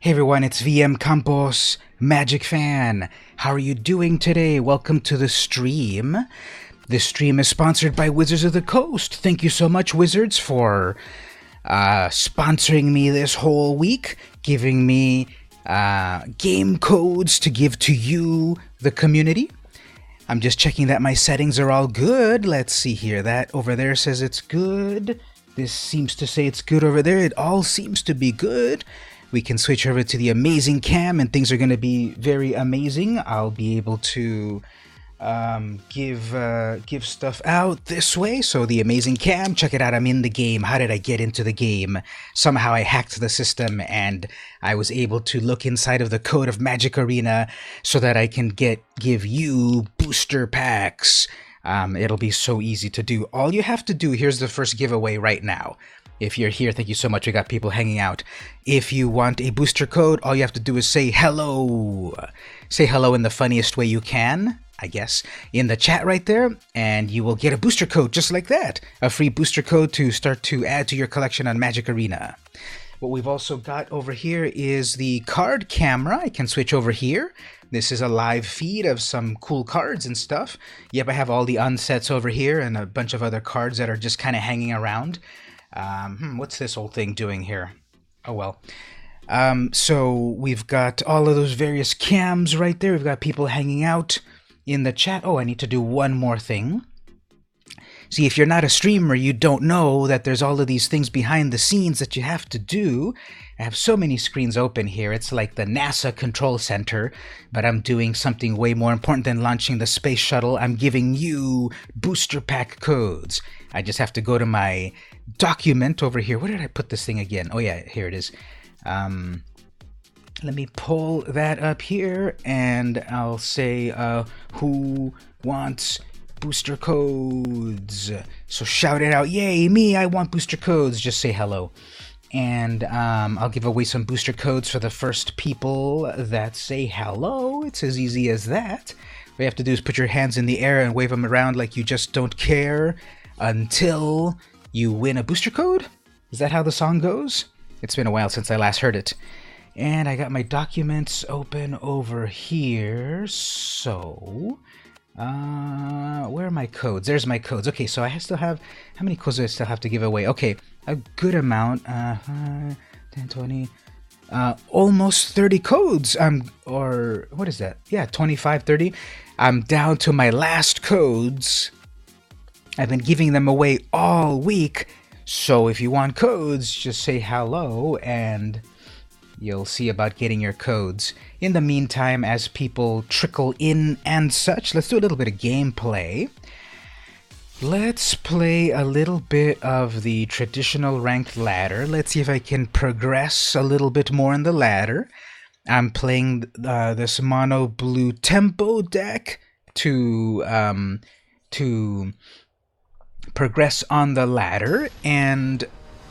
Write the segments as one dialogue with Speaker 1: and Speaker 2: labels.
Speaker 1: Hey everyone, it's VM Campos, Magic Fan. How are you doing today? Welcome to the stream. This stream is sponsored by Wizards of the Coast. Thank you so much, Wizards, for sponsoring me this whole week, giving me game codes to give to you, the community. I'm just checking that my settings are all good. Let's see here. That over there says it's good. This seems to say it's good over there. It all seems to be good. We can switch over to the amazing cam and things are going to be very amazing. I'll be able to give stuff out this way. So the amazing cam, check it out. I'm in the game. How did I get into the game? Somehow I hacked the system and I was able to look inside of the code of Magic Arena so that I can give you booster packs. It'll be so easy to do. All you have to do, here's the first giveaway right now. If you're here, thank you so much. We got people hanging out. If you want a booster code, all you have to do is say hello. Say hello in the funniest way you can, I guess, in the chat right there, and you will get a booster code just like that. A free booster code to start to add to your collection on Magic Arena. What we've also got over here is the card camera. I can switch over here. This is a live feed of some cool cards and stuff. Yep, I have all the unsets over here and a bunch of other cards that are just kind of hanging around. What's this old thing doing here? Oh well. So we've got all of those various cams right there. We've got people hanging out in the chat. Oh, I need to do one more thing. See, if you're not a streamer, you don't know that there's all of these things behind the scenes that you have to do. I have so many screens open here. It's like the NASA control center, but I'm doing something way more important than launching the space shuttle. I'm giving you booster pack codes. I just have to go to my document over here. Where did I put this thing again? Oh yeah, here it is. Let me pull that up here and I'll say who wants booster codes. So shout it out. Yay, me, I want booster codes. Just say hello. And I'll give away some booster codes for the first people that say hello. It's as easy as that. What you have to do is put your hands in the air and wave them around like you just don't care until you win a booster code? Is that how the song goes? It's been a while since I last heard it. And I got my documents open over here. So, where are my codes? There's my codes. Okay, so I still have, how many codes do I still have to give away? Okay, a good amount. 10, 20, almost 30 codes. Or what is that? Yeah, 25, 30. I'm down to my last codes. I've been giving them away all week, so if you want codes, just say hello and you'll see about getting your codes. In the meantime, as people trickle in and such, let's do a little bit of gameplay. Let's play a little bit of the traditional ranked ladder. Let's see if I can progress a little bit more in the ladder. I'm playing this mono blue tempo deck to progress on the ladder, and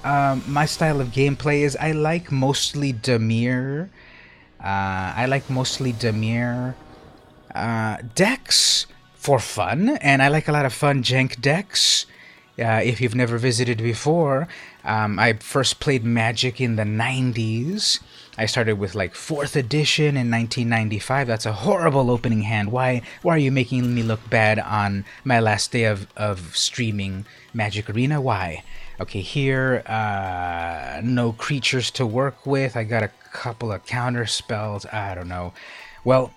Speaker 1: my style of gameplay is I like mostly Dimir. Decks for fun, and I like a lot of fun jank decks. If you've never visited before, I first played Magic in the 90s. I started with like 4th edition in 1995. That's a horrible opening hand. Why are you making me look bad on my last day of streaming Magic Arena? Why? Okay, here, no creatures to work with. I got a couple of counter spells. I don't know. Well,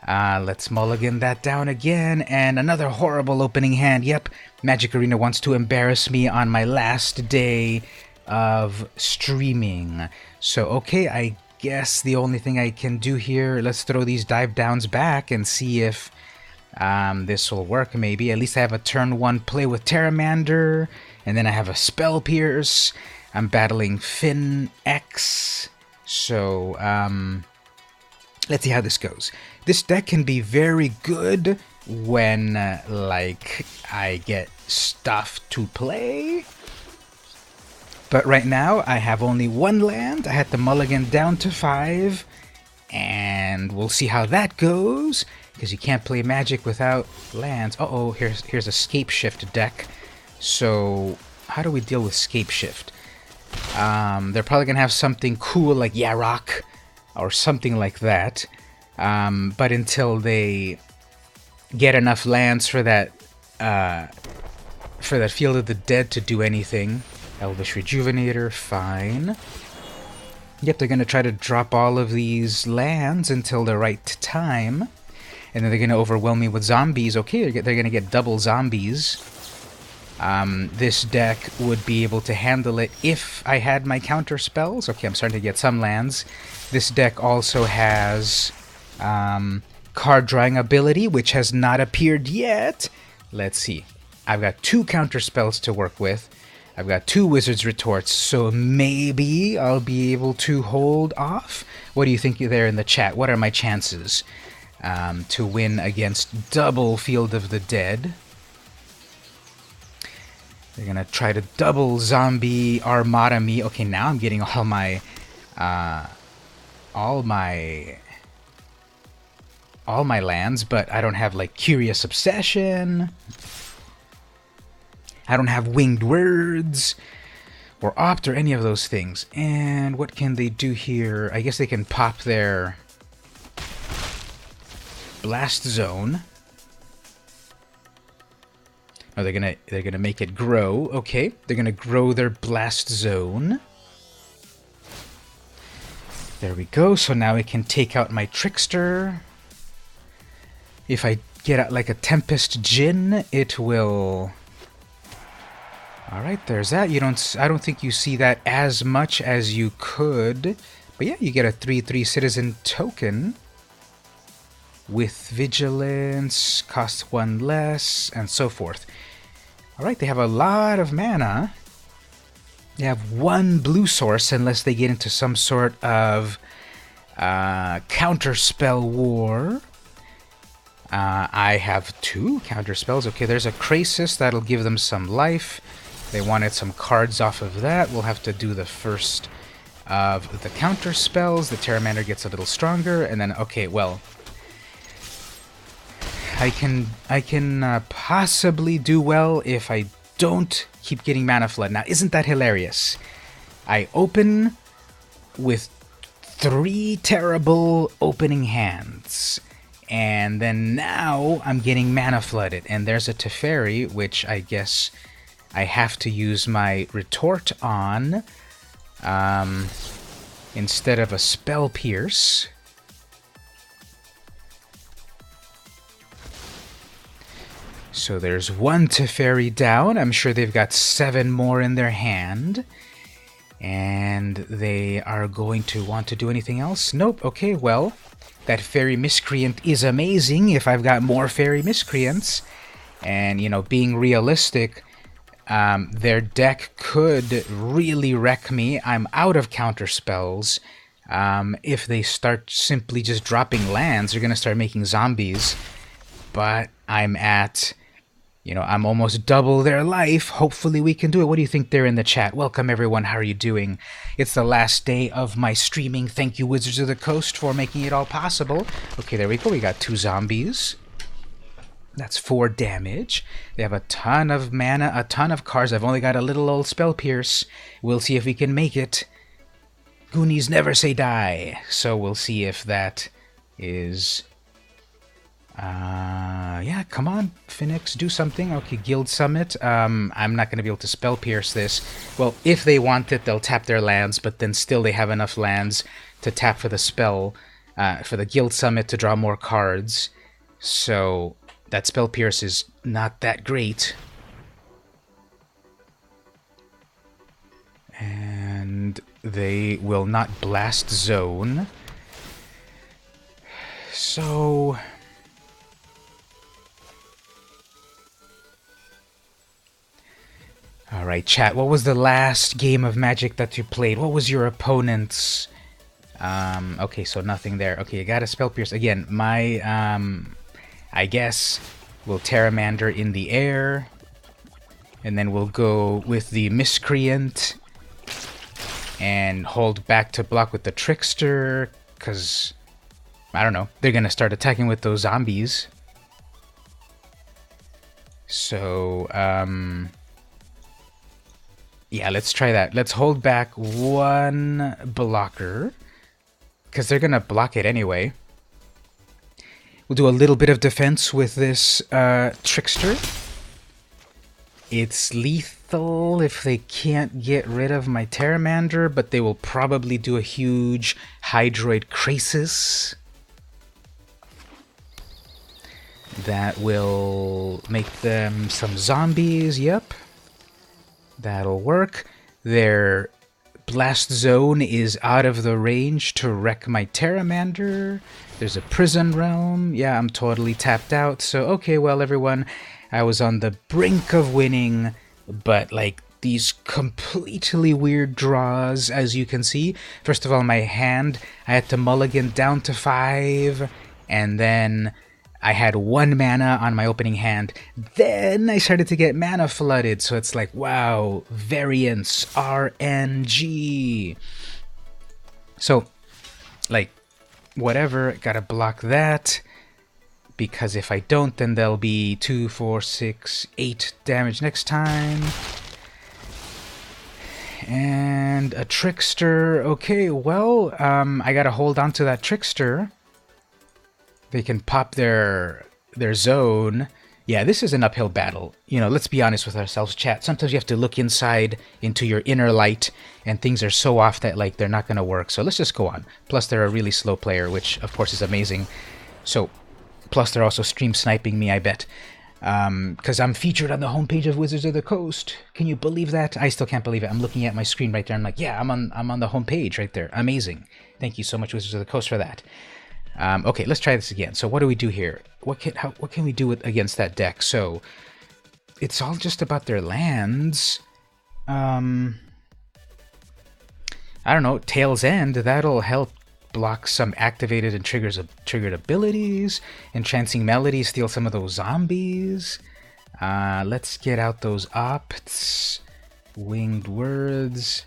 Speaker 1: let's mulligan that down again. And another horrible opening hand. Yep, Magic Arena wants to embarrass me on my last day of streaming. So, okay, I guess the only thing I can do here, let's throw these dive downs back and see if this will work maybe. At least I have a turn 1 play with Terramander, and then I have a Spell Pierce. I'm battling Finn X. So, let's see how this goes. This deck can be very good when, like, I get stuff to play. But right now, I have only 1 land. I had the mulligan down to 5. And we'll see how that goes, because you can't play Magic without lands. Uh-oh, here's a Scape Shift deck. So, how do we deal with Scape Shift? They're probably going to have something cool like Yarok or something like that. But until they get enough lands for that Field of the Dead to do anything. Elvish Rejuvenator, fine. Yep, they're going to try to drop all of these lands until the right time. And then they're going to overwhelm me with zombies. Okay, they're going to get double zombies. This deck would be able to handle it if I had my counter spells. Okay, I'm starting to get some lands. This deck also has card drawing ability, which has not appeared yet. Let's see. I've got 2 counter spells to work with. I've got 2 Wizard's Retorts, so maybe I'll be able to hold off. What do you think there in the chat? What are my chances to win against double Field of the Dead? They're going to try to double zombie armada me. Okay, now I'm getting all my lands, but I don't have like Curious Obsession. I don't have Winged Words or Opt or any of those things. And what can they do here? I guess they can pop their Blast Zone. Oh, they're gonna make it grow. Okay, they're gonna grow their Blast Zone. There we go. So now I can take out my Trickster. If I get out like a Tempest Djinn, it will. All right, there's that. I don't think you see that as much as you could, but yeah, you get a 3/3 citizen token with vigilance, cost 1 less, and so forth. All right, they have a lot of mana. They have 1 blue source unless they get into some sort of counterspell war. I have 2 counterspells. Okay, there's a Krasis that'll give them some life. They wanted some cards off of that. We'll have to do the first of the counter spells. The Pteramander gets a little stronger, and then okay, well, I can possibly do well if I don't keep getting Mana Flood. Now, isn't that hilarious? I open with 3 terrible opening hands, and then now I'm getting Mana Flooded, and there's a Teferi, which I guess I have to use my retort on instead of a Spell Pierce. So there's 1 Teferi down. I'm sure they've got 7 more in their hand. And they are going to want to do anything else? Nope. Okay, well, that Fairy Miscreant is amazing if I've got more Fairy Miscreants. And, you know, being realistic, their deck could really wreck me. I'm out of counter spells. If they start simply just dropping lands, they're going to start making zombies. But I'm at, you know, I'm almost double their life. Hopefully we can do it. What do you think there in the chat? Welcome, everyone. How are you doing? It's the last day of my streaming. Thank you, Wizards of the Coast, for making it all possible. Okay, there we go. We got 2 zombies. That's 4 damage. They have a ton of mana, a ton of cards. I've only got a little old Spell Pierce. We'll see if we can make it. Goonies never say die. So we'll see if that is... yeah, come on, Phoenix, do something. Okay, Guild Summit. I'm not going to be able to Spell Pierce this. Well, if they want it, they'll tap their lands, but then still they have enough lands to tap for the spell, for the Guild Summit to draw more cards. So that Spell Pierce is not that great. And they will not Blast Zone. So... Alright, chat, what was the last game of Magic that you played? What was your opponent's... okay, so nothing there. Okay, you got a Spell Pierce. Again, my, I guess we'll Pteramander in the air. And then we'll go with the Miscreant. And hold back to block with the Trickster. Because, I don't know, they're going to start attacking with those zombies. So, yeah, let's try that. Let's hold back 1 blocker. because they're gonna block it anyway. We'll do a little bit of defense with this Trickster. It's lethal if they can't get rid of my Pteramander, but they will probably do a huge Hydroid Krasis. That will make them some zombies, yep. That'll work. Their Blast Zone is out of the range to wreck my Pteramander. There's a Prison Realm. Yeah, I'm totally tapped out. So, okay, well, everyone, I was on the brink of winning, but, like, these completely weird draws, as you can see. First of all, my hand, I had to mulligan down to 5, and then I had 1 mana on my opening hand. Then I started to get mana flooded, so it's like, wow, variance, RNG. So, like, whatever, gotta block that, because if I don't, then there'll be 2, 4, 6, 8 damage next time. And a Trickster. Okay, well, I gotta hold on to that Trickster. They can pop their zone. Yeah, this is an uphill battle. You know, let's be honest with ourselves, chat. Sometimes you have to look inside into your inner light, and things are so off that, like, they're not going to work. So let's just go on. Plus, they're a really slow player, which, of course, is amazing. So, plus, they're also stream sniping me, I bet. Because I'm featured on the homepage of Wizards of the Coast. Can you believe that? I still can't believe it. I'm looking at my screen right there. I'm like, yeah, I'm on the homepage right there. Amazing. Thank you so much, Wizards of the Coast, for that. Okay, let's try this again. So what do we do here? What can we do against that deck? So it's all just about their lands. I don't know. Tail's End, that'll help block some activated and triggered abilities. Entrancing Melody, steal some of those zombies. Let's get out those opts. Winged Words.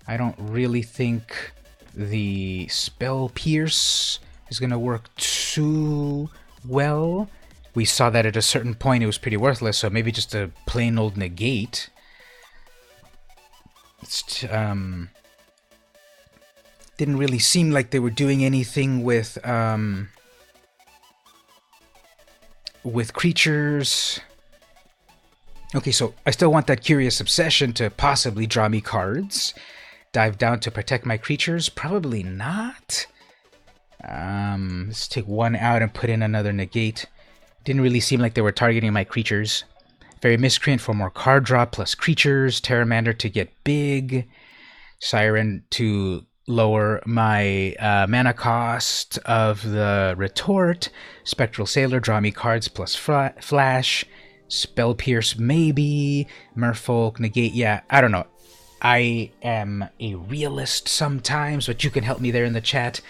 Speaker 1: I don't really think the Spell Pierce is going to work too well. We saw that at a certain point it was pretty worthless, so maybe just a plain old negate. It's, didn't really seem like they were doing anything with creatures. Okay, so I still want that Curious Obsession to possibly draw me cards. Dive down to protect my creatures? Probably not. Let's take 1 out and put in another negate. Didn't really seem like they were targeting my creatures. Fairy Miscreant for more card draw plus creatures. Pteramander to get big. Siren to lower my mana cost of the retort. Spectral Sailor, draw me cards plus flash. Spell Pierce, maybe. Merfolk, negate, yeah, I don't know. I am a realist sometimes, but you can help me there in the chat.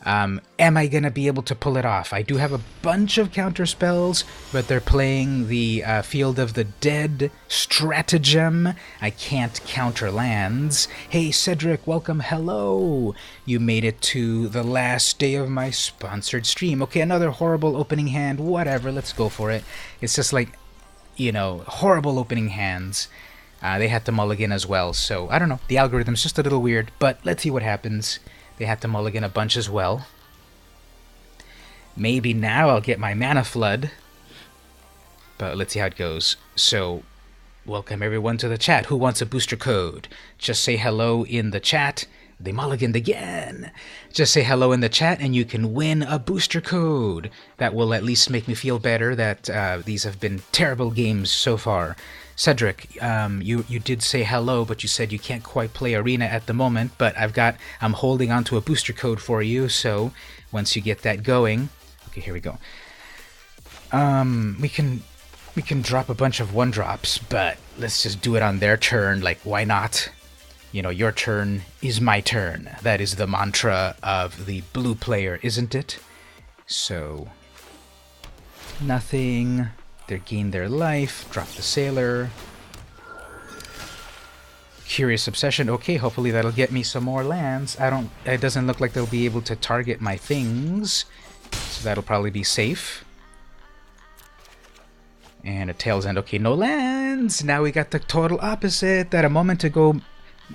Speaker 1: Am I going to be able to pull it off? I do have a bunch of counter spells, but they're playing the Field of the Dead stratagem. I can't counter lands. Hey, Cedric, welcome. Hello. You made it to the last day of my sponsored stream. Okay, another horrible opening hand. Whatever, let's go for it. It's just like, you know, horrible opening hands. They had to mulligan as well, so I don't know. The algorithm's just a little weird, but let's see what happens. They had to mulligan a bunch as well. Maybe now I'll get my mana flood, but let's see how it goes. So, welcome everyone to the chat. Who wants a booster code? Just say hello in the chat. They mulliganed again. Just say hello in the chat and you can win a booster code. That will at least make me feel better that these have been terrible games so far. Cedric, you did say hello, but you said you can't quite play Arena at the moment, but I'm holding on to a booster code for you, so once you get that going... Okay, here we go. We can drop a bunch of 1-drops, but let's just do it on their turn, like, why not? You know, your turn is my turn. That is the mantra of the blue player, isn't it? So, nothing. They gain their life. Drop the Sailor. Curious Obsession. Okay, hopefully that'll get me some more lands. It doesn't look like they'll be able to target my things. So that'll probably be safe. And a Tail's End. Okay, no lands. Now we got the total opposite. That a moment ago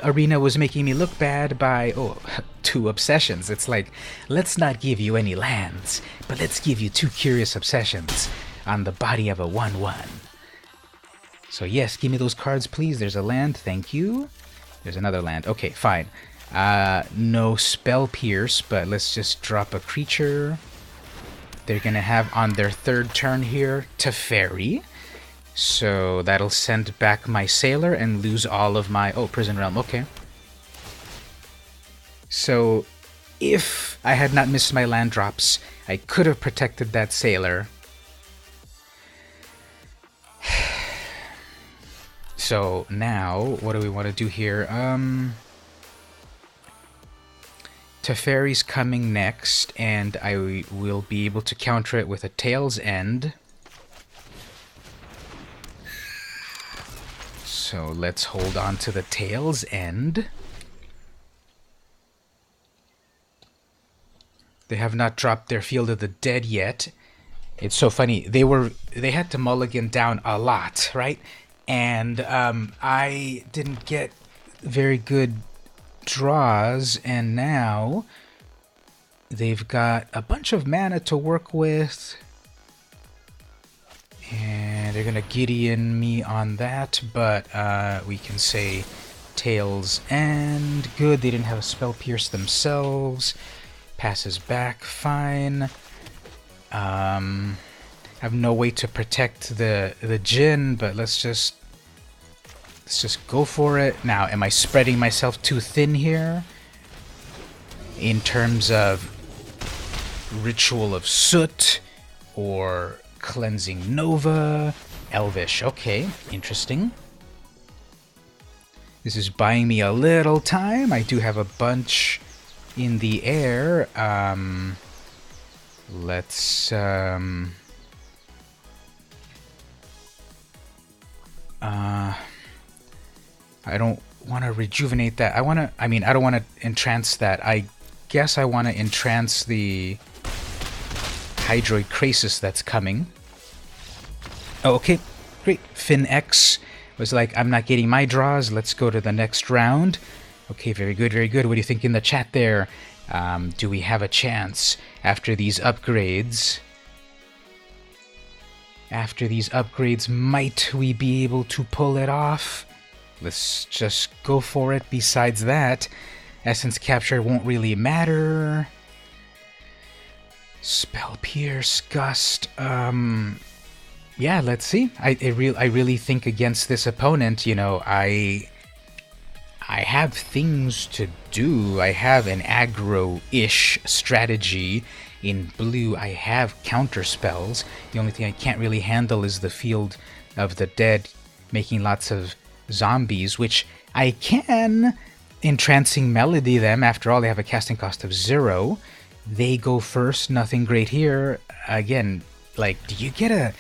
Speaker 1: Arena was making me look bad by, oh, 2 obsessions. It's like, let's not give you any lands, but let's give you 2 curious obsessions on the body of a 1/1. So yes, give me those cards, please. There's a land, thank you. There's another land. Okay, fine. No spell pierce, but let's just drop a creature. They're gonna have on their 3rd turn here Teferi. So that'll send back my Sailor and lose all of my... Oh, Prison Realm, okay. So if I had not missed my land drops, I could have protected that Sailor. So now, what do we want to do here? Teferi's coming next, and I will be able to counter it with a Tail's End. So let's hold on to the Tail's End. They have not dropped their Field of the Dead yet. It's so funny. They had to mulligan down a lot, right? And I didn't get very good draws, and now they've got a bunch of mana to work with. And they're gonna Gideon me on that, but we can say Tails End. Good, they didn't have a Spell Pierce themselves. Passes back, fine. Have no way to protect the Djinn, but let's just go for it. Now, am I spreading myself too thin here? In terms of Ritual of Soot or Cleansing Nova, Elvish. Okay, interesting. This is buying me a little time. I do have a bunch in the air. Let's I don't want to rejuvenate that. I don't want to entrance that. I guess I want to entrance the Hydroid Krasis that's coming. Oh, okay, great. Finn X was like, I'm not getting my draws. Let's go to the next round. Okay, very good, very good. What do you think in the chat there? Do we have a chance after these upgrades? After these upgrades, might we be able to pull it off? Let's just go for it. Besides that, Essence Capture won't really matter. Spell Pierce, Gust. Yeah, let's see. I really think against this opponent, you know, I have things to do. I have an aggro-ish strategy. In blue, I have counter spells. The only thing I can't really handle is the Field of the Dead, making lots of zombies, which I can Entrancing Melody them. After all, they have a casting cost of 0. They go first, nothing great here. Again, like, do you get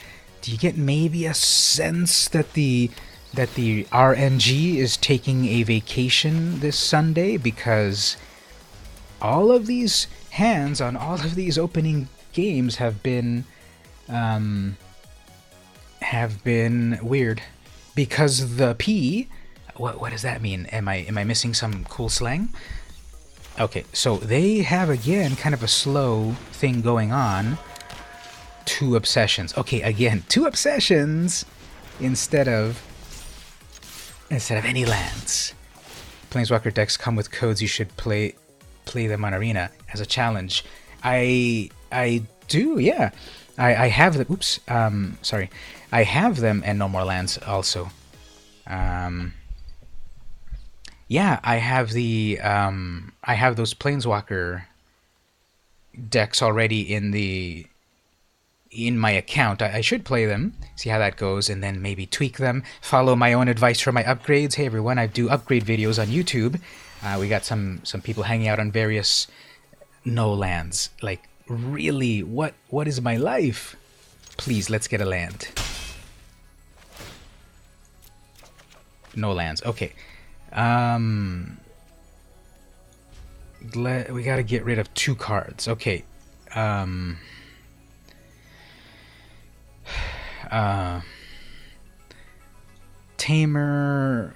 Speaker 1: maybe a sense that the RNG is taking a vacation this Sunday? Because all of these hands on all of these opening games have been weird. Because the P, what does that mean? Am I missing some cool slang? Okay, so they have again kind of a slow thing going on. 2 obsessions. Okay, again, 2 obsessions instead of any lands. Planeswalker decks come with codes. You should play them on Arena as a challenge. I do, yeah. I have them. Oops. Sorry. I have them and no more lands also. Yeah, I have the I have those Planeswalker decks already in my account. I should play them, see how that goes, and then maybe tweak them. Follow my own advice for my upgrades. Hey everyone, I do upgrade videos on YouTube. We got some people hanging out on various no lands. Like, really, what is my life? Please, let's get a land. No lands. Okay. We gotta get rid of 2 cards. Okay. Tamer.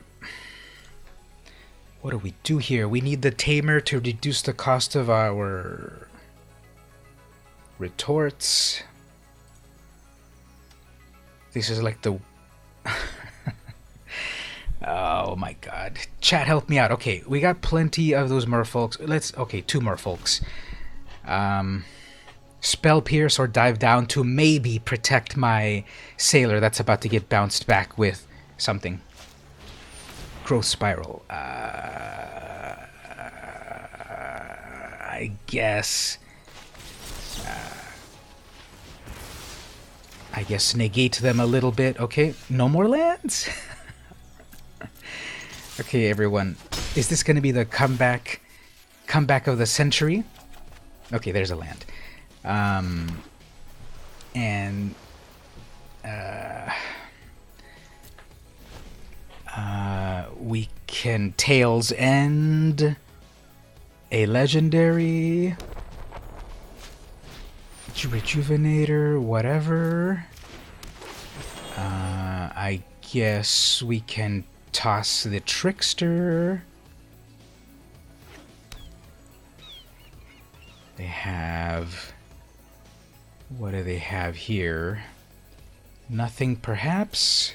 Speaker 1: What do we do here? We need the tamer to reduce the cost of our retorts. This is like the... Oh my god. Chat, help me out. Okay, we got plenty of those merfolks. Okay, 2 merfolks. Spell Pierce or Dive Down to maybe protect my sailor that's about to get bounced back with something. Growth Spiral. I guess negate them a little bit. Okay, no more lands. Okay, everyone. Is this going to be the comeback of the century? Okay, there's a land. We can Tails End a legendary Rejuvenator, whatever. I guess we can toss the Trickster. They have... What do they have here? Nothing, perhaps?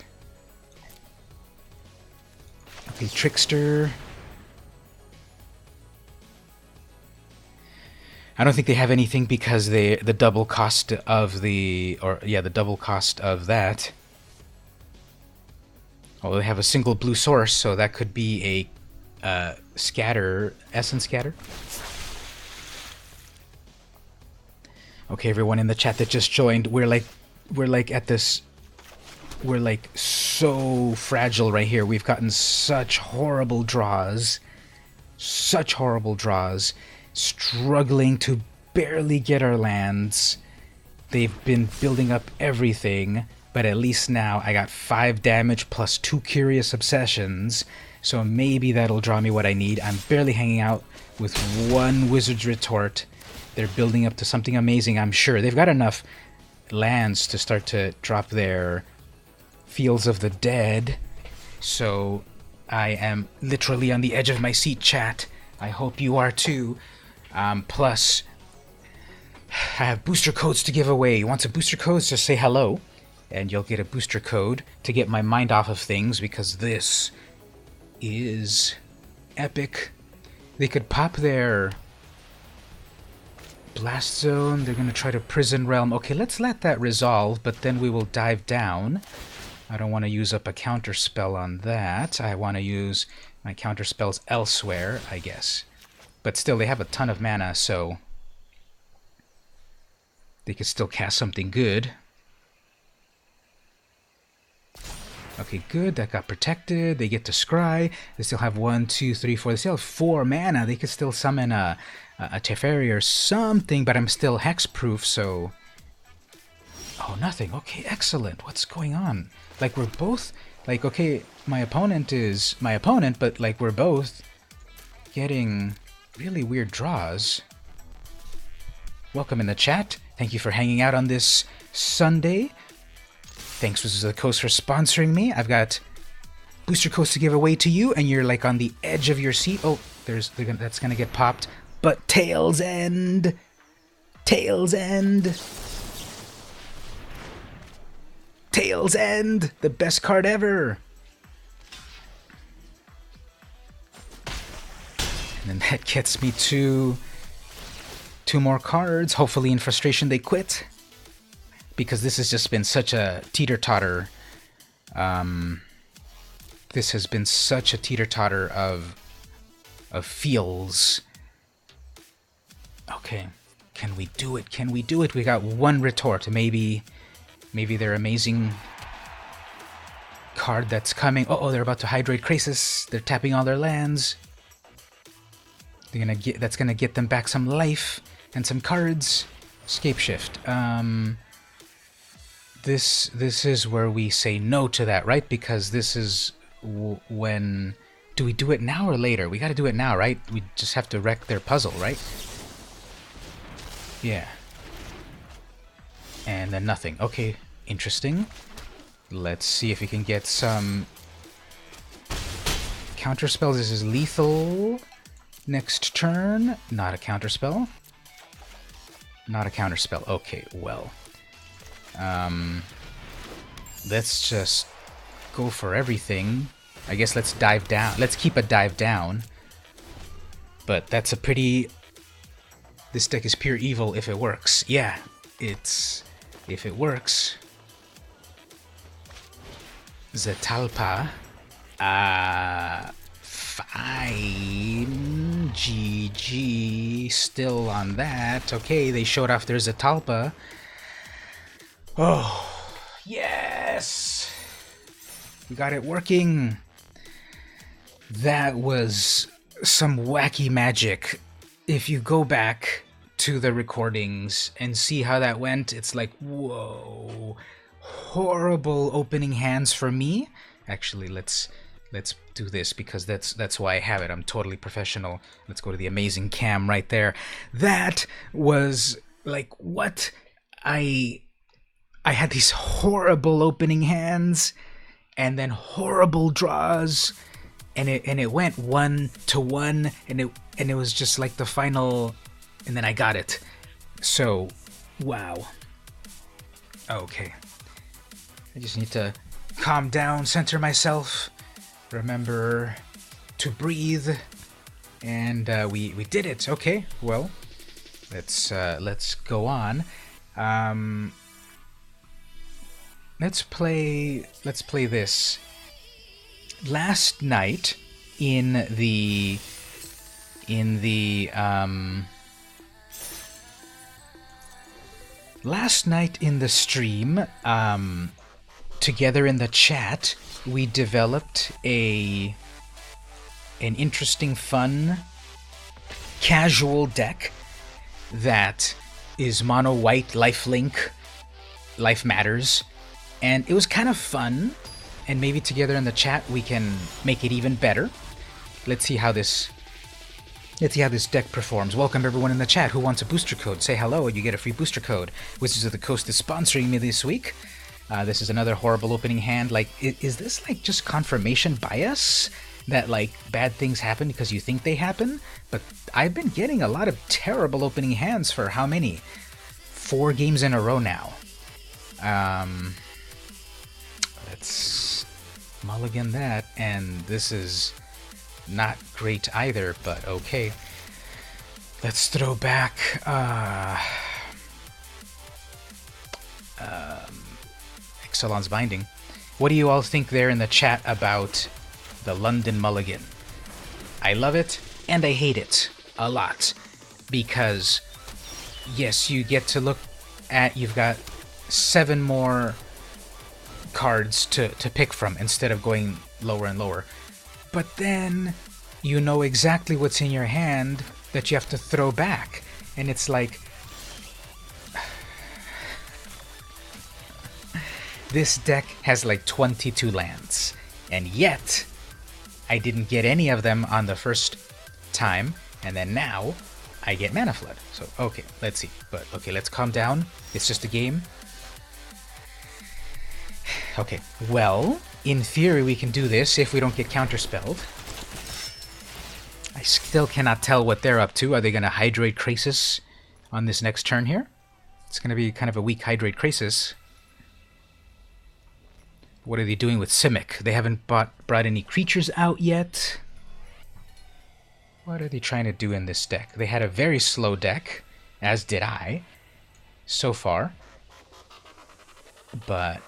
Speaker 1: Okay, Trickster. I don't think they have anything because the double cost of the double cost of that. Oh, they have a single blue source, so that could be a scatter, essence scatter. Okay, everyone in the chat that just joined, we're like so fragile right here. We've gotten such horrible draws, struggling to barely get our lands. They've been building up everything, but at least now I got 5 damage plus 2 Curious Obsessions, so maybe that'll draw me what I need. I'm barely hanging out with 1 Wizard's Retort. They're building up to something amazing, I'm sure. They've got enough lands to start to drop their Fields of the Dead, so I am literally on the edge of my seat, chat. I hope you are too. Plus, I have booster codes to give away. You want some booster codes? Just say hello, and you'll get a booster code to get my mind off of things, because this is epic. They could pop their Blast Zone. They're going to try to Prison Realm. Okay, let's let that resolve, but then we will dive down. I don't want to use up a counter spell on that. I want to use my counter spells elsewhere, I guess. But still, they have a ton of mana, so they could still cast something good. Okay, good. That got protected. They get to scry. They still have 1, 2, 3, 4. They still have 4 mana. They could still summon a Teferi or something, but I'm still hexproof, so... Oh, nothing. Okay, excellent. What's going on? Like, we're both... Like, okay, my opponent is my opponent, but, like, we're both getting really weird draws. Welcome in the chat. Thank you for hanging out on this Sunday. Thanks, Wizards of the Coast, for sponsoring me. I've got booster codes to give away to you, and you're, like, on the edge of your seat. Oh, that's gonna get popped. But Tails End! Tails End! Tails End! The best card ever! And then that gets me to 2 more cards. Hopefully in frustration they quit, because this has just been such a teeter-totter. This has been such a teeter-totter of feels. Okay, can we do it? Can we do it? We got 1 retort. Maybe their amazing card that's coming. Oh, they're about to Hydrate Krasis. They're tapping all their lands. That's gonna get them back some life and some cards. Scapeshift. This is where we say no to that, right? Because this is when... Do we do it now or later? We gotta do it now, right? We just have to wreck their puzzle, right? Yeah. And then nothing. Okay, interesting. Let's see if we can get some Counterspell. This is lethal. Next turn. Not a counterspell. Not a counterspell. Okay, well. Let's just go for everything. I guess let's dive down. Let's keep a dive down. But that's a pretty... This deck is pure evil if it works. Yeah, it's... If it works... Zetalpa. Fine. GG. Still on that. Okay, they showed off their Zetalpa. Oh, yes! We got it working. That was some wacky magic. If you go back to the recordings and see how that went, it's like, whoa. Horrible opening hands for me. Actually, let's do this because that's why I have it. I'm totally professional. Let's go to the amazing cam right there. That was like what I had these horrible opening hands and then horrible draws, and it went 1-1, and it was just like the final, and then I got it. So, wow. Okay. I just need to calm down, center myself, remember to breathe, and we did it. Okay, well, let's go on. Let's play this. Last night in the stream, together in the chat, we developed an interesting, fun, casual deck that is mono white, lifelink, life matters, and it was kind of fun. And maybe together in the chat we can make it even better. Let's see how this deck performs. Welcome everyone in the chat. Who wants a booster code? Say hello and you get a free booster code. Wizards of the Coast is sponsoring me this week. This is another horrible opening hand. Like, is this like just confirmation bias that like bad things happen because you think they happen? But I've been getting a lot of terrible opening hands for how many? 4 games in a row now. Let's mulligan that, and this is not great either, but okay. Let's throw back Ixalan's Binding. What do you all think there in the chat about the London Mulligan? I love it, and I hate it a lot, because yes, you get to look at, you've got 7 more cards to pick from instead of going lower and lower. But then you know exactly what's in your hand that you have to throw back. And it's like... This deck has like 22 lands. And yet, I didn't get any of them on the first time. And then now, I get Mana Flood. So, okay, let's see. But, okay, let's calm down. It's just a game. Okay, well, in theory we can do this if we don't get counterspelled. I still cannot tell what they're up to. Are they going to Hydrate Krasis on this next turn here? It's going to be kind of a weak Hydrate Krasis. What are they doing with Simic? They haven't brought any creatures out yet. What are they trying to do in this deck? They had a very slow deck, as did I, so far. But...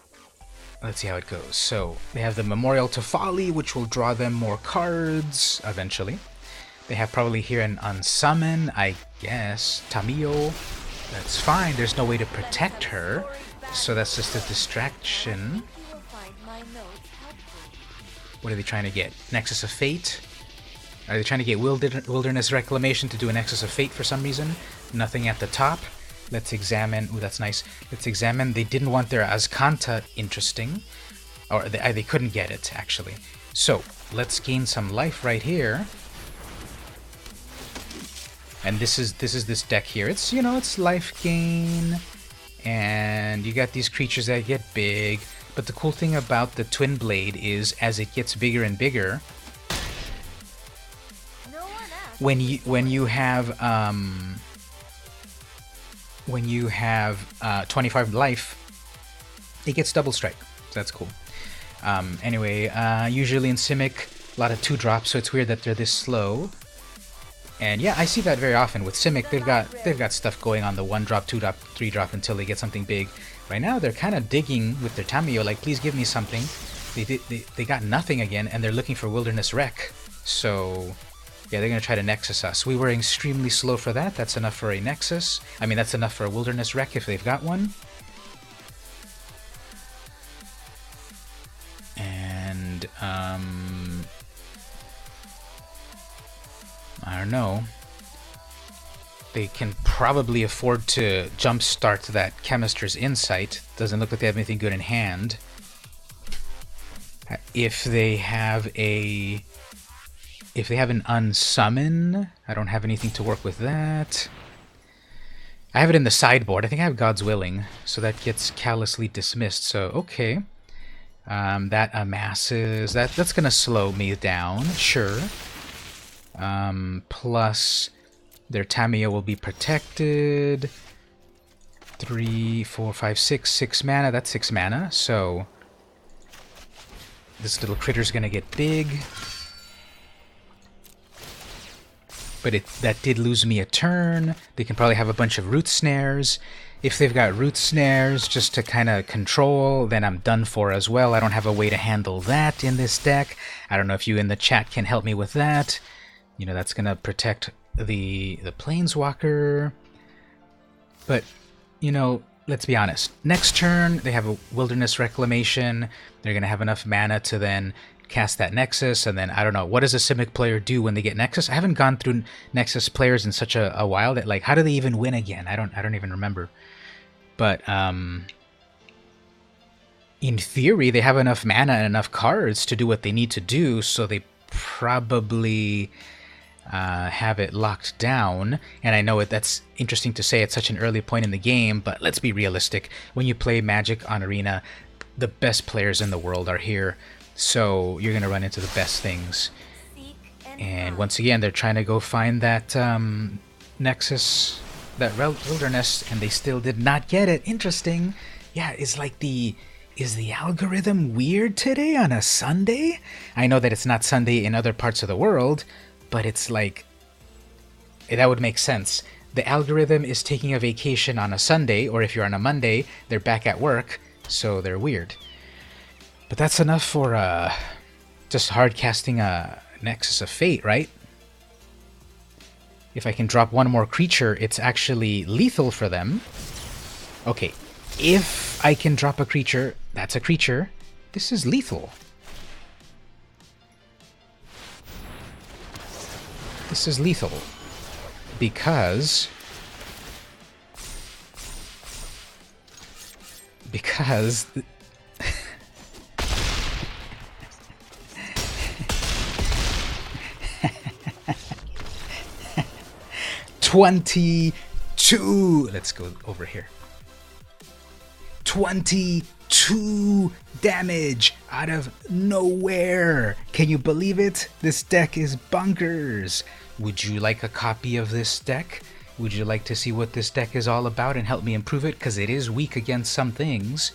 Speaker 1: let's see how it goes. So, they have the Memorial to Folly, which will draw them more cards, eventually. They have probably here an Unsummon, I guess. Tamiyo. That's fine, there's no way to protect her. So that's just a distraction. What are they trying to get? Nexus of Fate? Are they trying to get Wilderness Reclamation to do a Nexus of Fate for some reason? Nothing at the top. Let's examine... ooh, that's nice. Let's examine... They didn't want their Azcanta interesting. Or they couldn't get it, actually. So, let's gain some life right here. And this is this deck here. It's, you know, it's life gain. And you got these creatures that get big. But the cool thing about the Twin Blade is, as it gets bigger and bigger, when you have 25 life, it gets double strike. So that's cool. Anyway, usually in Simic, a lot of 2-drops, so it's weird that they're this slow. And yeah, I see that very often with Simic. They've got stuff going on the 1-drop, 2-drop, 3-drop until they get something big. Right now, they're kind of digging with their Tamiyo, like, please give me something. They got nothing again, and they're looking for Wilderness Wreck. So yeah, they're gonna try to Nexus us. We were extremely slow for that. That's enough for a Nexus. I mean, that's enough for a Wilderness Wreck if they've got one. And I don't know. They can probably afford to jumpstart that Chemister's Insight. Doesn't look like they have anything good in hand. If they have an unsummon, I don't have anything to work with that. I have it in the sideboard. I think I have God's Willing, so that gets callously dismissed. So okay, that amasses. That's gonna slow me down, sure. Plus, their Tamiyo will be protected. 3, 4, 5, 6 mana. That's 6 mana. So this little critter's gonna get big. But that did lose me a turn. They can probably have a bunch of root snares. If they've got root snares just to kind of control, then I'm done for as well. I don't have a way to handle that in this deck. I don't know if you in the chat can help me with that. You know, that's going to protect the Planeswalker. But, you know, let's be honest. Next turn, they have a Wilderness Reclamation. They're going to have enough mana to then cast that Nexus, and then I don't know, what does a Simic player do when they get Nexus? I haven't gone through Nexus players in such a while that, like, how do they even win again? I don't even remember. But in theory, they have enough mana and enough cards to do what they need to do, so they probably have it locked down. And I know that's interesting to say at such an early point in the game, but let's be realistic. When you play Magic on Arena, the best players in the world are here. So you're going to run into the best things. And once again, they're trying to go find that Nexus, that Wilderness, and they still did not get it. Interesting. Yeah, is the algorithm weird today on a Sunday? I know that it's not Sunday in other parts of the world, but it's like, that would make sense. The algorithm is taking a vacation on a Sunday, or if you're on a Monday, they're back at work, so they're weird. But that's enough for just hard casting a Nexus of Fate, right? If I can drop one more creature, it's actually lethal for them. Okay, if I can drop a creature, that's a creature. This is lethal. This is lethal. Because 22. Let's go over here. 22 damage out of nowhere. Can you believe it? This deck is bonkers. Would you like a copy of this deck? Would you like to see what this deck is all about and help me improve it? Because it is weak against some things.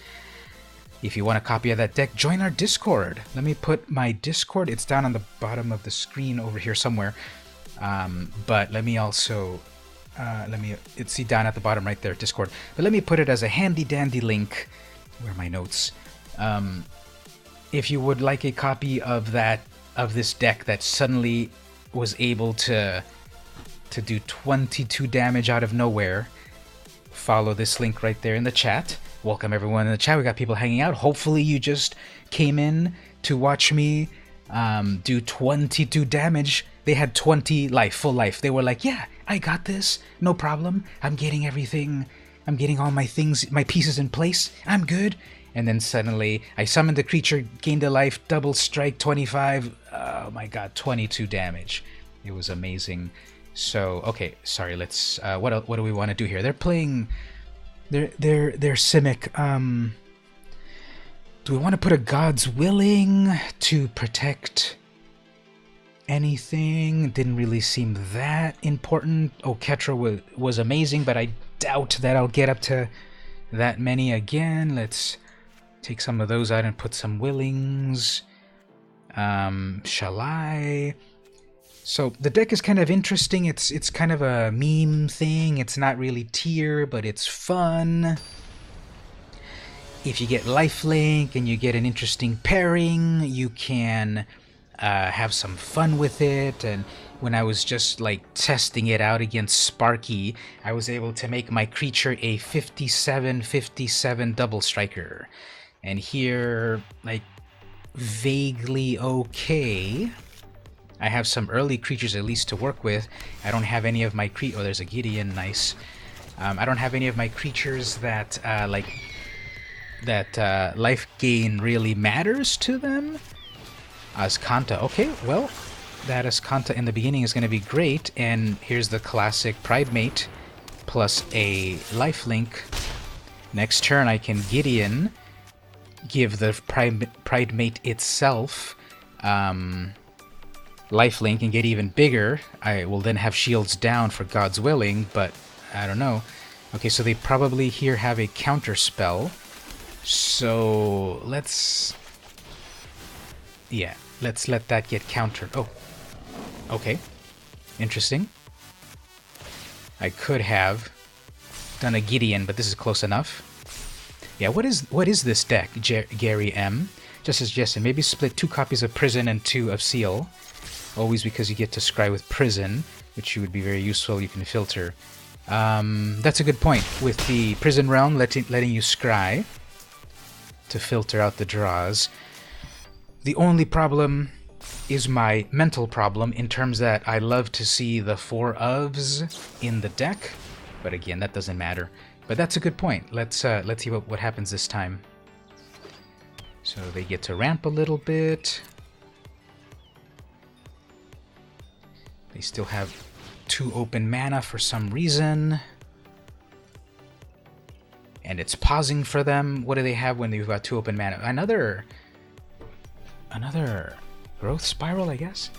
Speaker 1: If you want a copy of that deck, join our Discord. Let me put my Discord. It's down on the bottom of the screen over here somewhere. But let me also, it's see down at the bottom right there, Discord. But let me put it as a handy dandy link. Where are my notes? If you would like a copy of this deck that suddenly was able to do 22 damage out of nowhere, follow this link right there in the chat. Welcome everyone in the chat. We got people hanging out. Hopefully you just came in to watch me do 22 damage. They had 20 life, full life. They were like, yeah, I got this. No problem. I'm getting everything. I'm getting all my things, my pieces in place. I'm good. And then suddenly I summoned the creature, gained a life, double strike, 25. Oh my god, 22 damage. It was amazing. So, okay, sorry, let's, what do we want to do here? They're playing, they're Simic. Do we want to put a God's Willing to protect anything. Didn't really seem that important. Oh, Ketra was amazing, but I doubt that I'll get up to that many again. Let's take some of those out and put some Willings. Shall I? So the deck is kind of interesting. It's kind of a meme thing. It's not really tier, but it's fun. If you get lifelink and you get an interesting pairing, you can have some fun with it. And when I was just like testing it out against Sparky, I was able to make my creature a 57/57 double striker. And here, like, vaguely okay. I have some early creatures at least to work with. I don't have any of my oh, there's a Gideon, nice. I don't have any of my creatures that life gain really matters to them. Azcanta, okay, well, that Azcanta in the beginning is going to be great, and here's the classic Pridemate plus a lifelink. Next turn I can Gideon, give the Pridemate itself lifelink and get even bigger. I will then have shields down for God's willing, but I don't know. Okay, so they probably here have a counter spell. So let's let that get countered. Oh, okay, interesting. I could have done a Gideon, but this is close enough. Yeah, what is this deck, Gary M? Just as suggestion, maybe split 2 copies of Prison and 2 of Seal. Always because you get to scry with Prison, which would be very useful. You can filter. That's a good point. With the Prison Realm letting you scry to filter out the draws. The only problem is my mental problem in terms that I love to see the 4 ofs in the deck, but again, that doesn't matter. But that's a good point. Let's see what happens this time. So they get to ramp a little bit. They still have 2 open mana for some reason. And it's pausing for them. What do they have when they've got 2 open mana? Another growth spiral, I guess?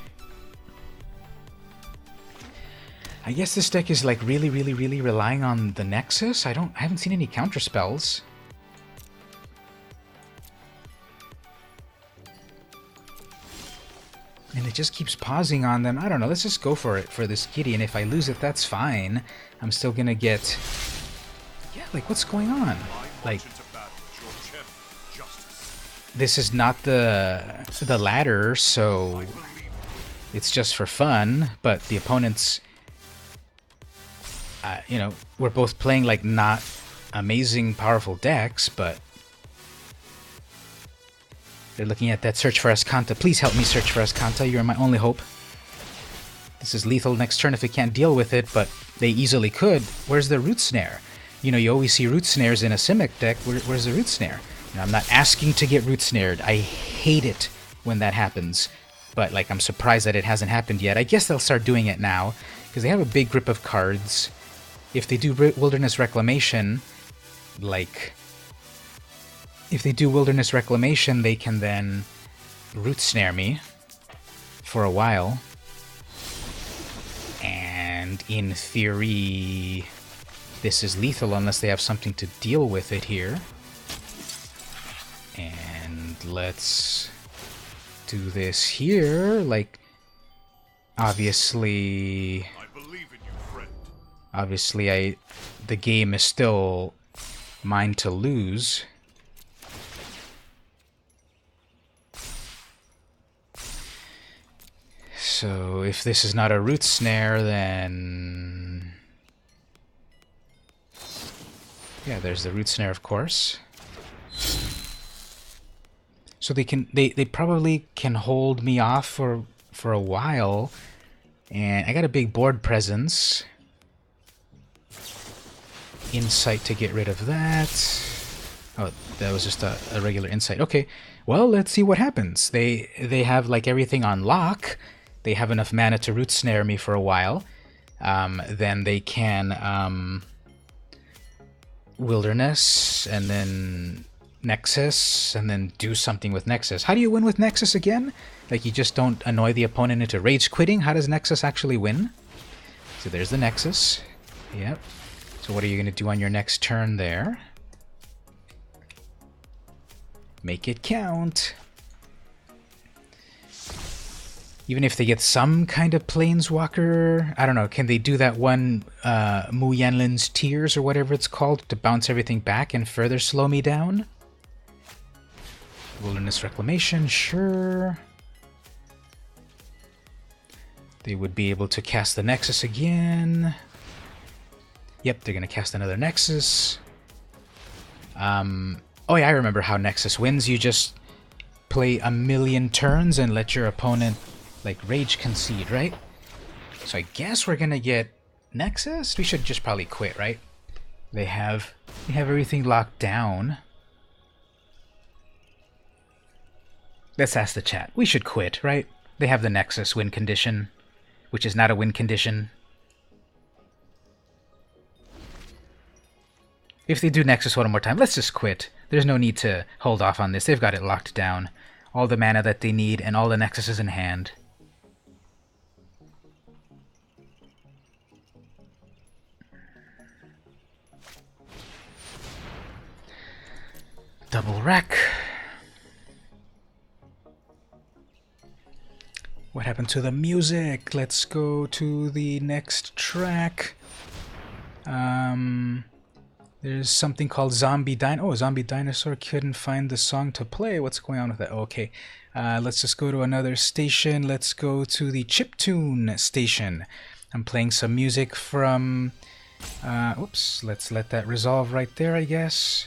Speaker 1: I guess this deck is like really relying on the Nexus. I haven't seen any counter spells. And it just keeps pausing on them. I don't know, let's just go for it for this Gideon. If I lose it, that's fine. I'm still gonna get... Yeah, like, what's going on? Like, this is not the ladder, so it's just for fun, but the opponents... you know, we're both playing, like, not amazing, powerful decks, but... They're looking at that search for Azcanta. Please help me search for Azcanta. You're my only hope. This is lethal next turn if we can't deal with it, but they easily could. Where's the Root Snare? You know, you always see Root Snares in a Simic deck. Where's the Root Snare? You know, I'm not asking to get Root Snared. I hate it when that happens. But, like, I'm surprised that it hasn't happened yet. I guess they'll start doing it now, because they have a big grip of cards. If they do Wilderness Reclamation, like... If they do Wilderness Reclamation, they can then Root Snare me for a while. And in theory, this is lethal unless they have something to deal with it here. And let's do this here. Like, obviously... Obviously, the game is still mine to lose. So if this is not a Root Snare, then... Yeah, there's the Root Snare, of course. So they probably can hold me off for a while. And I got a big board presence. Insight to get rid of that. Oh, that was just a regular insight. Okay, well, let's see what happens. They have, like, everything on lock. They have enough mana to Root Snare me for a while. Then they can Wilderness, and then Nexus and then do something with Nexus. How do you win with Nexus again? Like, you just don't annoy the opponent into rage quitting? How does Nexus actually win? So there's the Nexus. Yep. So what are you going to do on your next turn there? Make it count. Even if they get some kind of Planeswalker, I don't know, can they do that one Mu Yanlin's Tears or whatever it's called to bounce everything back and further slow me down? Wilderness Reclamation, sure. They would be able to cast the Nexus again. Yep, they're going to cast another Nexus. Oh yeah, I remember how Nexus wins. You just play a million turns and let your opponent, like, rage concede, right? So I guess we're going to get Nexus. We should just probably quit, right? They have everything locked down. Let's ask the chat. We should quit, right? They have the Nexus win condition, which is not a win condition. If they do Nexus one more time, let's just quit. There's no need to hold off on this. They've got it locked down. All the mana that they need and all the Nexuses in hand. Double wreck. What happened to the music? Let's go to the next track. There's something called Zombie Dinosaur. Oh, Zombie Dinosaur couldn't find the song to play. What's going on with that? Okay. Let's just go to another station. Let's go to the Chiptune station. I'm playing some music from... oops, let's let that resolve right there, I guess.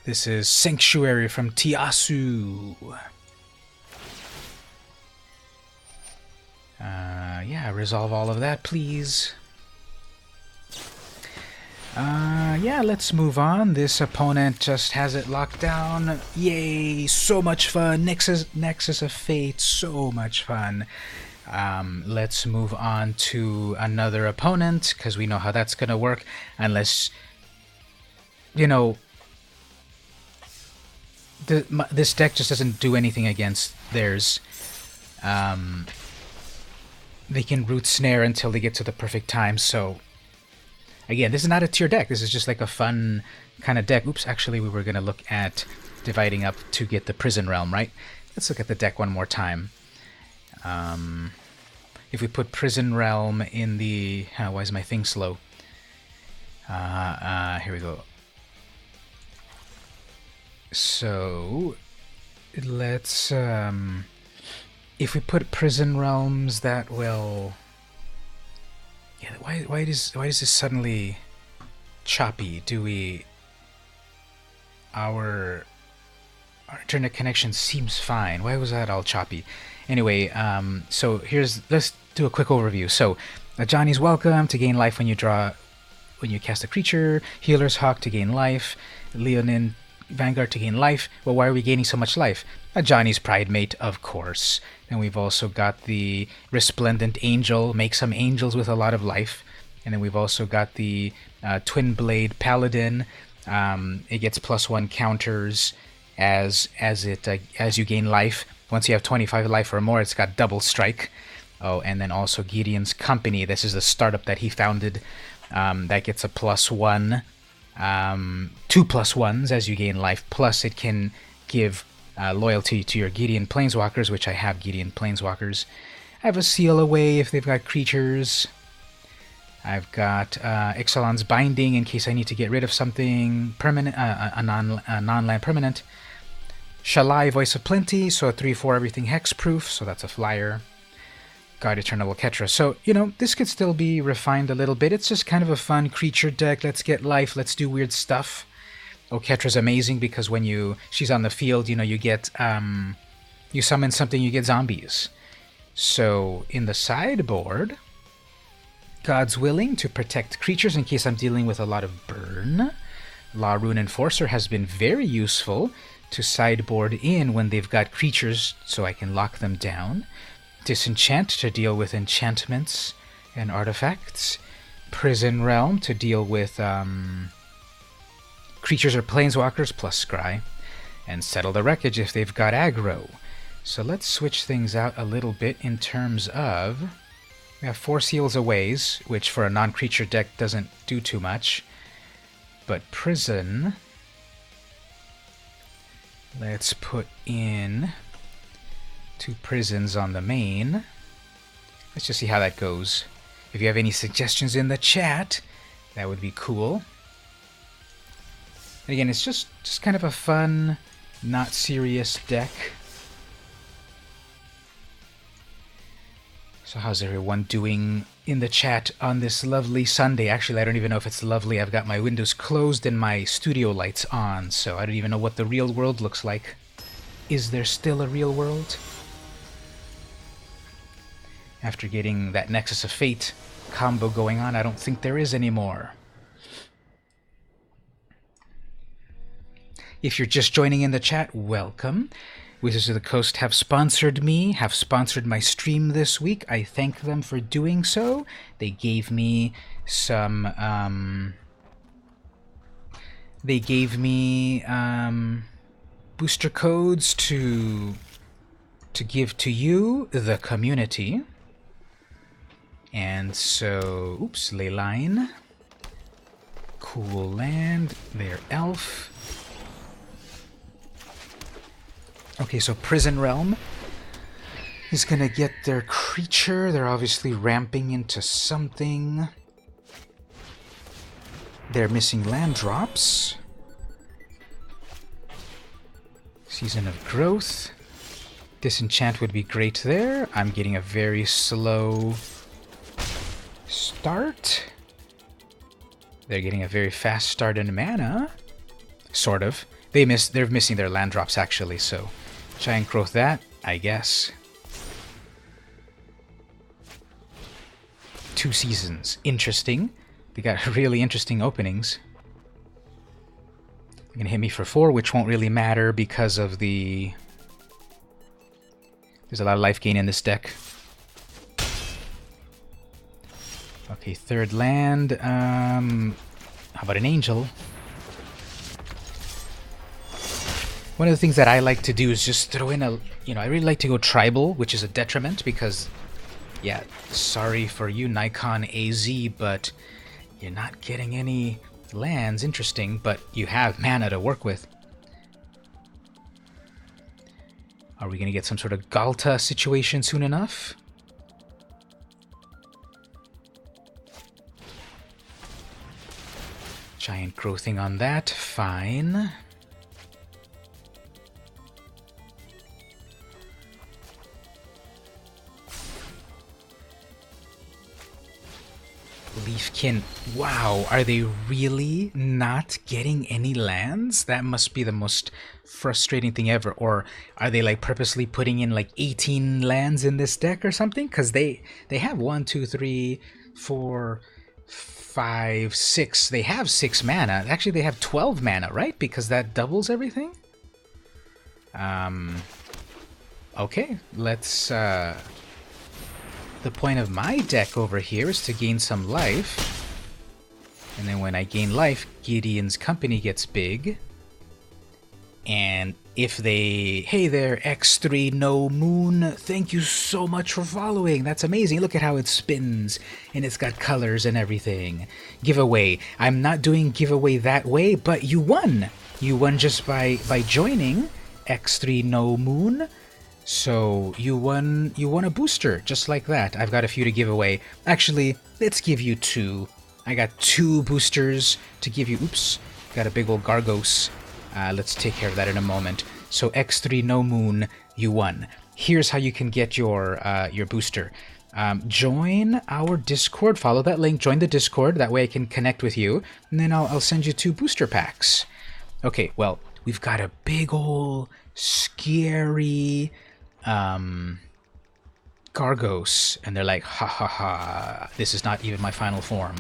Speaker 1: This is Sanctuary from Tiasu. Yeah, resolve all of that, please. Yeah, let's move on. This opponent just has it locked down. Yay, so much fun. Nexus of Fate, so much fun. Let's move on to another opponent, because we know how that's going to work. Unless, you know, this deck just doesn't do anything against theirs. They can root snare until they get to the perfect time, so... Again, this is not a tier deck. This is just like a fun kind of deck. Oops, actually we were going to look at dividing up to get the Prison Realm, right? Let's look at the deck one more time. If we put Prison Realm in the... why is my thing slow? Here we go. So, let's... if we put Prison Realms, that will... Yeah, why is this suddenly choppy? Do we... Our internet connection seems fine. Why was that all choppy? Anyway, so let's do a quick overview. So, Johnny's Welcome to gain life when you cast a creature. Healer's Hawk to gain life. Leonin Vanguard to gain life. Well, why are we gaining so much life? Johnny's Pridemate, of course. And we've also got the Resplendent Angel, make some angels with a lot of life. And then we've also got the Twin Blade Paladin. It gets +1 counters as you gain life. Once you have 25 life or more, it's got double strike. Oh, and then also Gideon's Company. This is the startup that he founded. That gets a +1. 2 +1s as you gain life. Plus, it can give loyalty to your Gideon Planeswalkers, which I have Gideon Planeswalkers. I have a Seal Away if they've got creatures. I've got Ixalan's Binding in case I need to get rid of something permanent, a non-land permanent. Shalai, Voice of Plenty, so a 3/4 everything hexproof, so that's a flyer. God Eternal Ketra. So, you know, this could still be refined a little bit. It's just kind of a fun creature deck. Let's get life, let's do weird stuff. Oketra's amazing because when she's on the field, you know, you get, you summon something, you get zombies. So, in the sideboard, God's Willing to protect creatures in case I'm dealing with a lot of burn. La Rune Enforcer has been very useful to sideboard in when they've got creatures so I can lock them down. Disenchant to deal with enchantments and artifacts. Prison Realm to deal with creatures or planeswalkers plus scry, and settle the wreckage if they've got aggro. So let's switch things out a little bit in terms of... We have 4 Seals Aways, which for a non-creature deck doesn't do too much. But Prison... Let's put in 2 prisons on the main. Let's just see how that goes. If you have any suggestions in the chat, that would be cool. And again, it's just kind of a fun, not serious deck. So how's everyone doing in the chat on this lovely Sunday? Actually, I don't even know if it's lovely. I've got my windows closed and my studio lights on, so I don't even know what the real world looks like. Is there still a real world? After getting that Nexus of Fate combo going on, I don't think there is anymore. If you're just joining in the chat, welcome. Wizards of the Coast have sponsored me, have sponsored my stream this week. I thank them for doing so. They gave me some, booster codes to give to you, the community. And so, oops, Leyline. Cool land, their elf. Okay, so Prison Realm is gonna get their creature. They're obviously ramping into something. They're missing land drops. Season of Growth. Disenchant would be great there. I'm getting a very slow start. They're getting a very fast start in mana. Sort of. They're missing their land drops actually, so Giant Growth that, I guess. 2 seasons. Interesting. They got really interesting openings. They're gonna hit me for 4, which won't really matter because of the... There's a lot of life gain in this deck. Okay, 3rd land. How about an Angel? One of the things that I like to do is just throw in a... I really like to go tribal, which is a detriment because... Yeah, sorry for you, Nikon AZ, but you're not getting any lands. Interesting, but you have mana to work with. Are we going to get some sort of Galta situation soon enough? Giant Growthing on that, fine. Leafkin, wow, are they really not getting any lands? That must be the most frustrating thing ever. Or are they like purposely putting in like 18 lands in this deck or something? Because they have 1, 2, 3, 4, 5, 6. They have 6 mana. Actually, they have 12 mana, right? Because that doubles everything? Okay, let's... The point of my deck over here is to gain some life. And then when I gain life, Gideon's Company gets big. And if they... Hey there, X3 No Moon. Thank you so much for following. That's amazing. Look at how it spins. And it's got colors and everything. Giveaway. I'm not doing giveaway that way, but you won. You won just by joining X3 No Moon. So you won a booster, just like that. I've got a few to give away. Actually, let's give you 2. I got 2 boosters to give you. Oops, got a big old Gargos. Let's take care of that in a moment. So X3 No Moon, you won. Here's how you can get your booster. Join our Discord. Follow that link. Join the Discord. That way I can connect with you. And then I'll send you 2 booster packs. Okay, well, we've got a big old scary... Gargos, and they're like, ha ha ha, this is not even my final form,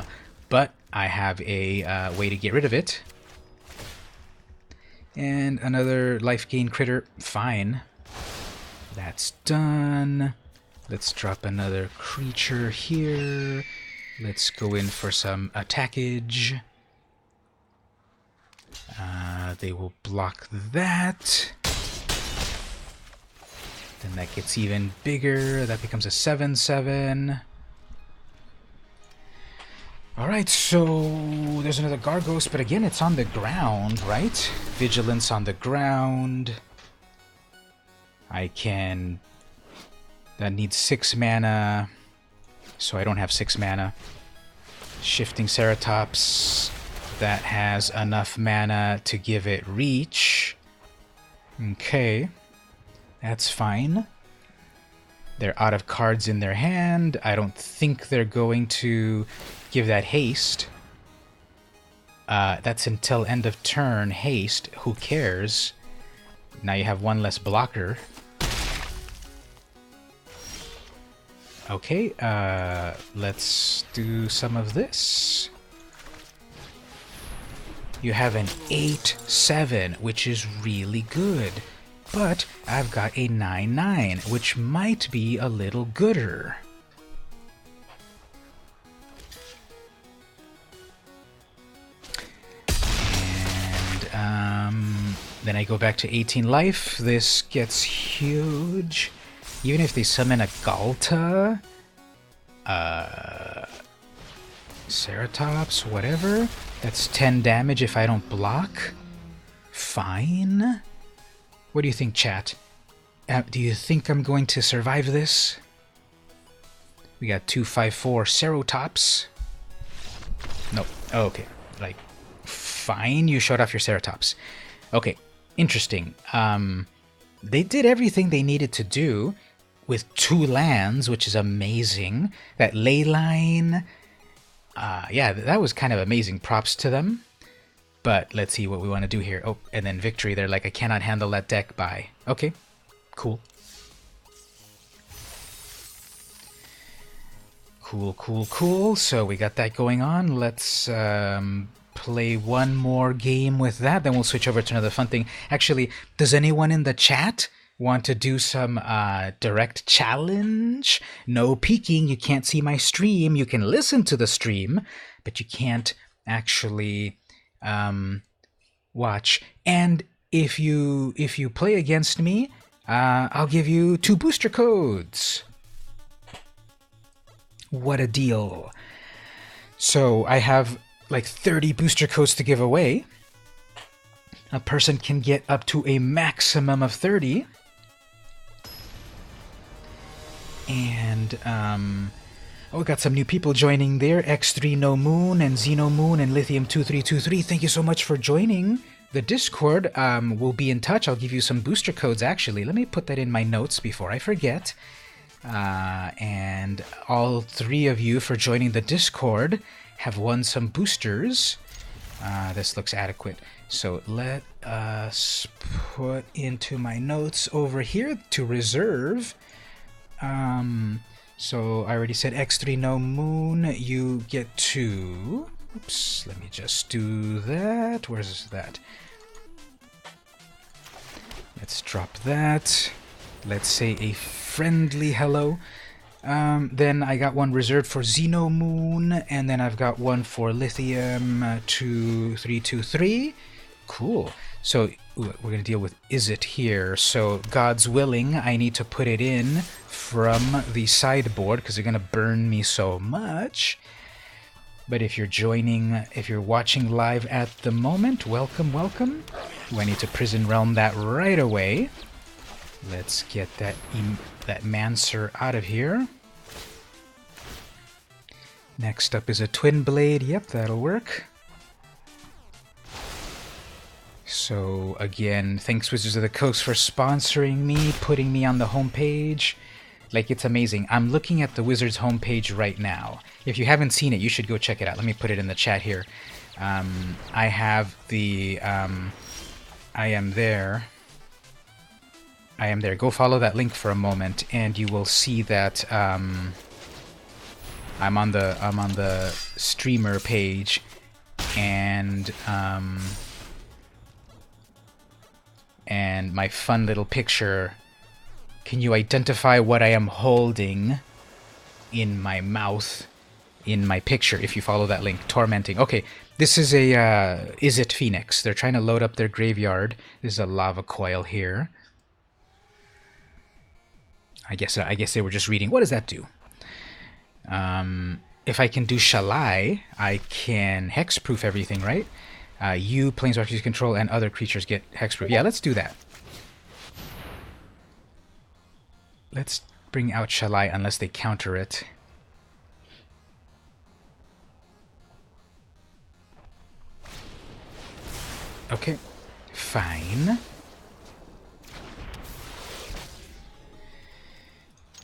Speaker 1: but I have a way to get rid of it. And another life gain critter, fine. That's done. Let's drop another creature here. Let's go in for some attackage. They will block that. Then that gets even bigger. That becomes a 7/7. Alright, so there's another Gargos, but again, it's on the ground, right? Vigilance on the ground. I can... That needs 6 mana, so I don't have 6 mana. Shifting Ceratops, that has enough mana to give it reach. Okay, that's fine. They're out of cards in their hand. I don't think they're going to give that haste. That's until end of turn haste. Who cares? Now you have one less blocker. Okay, let's do some of this. You have an 8/7, which is really good. But I've got a 9/9, which might be a little gooder. And then I go back to 18 life. This gets huge. Even if they summon a Galta, Ceratops, whatever, that's 10 damage if I don't block. Fine. What do you think, chat? Do you think I'm going to survive this? We got 2/5/4 Ceratops. Nope. Oh, okay. Like, fine, you showed off your Ceratops. Okay, interesting. They did everything they needed to do with 2 lands, which is amazing. That ley line, yeah, that was kind of amazing. Props to them. But let's see what we want to do here. Oh, and then victory. They're like, I cannot handle that deck. Bye. Okay, cool. Cool. So we got that going on. Let's play one more game with that. Then we'll switch over to another fun thing. Actually, does anyone in the chat want to do some direct challenge? No peeking. You can't see my stream. You can listen to the stream, but you can't actually watch. And if you play against me, I'll give you 2 booster codes. What a deal. So I have like 30 booster codes to give away. A person can get up to a maximum of 30. And, oh, we got some new people joining there. X3 No Moon and Xeno Moon and Lithium 2323. Thank you so much for joining the Discord. We'll be in touch. I'll give you some booster codes, actually. Let me put that in my notes before I forget. And all 3 of you for joining the Discord have won some boosters. This looks adequate. So let us put into my notes over here to reserve. So I already said X3 No Moon, you get 2. Oops, let me just do that. Where's that? Let's drop that. Let's say a friendly hello. Then I got one reserved for Xeno Moon, and then I've got one for Lithium 2323. Cool. So we're going to deal with Is It here. So God's willing, I need to put it in from the sideboard because they're going to burn me so much. But if you're watching live at the moment, welcome. I need to Prison Realm that right away. Let's get that Mancer out of here. Next up is a Twin Blade. Yep, that'll work. So again, thanks Wizards of the Coast for sponsoring me, putting me on the homepage. Like, it's amazing. I'm looking at the Wizards homepage right now. If you haven't seen it, you should go check it out. Let me put it in the chat here. I have the... I am there. Go follow that link for a moment, and you will see that I'm on the streamer page, and my fun little picture. Can you identify what I am holding in my mouth? in my picture if you follow that link. Tormenting. Okay, this is a Izzet Phoenix. They're trying to load up their graveyard. There's a lava coil here. I guess they were just reading. What does that do? If I can do Shalai, I can hexproof everything, right? You, Planeswalkers you control, and other creatures get hexproof. Yeah, let's do that. Let's bring out Shalai unless they counter it. Okay, fine.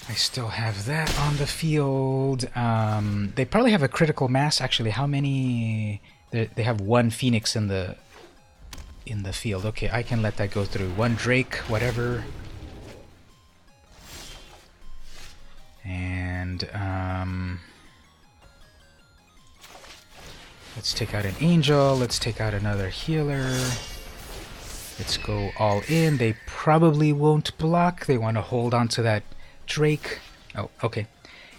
Speaker 1: I still have that on the field. They probably have a critical mass. Actually, how many? They have one Phoenix in the field. Okay, I can let that go through. One Drake, whatever. And let's take out an Angel. Let's take out another healer. Let's go all in. They probably won't block. They want to hold on to that Drake. Oh, okay.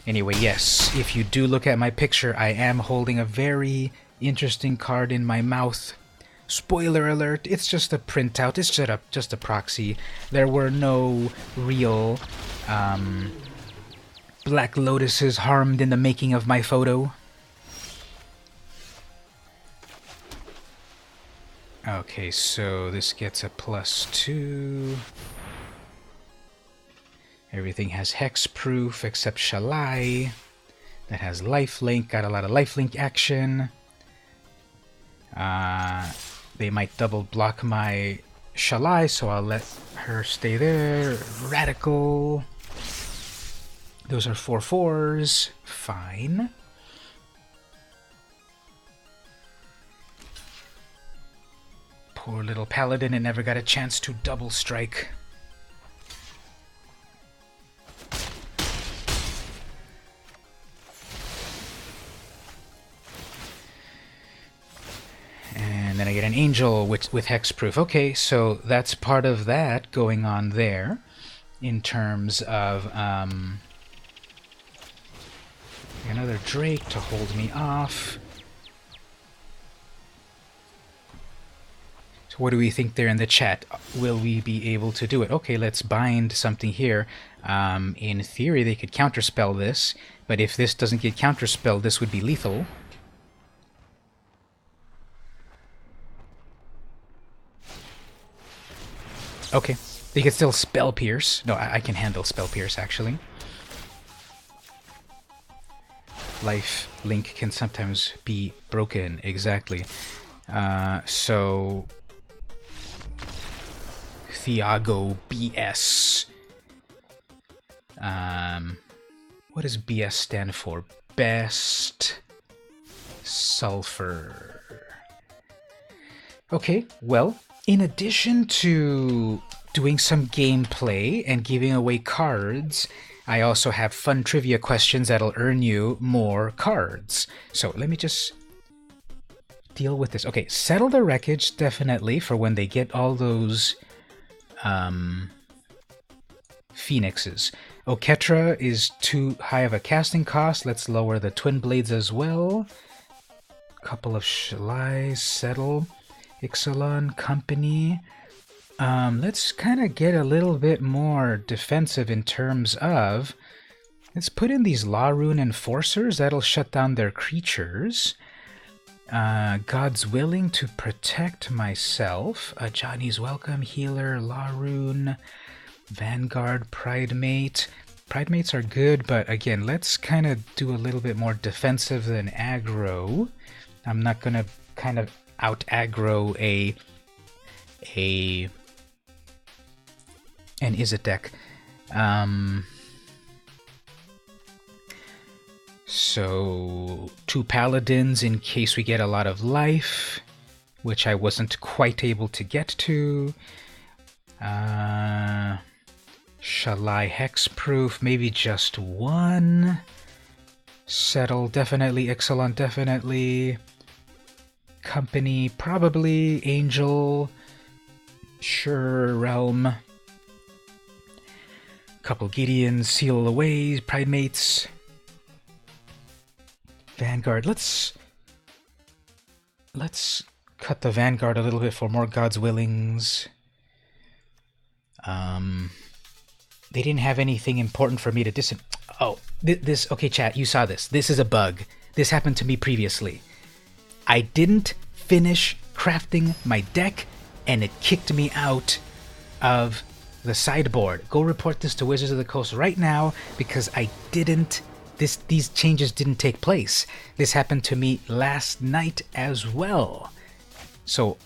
Speaker 1: Anyway, yes, if you do look at my picture, I am holding a very interesting card in my mouth. Spoiler alert, it's just a printout. It's just a proxy. There were no real Black Lotuses harmed in the making of my photo. Okay, so this gets a +2. Everything has hexproof except Shalai. That has lifelink, got a lot of lifelink action. They might double block my Shalai, so I'll let her stay there. Radical. Those are 4/4s. Fine. Poor little paladin, it never got a chance to double strike. And then I get an Angel with hexproof. Okay, so that's part of that going on there in terms of another Drake to hold me off. So what do we think there in the chat? Will we be able to do it? Okay, let's bind something here. In theory, they could counterspell this, but if this doesn't get counterspelled, this would be lethal. Okay, they can still Spell Pierce. No, I can handle Spell Pierce, actually. Life link can sometimes be broken, exactly. So... Thiago BS. What does BS stand for? Best Sulfur. Okay, well, in addition to doing some gameplay and giving away cards, I also have fun trivia questions that'll earn you more cards. So let me just deal with this. Okay, Settle the Wreckage, definitely, for when they get all those Phoenixes. Oketra is too high of a casting cost. Let's lower the Twin Blades as well. Couple of Shalai, Settle, Ixalan, Company. Let's kind of get a little bit more defensive in terms of... Let's put in these Law Rune Enforcers. That'll shut down their creatures. God's Willing to protect myself. Johnny's Welcome, Healer, Law Rune, Vanguard, Pridemate. Pridemates are good, but again, let's kind of do a little bit more defensive than aggro. I'm not going to kind of out-aggro an Izzet deck. So, 2 Paladins in case we get a lot of life, which I wasn't quite able to get to. Shalai Hexproof, maybe just 1. Settle, definitely. Ixalan, definitely. Company, probably. Angel, sure. Realm. Couple Gideons, Seal Away, Pridemates. Vanguard. Let's cut the Vanguard a little bit for more God's Willings. They didn't have anything important for me to Oh, this... Okay, chat, you saw this. This is a bug. This happened to me previously. I didn't finish crafting my deck, and it kicked me out of the sideboard. Go report this to Wizards of the Coast right now, because I didn't... These changes didn't take place. This happened to me last night as well. So,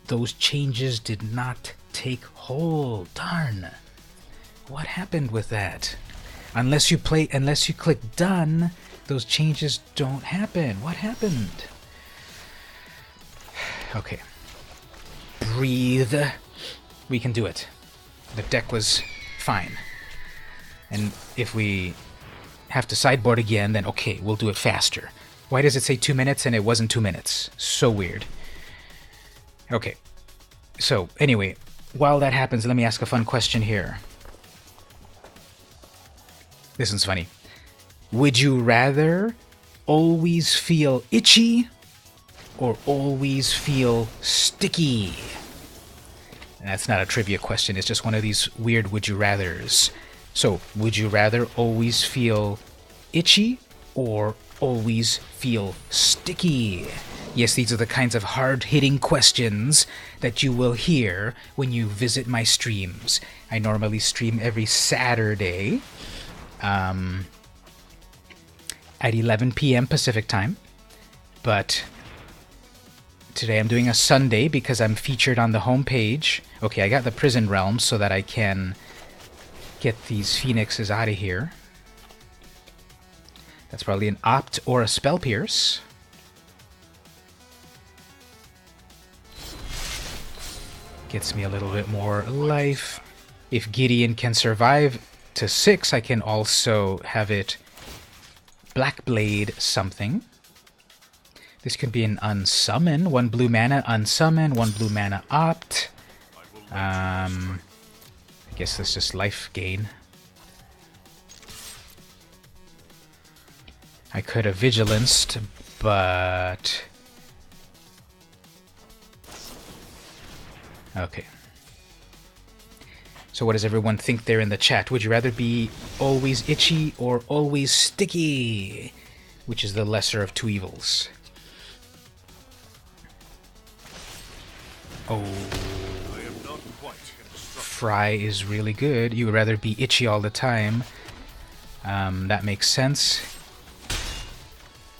Speaker 1: those changes did not take hold. Darn. What happened with that? Unless you click done, those changes don't happen. What happened? Okay. Breathe. We can do it. The deck was fine. And if we have to sideboard again, then okay, we'll do it faster. Why does it say 2 minutes and it wasn't 2 minutes? So weird. Okay. So, anyway, while that happens, let me ask a fun question here. This one's funny. Would you rather always feel itchy or always feel sticky? And that's not a trivia question, it's just one of these weird would you rathers. So, would you rather always feel itchy or always feel sticky? Yes, these are the kinds of hard-hitting questions that you will hear when you visit my streams. I normally stream every Saturday at 11 p.m. Pacific time, but today I'm doing a Sunday because I'm featured on the homepage. Okay, I got the Prison Realm so that I can get these phoenixes out of here. That's probably an Opt or a Spell Pierce. Gets me a little bit more life. If Gideon can survive to 6, I can also have it Blackblade something. This could be an Unsummon. 1 blue mana Unsummon, 1 blue mana Opt. I guess that's just life gain. I could have Vigilanced, but... Okay. So what does everyone think there in the chat? Would you rather be always itchy or always sticky? Which is the lesser of two evils? Oh. Fry is really good. You would rather be itchy all the time. That makes sense.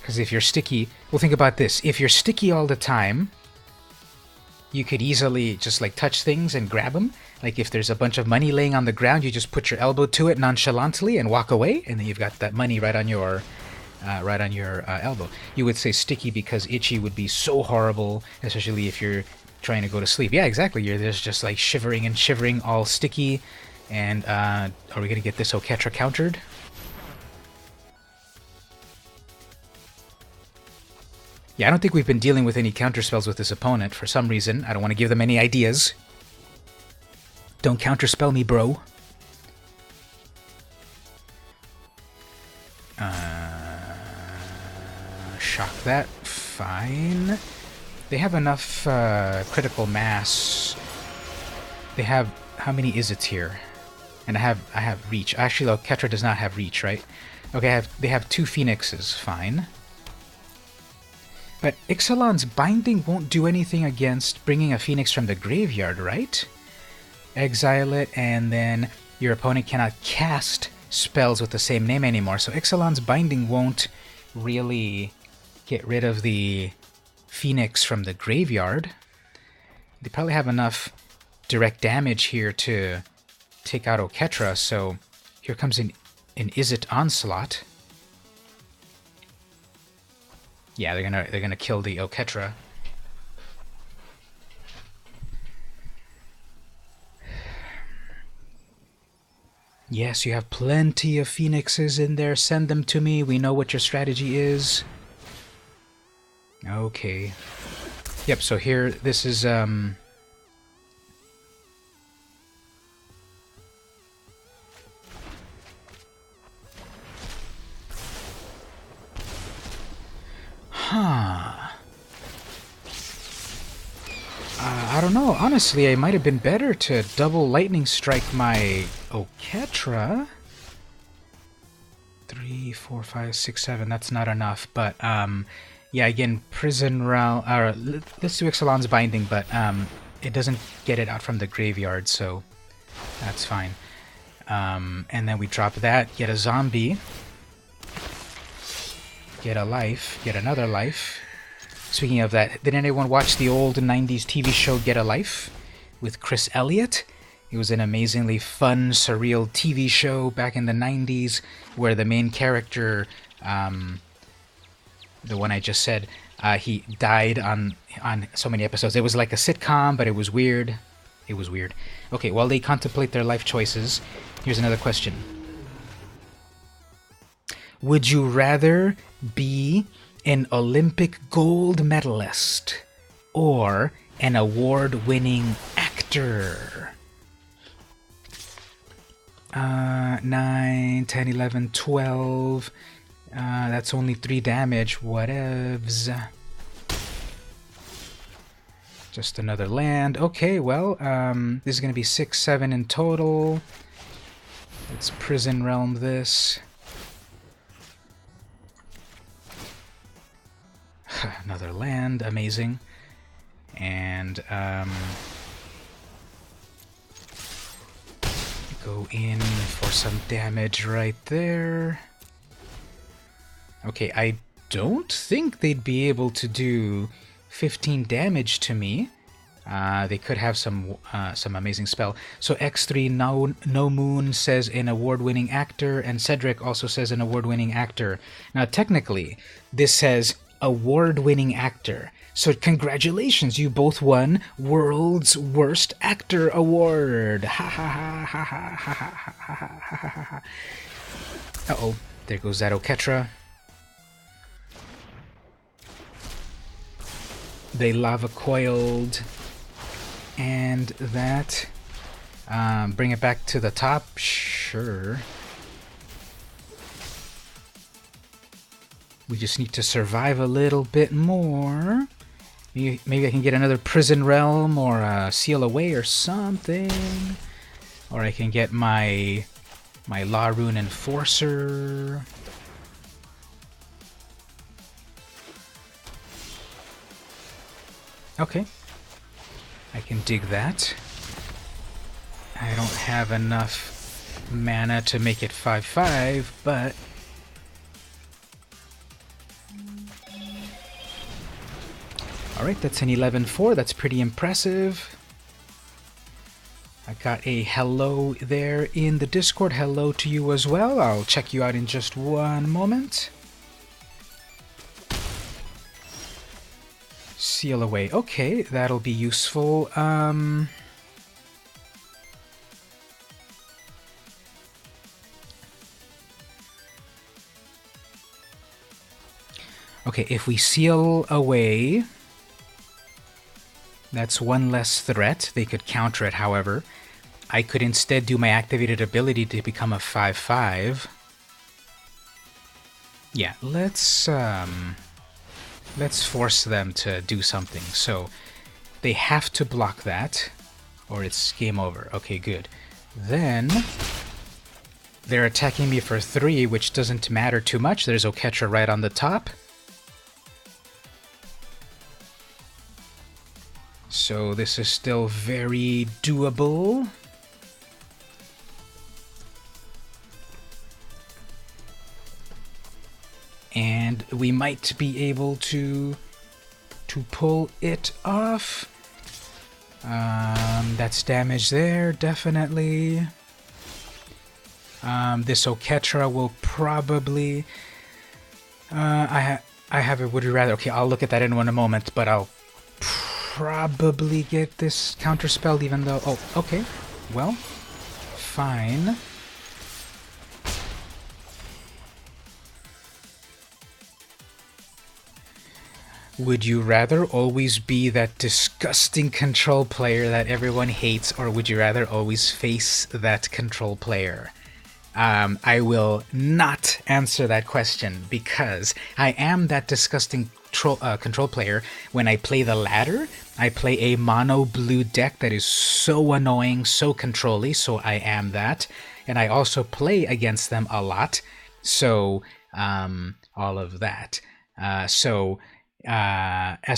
Speaker 1: Because if you're sticky... Well, think about this. If you're sticky all the time, you could easily just, like, touch things and grab them. Like, if there's a bunch of money laying on the ground, you just put your elbow to it nonchalantly and walk away, and then you've got that money right on your elbow. You would say sticky because itchy would be so horrible, especially if you're trying to go to sleep. Yeah, exactly. You're just, like, shivering and shivering, all sticky. And, are we going to get this Oketra countered? Yeah, I don't think we've been dealing with any counterspells with this opponent for some reason. I don't want to give them any ideas. Don't counterspell me, bro. Shock that. Fine. They have enough critical mass. They have... How many is it here? And I have reach. Actually, Ketra does not have reach, right? Okay, they have 2 phoenixes. Fine. But Ixalan's Binding won't do anything against bringing a phoenix from the graveyard, right? Exile it, and then your opponent cannot cast spells with the same name anymore. So Ixalan's Binding won't really get rid of the phoenix from the graveyard. They probably have enough direct damage here to take out Oketra, so here comes an Izzet Onslaught. Yeah, they're gonna kill the Oketra. Yes, you have plenty of phoenixes in there. Send them to me. We know what your strategy is. Okay. Yep, so here, this is, Huh. I don't know. Honestly, it might have been better to double lightning strike my Oketra. 3, 4, 5, 6, 7. That's not enough. But yeah, again, Prison Realm. Let's do Ixalan's Binding, but it doesn't get it out from the graveyard, so that's fine. And then we drop that, get a zombie, get a life, get another life. Speaking of that, did anyone watch the old 90s TV show Get a Life with Chris Elliott? It was an amazingly fun, surreal TV show back in the 90s where the main character, the one I just said, he died on so many episodes. It was like a sitcom, but it was weird. It was weird. Okay, while they contemplate their life choices, here's another question. Would you rather be an Olympic gold medalist or an award-winning actor? 9, 10, 11, 12. That's only 3 damage. Whatevs. Just another land. Okay, well, this is going to be 6, 7 in total. Let's Prison Realm this. Another land. Amazing. And, go in for some damage right there. Okay, I don't think they'd be able to do 15 damage to me. They could have some amazing spell. So X3 No Moon says an award-winning actor, and Cedric also says an award-winning actor. Now, technically, this says award-winning actor. So congratulations, you both won World's Worst Actor Award. Ha ha ha ha ha ha ha ha ha ha. Uh-oh, there goes that Oketra. They lava coiled, and that. Bring it back to the top, sure. We just need to survive a little bit more. Maybe I can get another Prison Realm or a Seal Away or something. Or I can get my Law Rune Enforcer. Okay. I can dig that. I don't have enough mana to make it 5/5, but alright, that's an 11/4. That's pretty impressive. I got a hello there in the Discord. Hello to you as well. I'll check you out in just one moment. Seal Away. Okay, that'll be useful. Okay, if we Seal Away, that's one less threat. They could counter it, however. I could instead do my activated ability to become a 5/5. Yeah, let's force them to do something. So they have to block that, or it's game over. Okay, good. Then they're attacking me for 3, which doesn't matter too much. There's Oketra right on the top. So this is still very doable. And we might be able to pull it off. That's damage there, definitely. This Oketra will probably... I have a would you rather. Okay, I'll look at that in one moment, but I'll probably get this counterspelled even though... Oh, okay. Well, fine. Would you rather always be that disgusting control player that everyone hates, or would you rather always face that control player? I will not answer that question because I am that disgusting control player, when I play the ladder, I play a mono blue deck that is so annoying, so controlly, so I am that. And I also play against them a lot, so all of that. As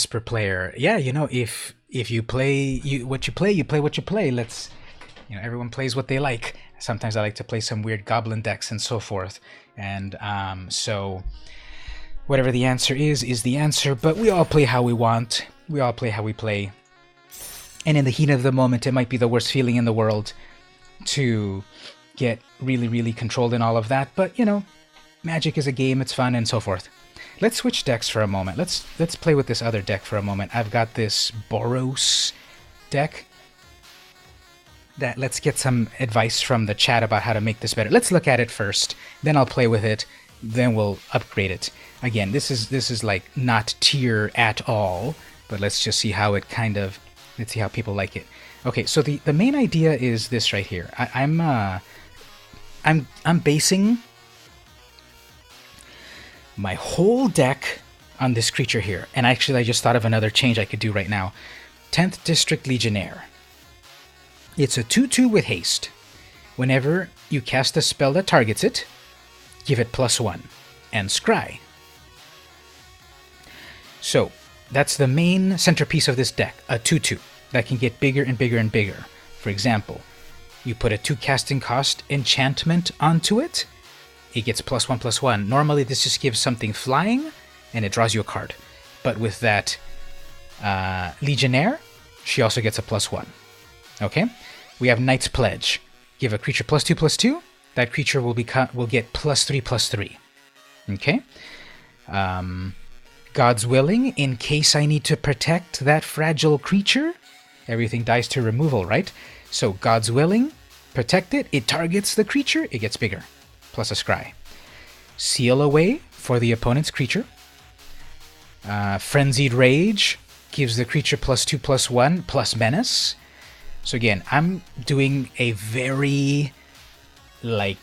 Speaker 1: per player, yeah, if you play what you play, you play what you play. Let's, everyone plays what they like. Sometimes I like to play some weird goblin decks and so forth. And so whatever the answer is the answer, but we all play how we want. We all play how we play. And in the heat of the moment, it might be the worst feeling in the world to get really, really controlled in all of that. But, Magic is a game, it's fun, and so forth. Let's switch decks for a moment. Let's play with this other deck for a moment. I've got this Boros deck. Let's get some advice from the chat about how to make this better. Let's look at it first, then I'll play with it, then we'll upgrade it. Again, this is like not tier at all, but let's just see how it let's see how people like it. Okay, so the main idea is this right here. I'm basing my whole deck on this creature here. And actually, I just thought of another change I could do right now. 10th District Legionnaire. It's a 2/2 with haste. Whenever you cast a spell that targets it, give it +1 and scry. So that's the main centerpiece of this deck, a 2/2 that can get bigger and bigger and bigger. For example, you put a 2 casting cost enchantment onto it, it gets +1/+1. Normally this just gives something flying and it draws you a card. But with that Legionnaire, she also gets a +1. Okay? We have Knight's Pledge. Give a creature +2/+2. That creature will get +3/+3. Okay? God's Willing, in case I need to protect that fragile creature. Everything dies to removal, right? So God's Willing, protect it. It targets the creature. It gets bigger. Plus a scry. Seal Away for the opponent's creature. Frenzied Rage gives the creature +2/+1 plus menace. So again, I'm doing a very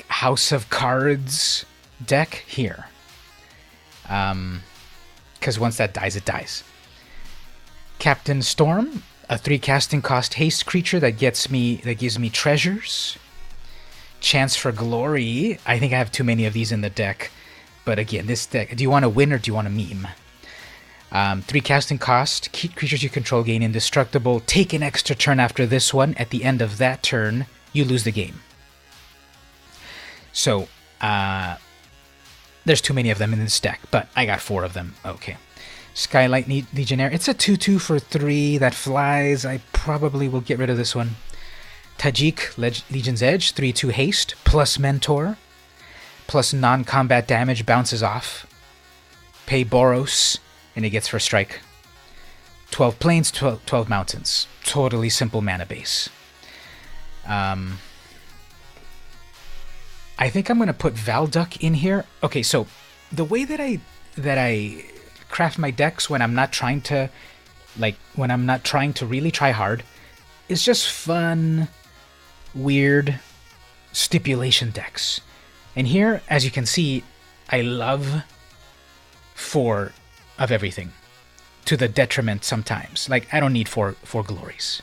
Speaker 1: House of Cards deck here. Because once that dies, it dies. Captain Storm, a 3 casting cost haste creature that gives me treasures. Chance for Glory. I think I have too many of these in the deck. But again, this deck, do you want to win or do you want to meme? 3 casting cost, creatures you control gain indestructible. Take an extra turn after this one. At the end of that turn, you lose the game. So, there's too many of them in this deck, but I got 4 of them. Okay. Skylight Legionnaire. It's a 2/2 for 3 that flies. I probably will get rid of this one. Tajik Legion's Edge, 3/2 haste, plus Mentor, plus non-combat damage bounces off. Pay Boros, and it gets first strike. 12 plains, 12 mountains. Totally simple mana base. I think I'm going to put Valduck in here. Okay, so the way that I craft my decks when I'm not trying to really try hard is just fun, weird stipulation decks. And here, as you can see, I love 4 of everything, to the detriment sometimes. I don't need four glories.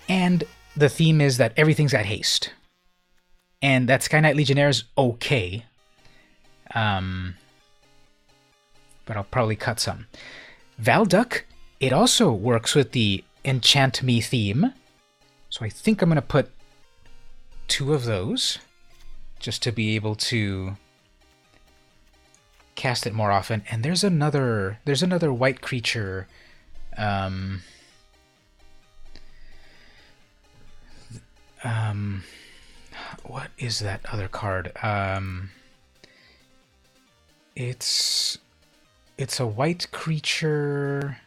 Speaker 1: And the theme is that everything's at haste. And that Sky Knight Legionnaire is okay. But I'll probably cut some. Valduck, it also works with the Enchant Me theme. So I think I'm going to put 2 of those, just to be able to cast it more often. And there's another white creature. What is that other card? It's a white creature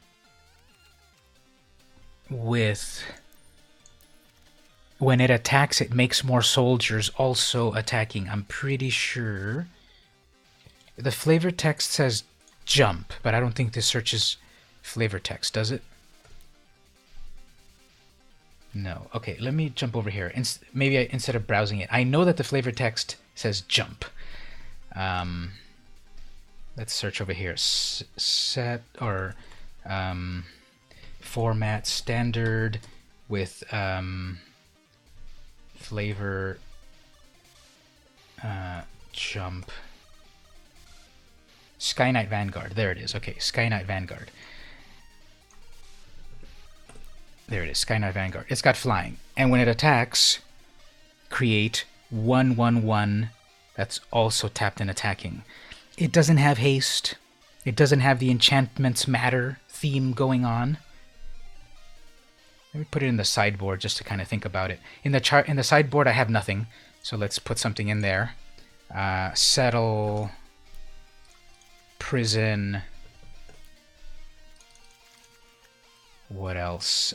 Speaker 1: with, when it attacks, it makes more soldiers also attacking. I'm pretty sure. The flavor text says jump, but I don't think this searches flavor text, does it? No. Okay, let me jump over here. Maybe instead of browsing it, I know that the flavor text says jump. let's search over here. Set or format standard with flavor jump. Sky Knight Vanguard. There it is. Okay, Sky Knight Vanguard. There it is, Sky Knight Vanguard. It's got flying. And when it attacks, create 1/1/1 that's also tapped and attacking. It doesn't have haste. It doesn't have the enchantments matter theme going on. Let me put it in the sideboard just to kind of think about it. In the sideboard I have nothing, so let's put something in there. Settle, prison. What else?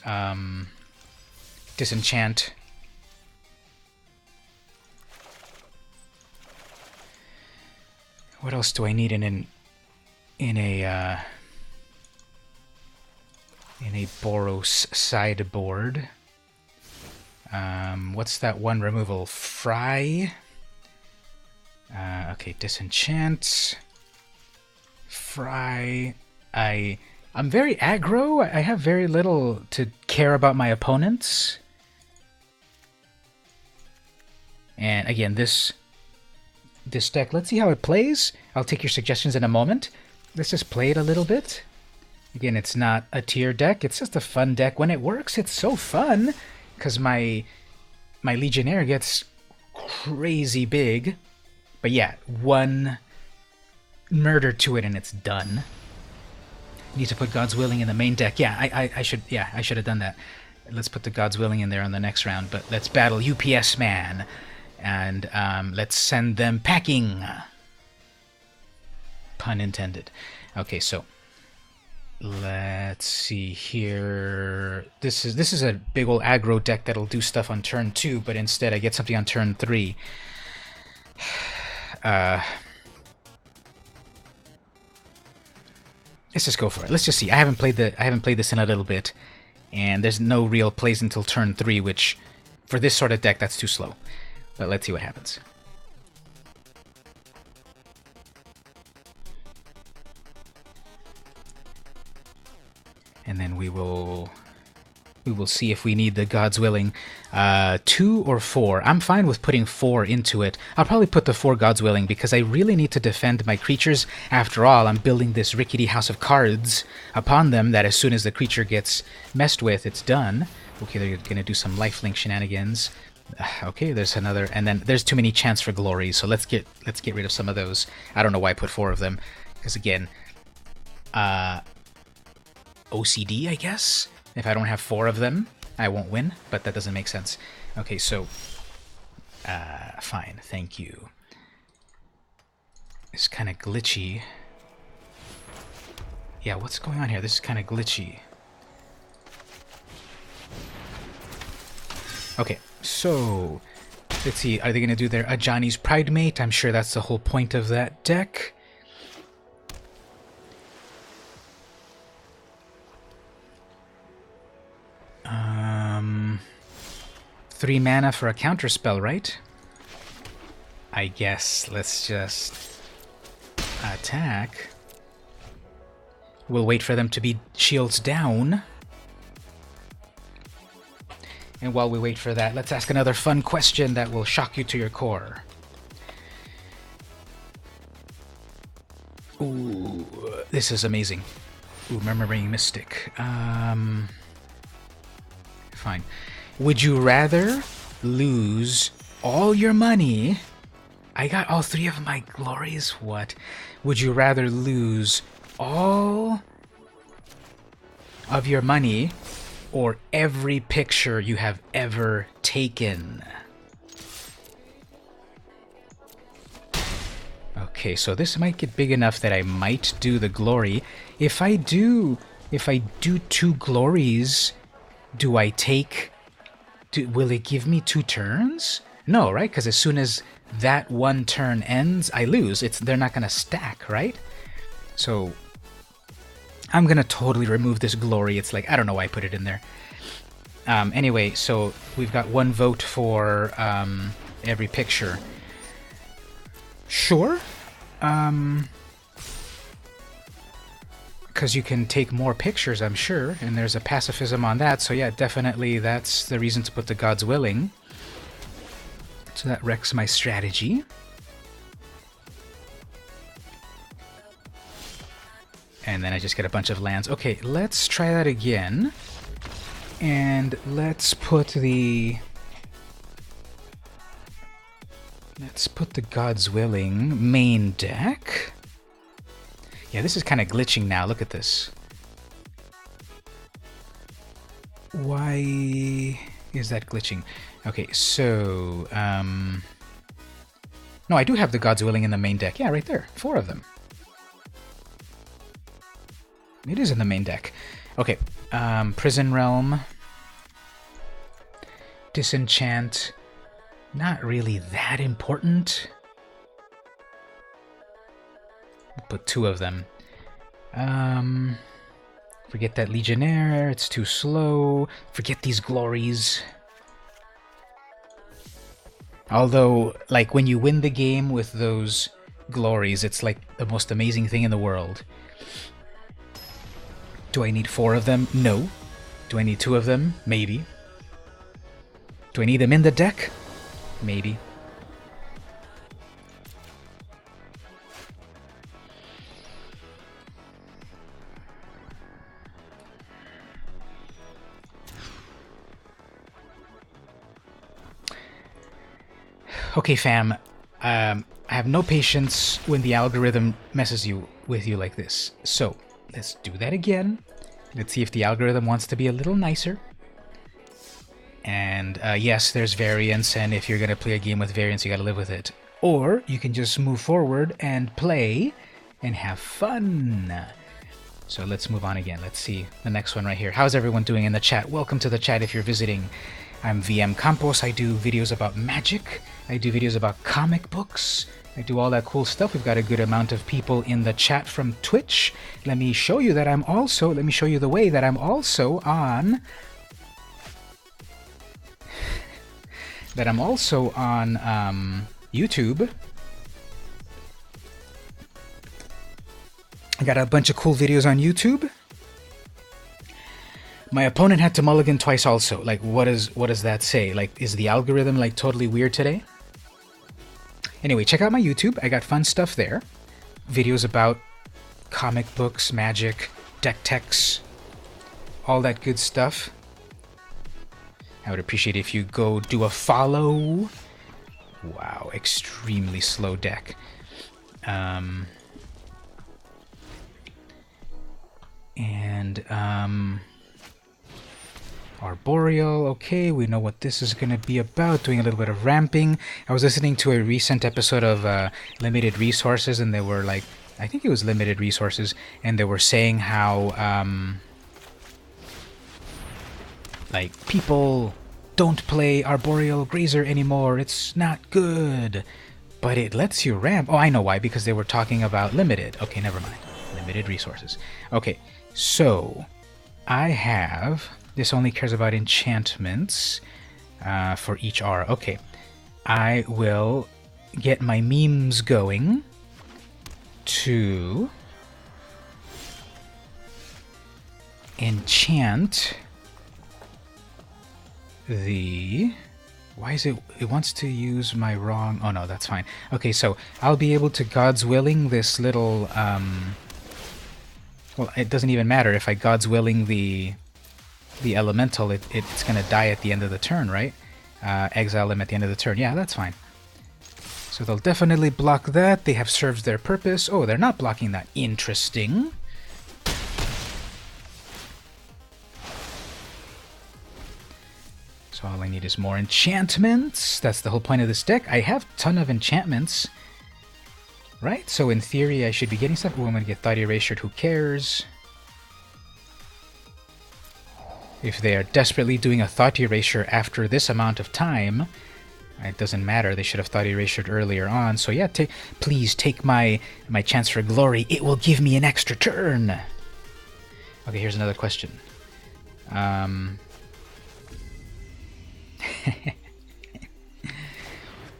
Speaker 1: Disenchant. What else do I need in a Boros sideboard? What's that one removal? Fry. Okay, disenchant. Fry. I'm very aggro. I have very little to care about my opponents. And again, this deck, let's see how it plays. I'll take your suggestions in a moment. Let's just play it a little bit. Again, it's not a tier deck. It's just a fun deck. When it works, it's so fun because my Legionnaire gets crazy big. But yeah, one murder to it and it's done. Need to put God's Willing in the main deck. Yeah, I should have done that. Let's put the God's Willing in there on the next round, but let's battle UPS Man. And let's send them packing. Pun intended. Okay, so let's see here. This is a big old aggro deck that'll do stuff on turn 2, but instead I get something on turn 3. Let's just go for it. Let's just see. I haven't played this in a little bit, and there's no real plays until turn 3, which for this sort of deck that's too slow. But let's see what happens. And then we will see if we need the God's Willing 2 or 4. I'm fine with putting 4 into it. I'll probably put the 4 God's Willing because I really need to defend my creatures. After all, I'm building this rickety house of cards upon them that as soon as the creature gets messed with, it's done. Okay, they're going to do some lifelink shenanigans. Okay, there's another, and then there's too many chance for glory, so let's get rid of some of those. I don't know why I put 4 of them, because again, OCD, I guess? If I don't have 4 of them, I won't win, but that doesn't make sense. Okay, so, fine, thank you. It's kind of glitchy. Yeah, what's going on here? This is kind of glitchy. Okay, so, let's see, are they going to do their Ajani's Pridemate? I'm sure that's the whole point of that deck. Three mana for a counterspell, right? I guess let's just attack. We'll wait for them to be shields down. And while we wait for that, let's ask another fun question that will shock you to your core. Ooh, this is amazing. Ooh, Murmuring Mystic. Fine. Would you rather lose all your money? I got all 3 of my glories? What? Would you rather lose all of your money or every picture you have ever taken? Okay, so this might get big enough that I might do the glory. If I do 2 glories, do I take... will it give me 2 turns? No, right? Because as soon as that 1 turn ends, I lose. They're not going to stack, right? So I'm going to totally remove this glory. It's like, I don't know why I put it in there. Anyway, so we've got 1 vote for every picture. Sure. because you can take more pictures, I'm sure, and there's a pacifism on that. So yeah, definitely that's the reason to put the God's Willing. So that wrecks my strategy. And then I just get a bunch of lands. Okay, let's try that again. And let's put the... Let's put the God's Willing main deck. Yeah, this is kind of glitching now. Look at this. Why is that glitching? Okay, so... No, I do have the God's Willing in the main deck. Yeah, right there. 4 of them. It is in the main deck. Okay, Prison Realm. Disenchant. Not really that important. Put 2 of them. Forget that Legionnaire, it's too slow. Forget these glories. Although, like, when you win the game with those glories, it's like the most amazing thing in the world. Do I need 4 of them? No. Do I need 2 of them? Maybe. Do I need them in the deck? Maybe. Okay, fam. I have no patience when the algorithm messes with you like this. So, let's do that again. Let's see if the algorithm wants to be a little nicer. And yes, there's variance, and if you're going to play a game with variance, you got to live with it. Or you can just move forward and play and have fun. So let's move on again. Let's see the next one right here. How's everyone doing in the chat? Welcome to the chat if you're visiting. I'm VM Campos. I do videos about magic. I do videos about comic books. I do all that cool stuff. We've got a good amount of people in the chat from Twitch. Let me show you that I'm also, let me show you the way that I'm also on, YouTube. I got a bunch of cool videos on YouTube. My opponent had to mulligan twice also. Like, what does that say? Like, is the algorithm, like, totally weird today? Anyway, check out my YouTube. I got fun stuff there. Videos about comic books, magic, deck techs, all that good stuff. I would appreciate if you go do a follow. Wow, extremely slow deck. Arboreal, okay, we know what this is going to be about, doing a little bit of ramping. I was listening to a recent episode of Limited Resources, and they were like, I think it was Limited Resources, and they were saying how, like, people don't play Arboreal Grazer anymore, it's not good, but it lets you ramp. Oh, I know why, because they were talking about Limited. Okay, never mind. Limited Resources. Okay, so I have... This only cares about enchantments for each R. Okay, I will get my memes going to enchant the... Why is it... It wants to use my wrong... Oh no, that's fine. Okay, so I'll be able to God's Willing this little... Well, it doesn't even matter if I God's Willing the elemental, it's going to die at the end of the turn, right? Exile them at the end of the turn. Yeah, that's fine. So they'll definitely block that. They have served their purpose. Oh, they're not blocking that. Interesting. So all I need is more enchantments. That's the whole point of this deck. I have a ton of enchantments. Right? So in theory, I should be getting stuff. Oh, I'm going to get Thought Erasure. Who cares? If they are desperately doing a Thought Erasure after this amount of time, it doesn't matter. They should have Thought Erasure earlier on. So yeah, please take my chance for glory. It will give me an extra turn. Okay, here's another question.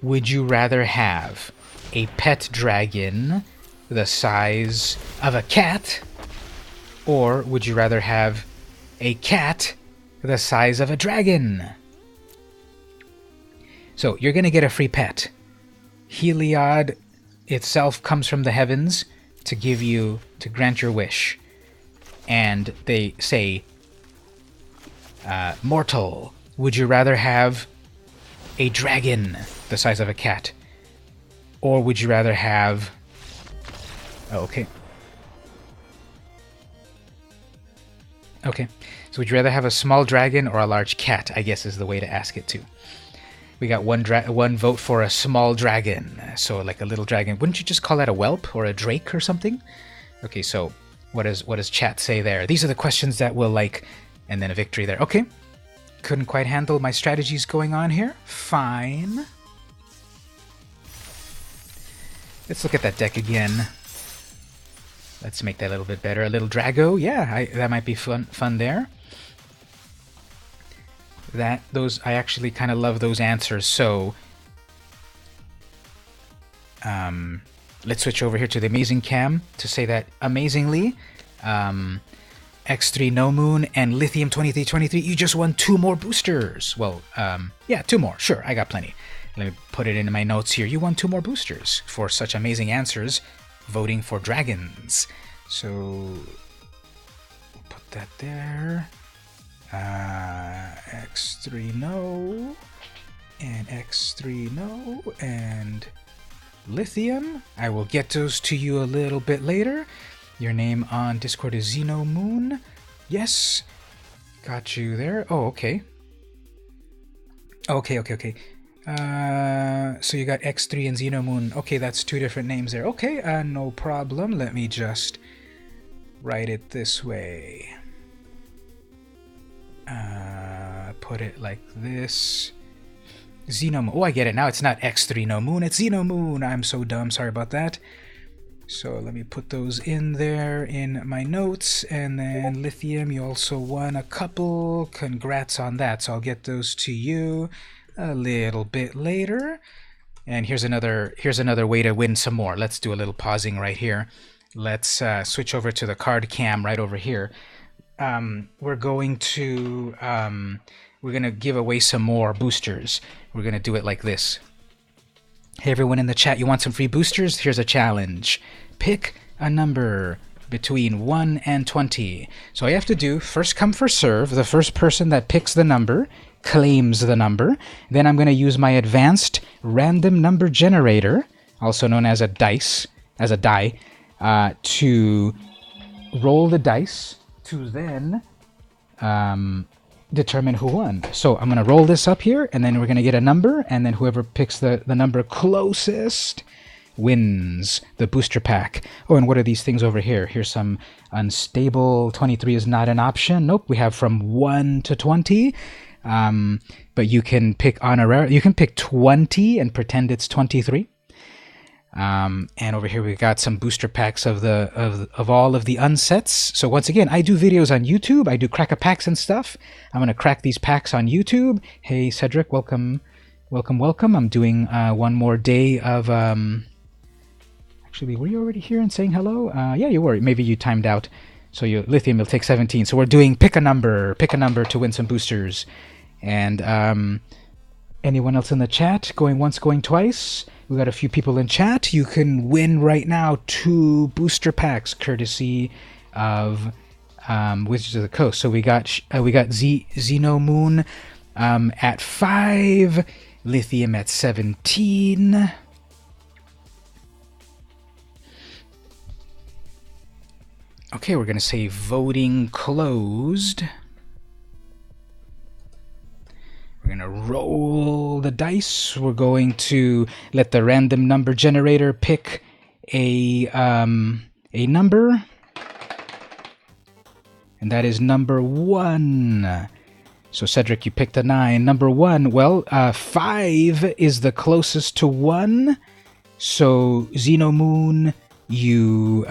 Speaker 1: Would you rather have a pet dragon the size of a cat, Or would you rather have a cat the size of a dragon? So you're going to get a free pet. Heliod itself comes from the heavens to grant your wish. And they say, mortal, would you rather have a dragon the size of a cat? Or would you rather have... Oh, okay. Okay. So would you rather have a small dragon or a large cat, I guess is the way to ask it too. We got one vote for a small dragon. So like a little dragon. Wouldn't you just call that a whelp or a drake or something? Okay, so what does chat say there? These are the questions that will like... And then a victory there. Okay. Couldn't quite handle my strategies going on here. Fine. Let's look at that deck again. Let's make that a little bit better. A little Drago. Yeah, that might be fun there. I actually kind of love those answers. So let's switch over here to the Amazing Cam to say that amazingly, X3 No Moon and Lithium 2323, you just won 2 more boosters. Well, yeah, 2 more. Sure, I got plenty. Let me put it into my notes here. You won 2 more boosters for such amazing answers, voting for dragons. So we'll put that there. X3 No, and X3 No, and Lithium. I will get those to you a little bit later. Your name on Discord is Xeno Moon. Yes, got you there. Oh, okay. Okay. So you got X3 and Xeno Moon. Okay, that's 2 different names there. Okay, no problem. Let me just write it this way. Put it like this. Xeno Moon. Oh, I get it now. It's not X3 No Moon. It's Xeno Moon. I'm so dumb. Sorry about that. So let me put those in there in my notes. And then Lithium, you also won a couple. Congrats on that. So I'll get those to you a little bit later. And here's another way to win some more. Let's do a little pausing right here. Let's switch over to the card cam right over here. We're going to give away some more boosters. We're going to do it like this. Hey everyone in the chat, you want some free boosters? Here's a challenge. Pick a number between 1 and 20. So I have to do first come first serve. The first person that picks the number claims the number. Then I'm going to use my advanced random number generator, also known as a die, to roll the dice to then determine who won. So I'm going to roll this up here, and then we're going to get a number, and then whoever picks the number closest wins the booster pack. Oh, and what are these things over here? Here's some unstable. 23 is not an option. Nope, we have from 1 to 20. But you can pick honorary. You can pick 20 and pretend it's 23. And over here we got some booster packs of all of the unsets. So once again, I do videos on YouTube. I do crack a packs and stuff. I'm gonna crack these packs on YouTube. Hey Cedric, welcome. I'm doing one more day of actually, were you already here and saying hello? Yeah, you were. Maybe you timed out. So your Lithium will take 17. So we're doing pick a number to win some boosters. And anyone else in the chat? Going once, going twice? We got a few people in chat. You can win right now 2 booster packs courtesy of Wizards of the Coast. So we got Xeno Moon at 5, Lithium at 17. Okay, we're going to say voting closed. We're going to roll the dice. We're going to let the random number generator pick a number. And that is number 1. So Cedric, you picked a 9. Number 1, well, 5 is the closest to 1. So Xeno Moon, you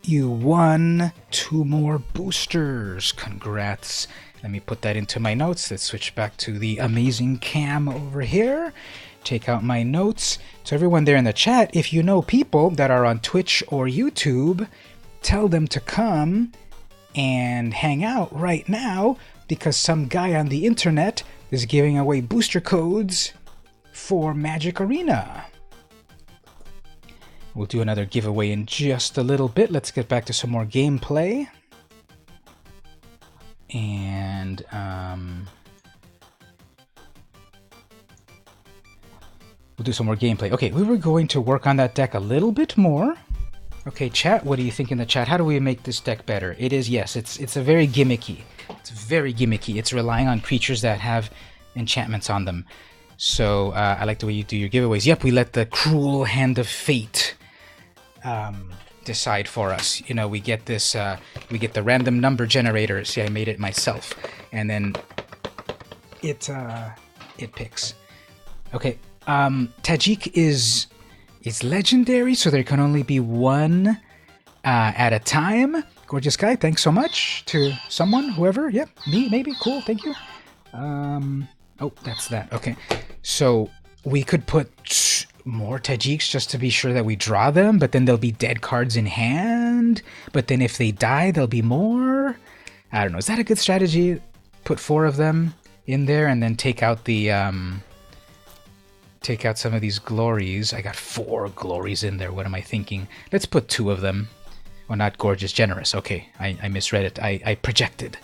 Speaker 1: won 2 more boosters. Congrats. Let me put that into my notes. Let's switch back to the amazing cam over here. Take out my notes. So everyone there in the chat, if you know people that are on Twitch or YouTube, tell them to come and hang out right now because some guy on the internet is giving away booster codes for Magic Arena. We'll do another giveaway in just a little bit. Let's get back to some more gameplay. And we'll do some more gameplay. Okay, we were going to work on that deck a little bit more. Okay, chat, what do you think in the chat? How do we make this deck better? It is, yes, it's a very gimmicky. It's very gimmicky. It's relying on creatures that have enchantments on them. So I like the way you do your giveaways. Yep, we let the cruel hand of fate decide for us. You know, we get this, we get the random number generator. See, I made it myself, and then it picks. Okay, Tajik is legendary, so there can only be one at a time. Gorgeous guy, thanks so much to someone, whoever. Yep, me, maybe. Cool, thank you. Oh, that's that. Okay, so we could put more Tajiks just to be sure that we draw them, but then there'll be dead cards in hand. But then if they die, there'll be more. I don't know. Is that a good strategy? Put 4 of them in there and then take out the take out some of these glories. I got 4 glories in there. What am I thinking? Let's put 2 of them. Well, not gorgeous, generous. Okay, I misread it. I projected.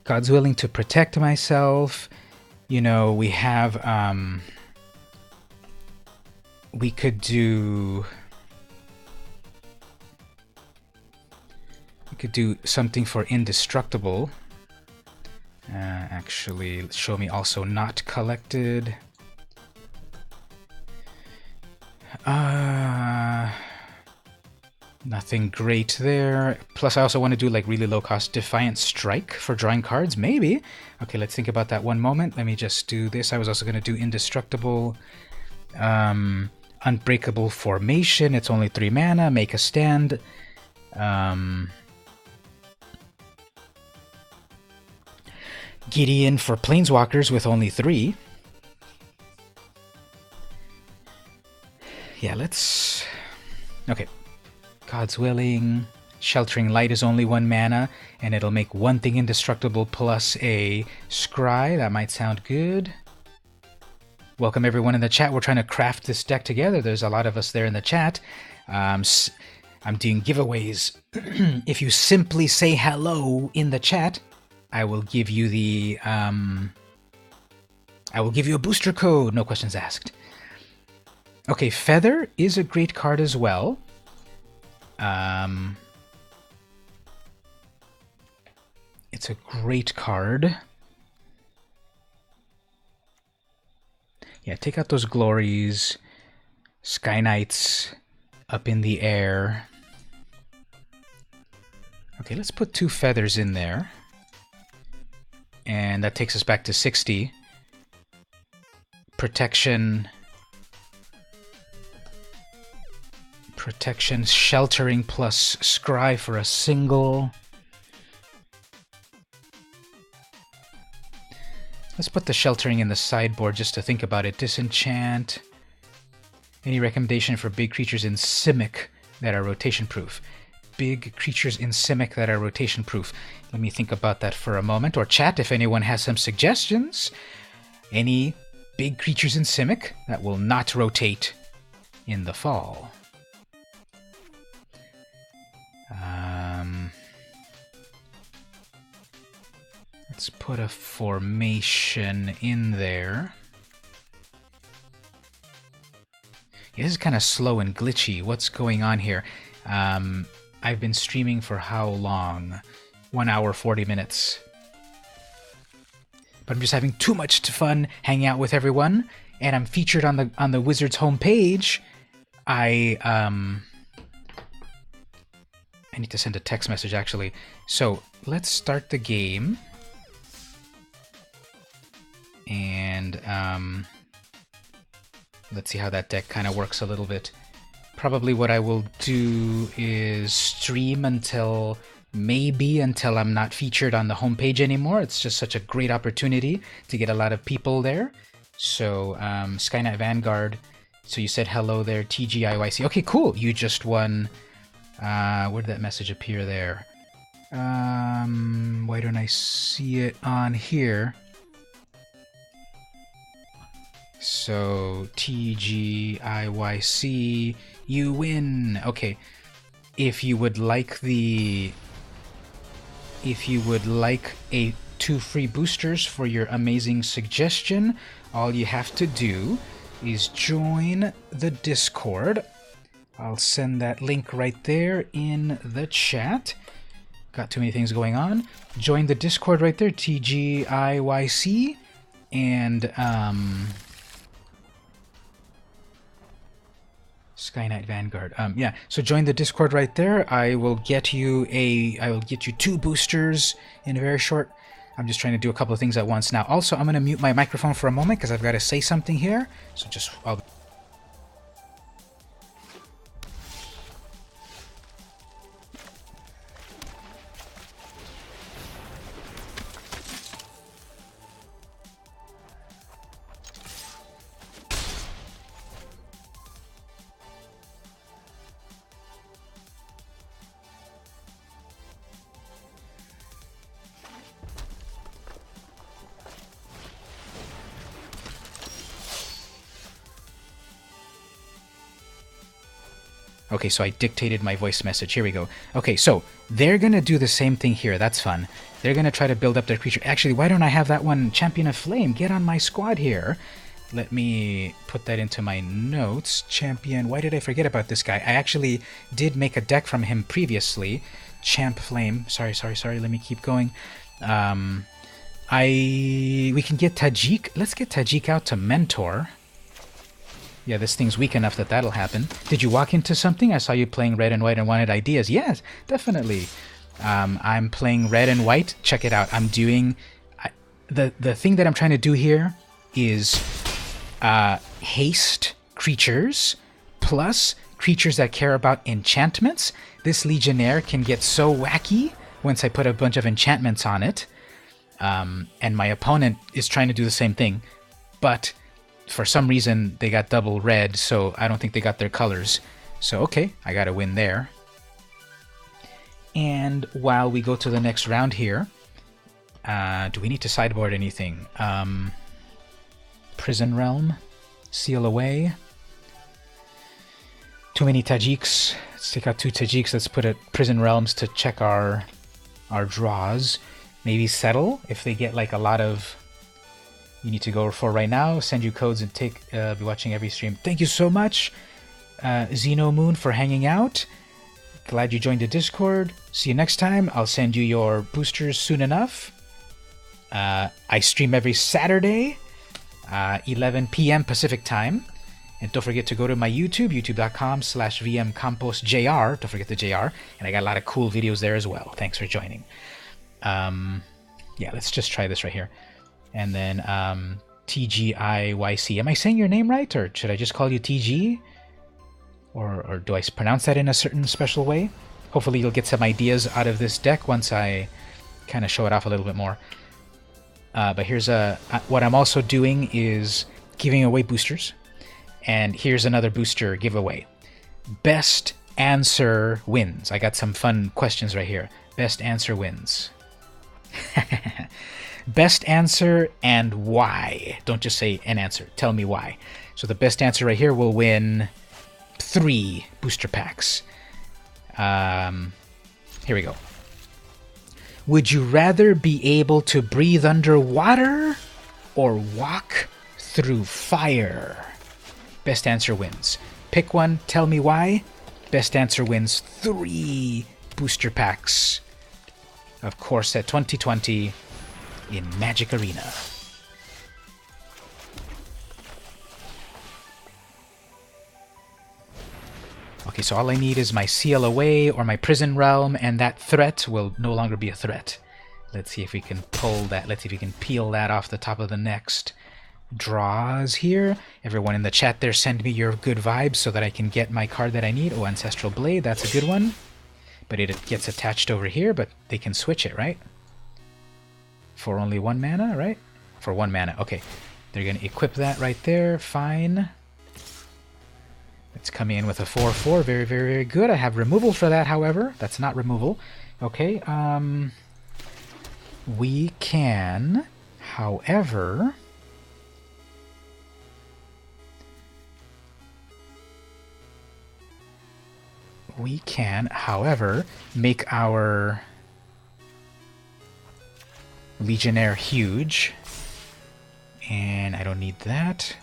Speaker 1: God's willing to protect myself. You know, we have, we could do something for indestructible. Actually, show me also not collected. Nothing great there. Plus, I also want to do like really low cost Defiant Strike for drawing cards, maybe. Okay, let's think about that one moment. Let me just do this. I was also going to do Indestructible, Unbreakable Formation. It's only 3 mana. Make a stand. Gideon for Planeswalkers with only 3. Yeah, let's... Okay. God's willing. Sheltering Light is only 1 mana, and it'll make 1 thing indestructible plus a scry. That might sound good. Welcome everyone in the chat. We're trying to craft this deck together. There's a lot of us there in the chat. I'm doing giveaways. If you simply say hello in the chat, I will give you the I will give you a booster code. No questions asked. Okay, Feather is a great card as well. It's a great card. Yeah, take out those glories. Sky Knights up in the air. Okay, let's put 2 feathers in there. And that takes us back to 60. Protection, sheltering plus scry for a single. Let's put the sheltering in the sideboard just to think about it. Disenchant. Any recommendation for big creatures in Simic that are rotation proof? Big creatures in Simic that are rotation proof. Let me think about that for a moment. Or chat if anyone has some suggestions. Any big creatures in Simic that will not rotate in the fall. Let's put a formation in there. Yeah, this is kind of slow and glitchy. What's going on here? I've been streaming for how long? 1 hour, 40 minutes. But I'm just having too much fun hanging out with everyone, and I'm featured on the Wizards homepage. I need to send a text message actually. So let's start the game. And let's see how that deck kind of works a little bit. Probably what I will do is stream until I'm not featured on the homepage anymore. It's just such a great opportunity to get a lot of people there. So Sky Knight Vanguard So you said hello there, TGIYC. Okay, cool. You just won. Where did that message appear there? Why don't I see it on here? So TGIYC, you win. Okay. If you would like a 2 free boosters for your amazing suggestion, all you have to do is join the Discord. I'll send that link right there in the chat. Got too many things going on. Join the Discord right there, TGIYC, and Skynight Vanguard. Yeah, so join the Discord right there. I will get you 2 boosters in a very short. I'm just trying to do a couple of things at once now. Also, I'm going to mute my microphone for a moment because I've got to say something here. So I'll Okay, so I dictated my voice message. Here we go. Okay, so they're going to do the same thing here. That's fun. They're going to try to build up their creature. Actually, why don't I have that one Champion of Flame? Get on my squad here. Let me put that into my notes. Champion. Why did I forget about this guy? I actually did make a deck from him previously. Champ Flame. Sorry. Let me keep going. We can get Tajik. Let's get Tajik out to mentor. Yeah, this thing's weak enough that that'll happen. Did you walk into something? I saw you playing red and white and wanted ideas. Yes, definitely. I'm playing red and white. Check it out. I'm doing... The thing that I'm trying to do here is haste creatures plus creatures that care about enchantments. This Legionnaire can get so wacky once I put a bunch of enchantments on it. And my opponent is trying to do the same thing. But... for some reason, they got double red, so I don't think they got their colors. So, okay, I got a win there. And while we go to the next round here, do we need to sideboard anything? Prison Realm, Seal Away. Too many Tajiks. Let's take out 2 Tajiks. Let's put Prison Realms to check our draws. Maybe Settle if they get like a lot of... you need to go for right now. Send you codes and be watching every stream. Thank you so much, Xeno Moon, for hanging out. Glad you joined the Discord. See you next time. I'll send you your boosters soon enough. I stream every Saturday, 11 p.m. Pacific time. And don't forget to go to my YouTube, youtube.com/vmcomposjr. Don't forget the JR. And I got a lot of cool videos there as well. Thanks for joining. Yeah, let's just try this right here. And then TGIYC. Am I saying your name right? Or should I just call you TG? Or do I pronounce that in a certain special way? Hopefully you'll get some ideas out of this deck once I kind of show it off a little bit more. But here's what I'm also doing is giving away boosters. And here's another booster giveaway. Best answer wins. I got some fun questions right here. Best answer wins. Best answer and why. Don't just say an answer. Tell me why. So the best answer right here will win 3 booster packs. Here we go. Would you rather be able to breathe underwater or walk through fire? Best answer wins. Pick one. Tell me why. Best answer wins 3 booster packs of Core Set 2020 in Magic Arena. Okay, so all I need is my Seal Away or my Prison Realm, and that threat will no longer be a threat. Let's see if we can pull that. Let's see if we can peel that off the top of the next draws here. Everyone in the chat there, send me your good vibes so that I can get my card that I need. Oh, Ancestral Blade, that's a good one. But it gets attached over here, but they can switch it, right? For only 1 mana, right? For 1 mana, okay. They're going to equip that right there, fine. It's coming in with a 4/4. Very, very, very good. I have removal for that, however. That's not removal. Okay, we can, however... We can, however, make our Legionnaire huge. And I don't need that.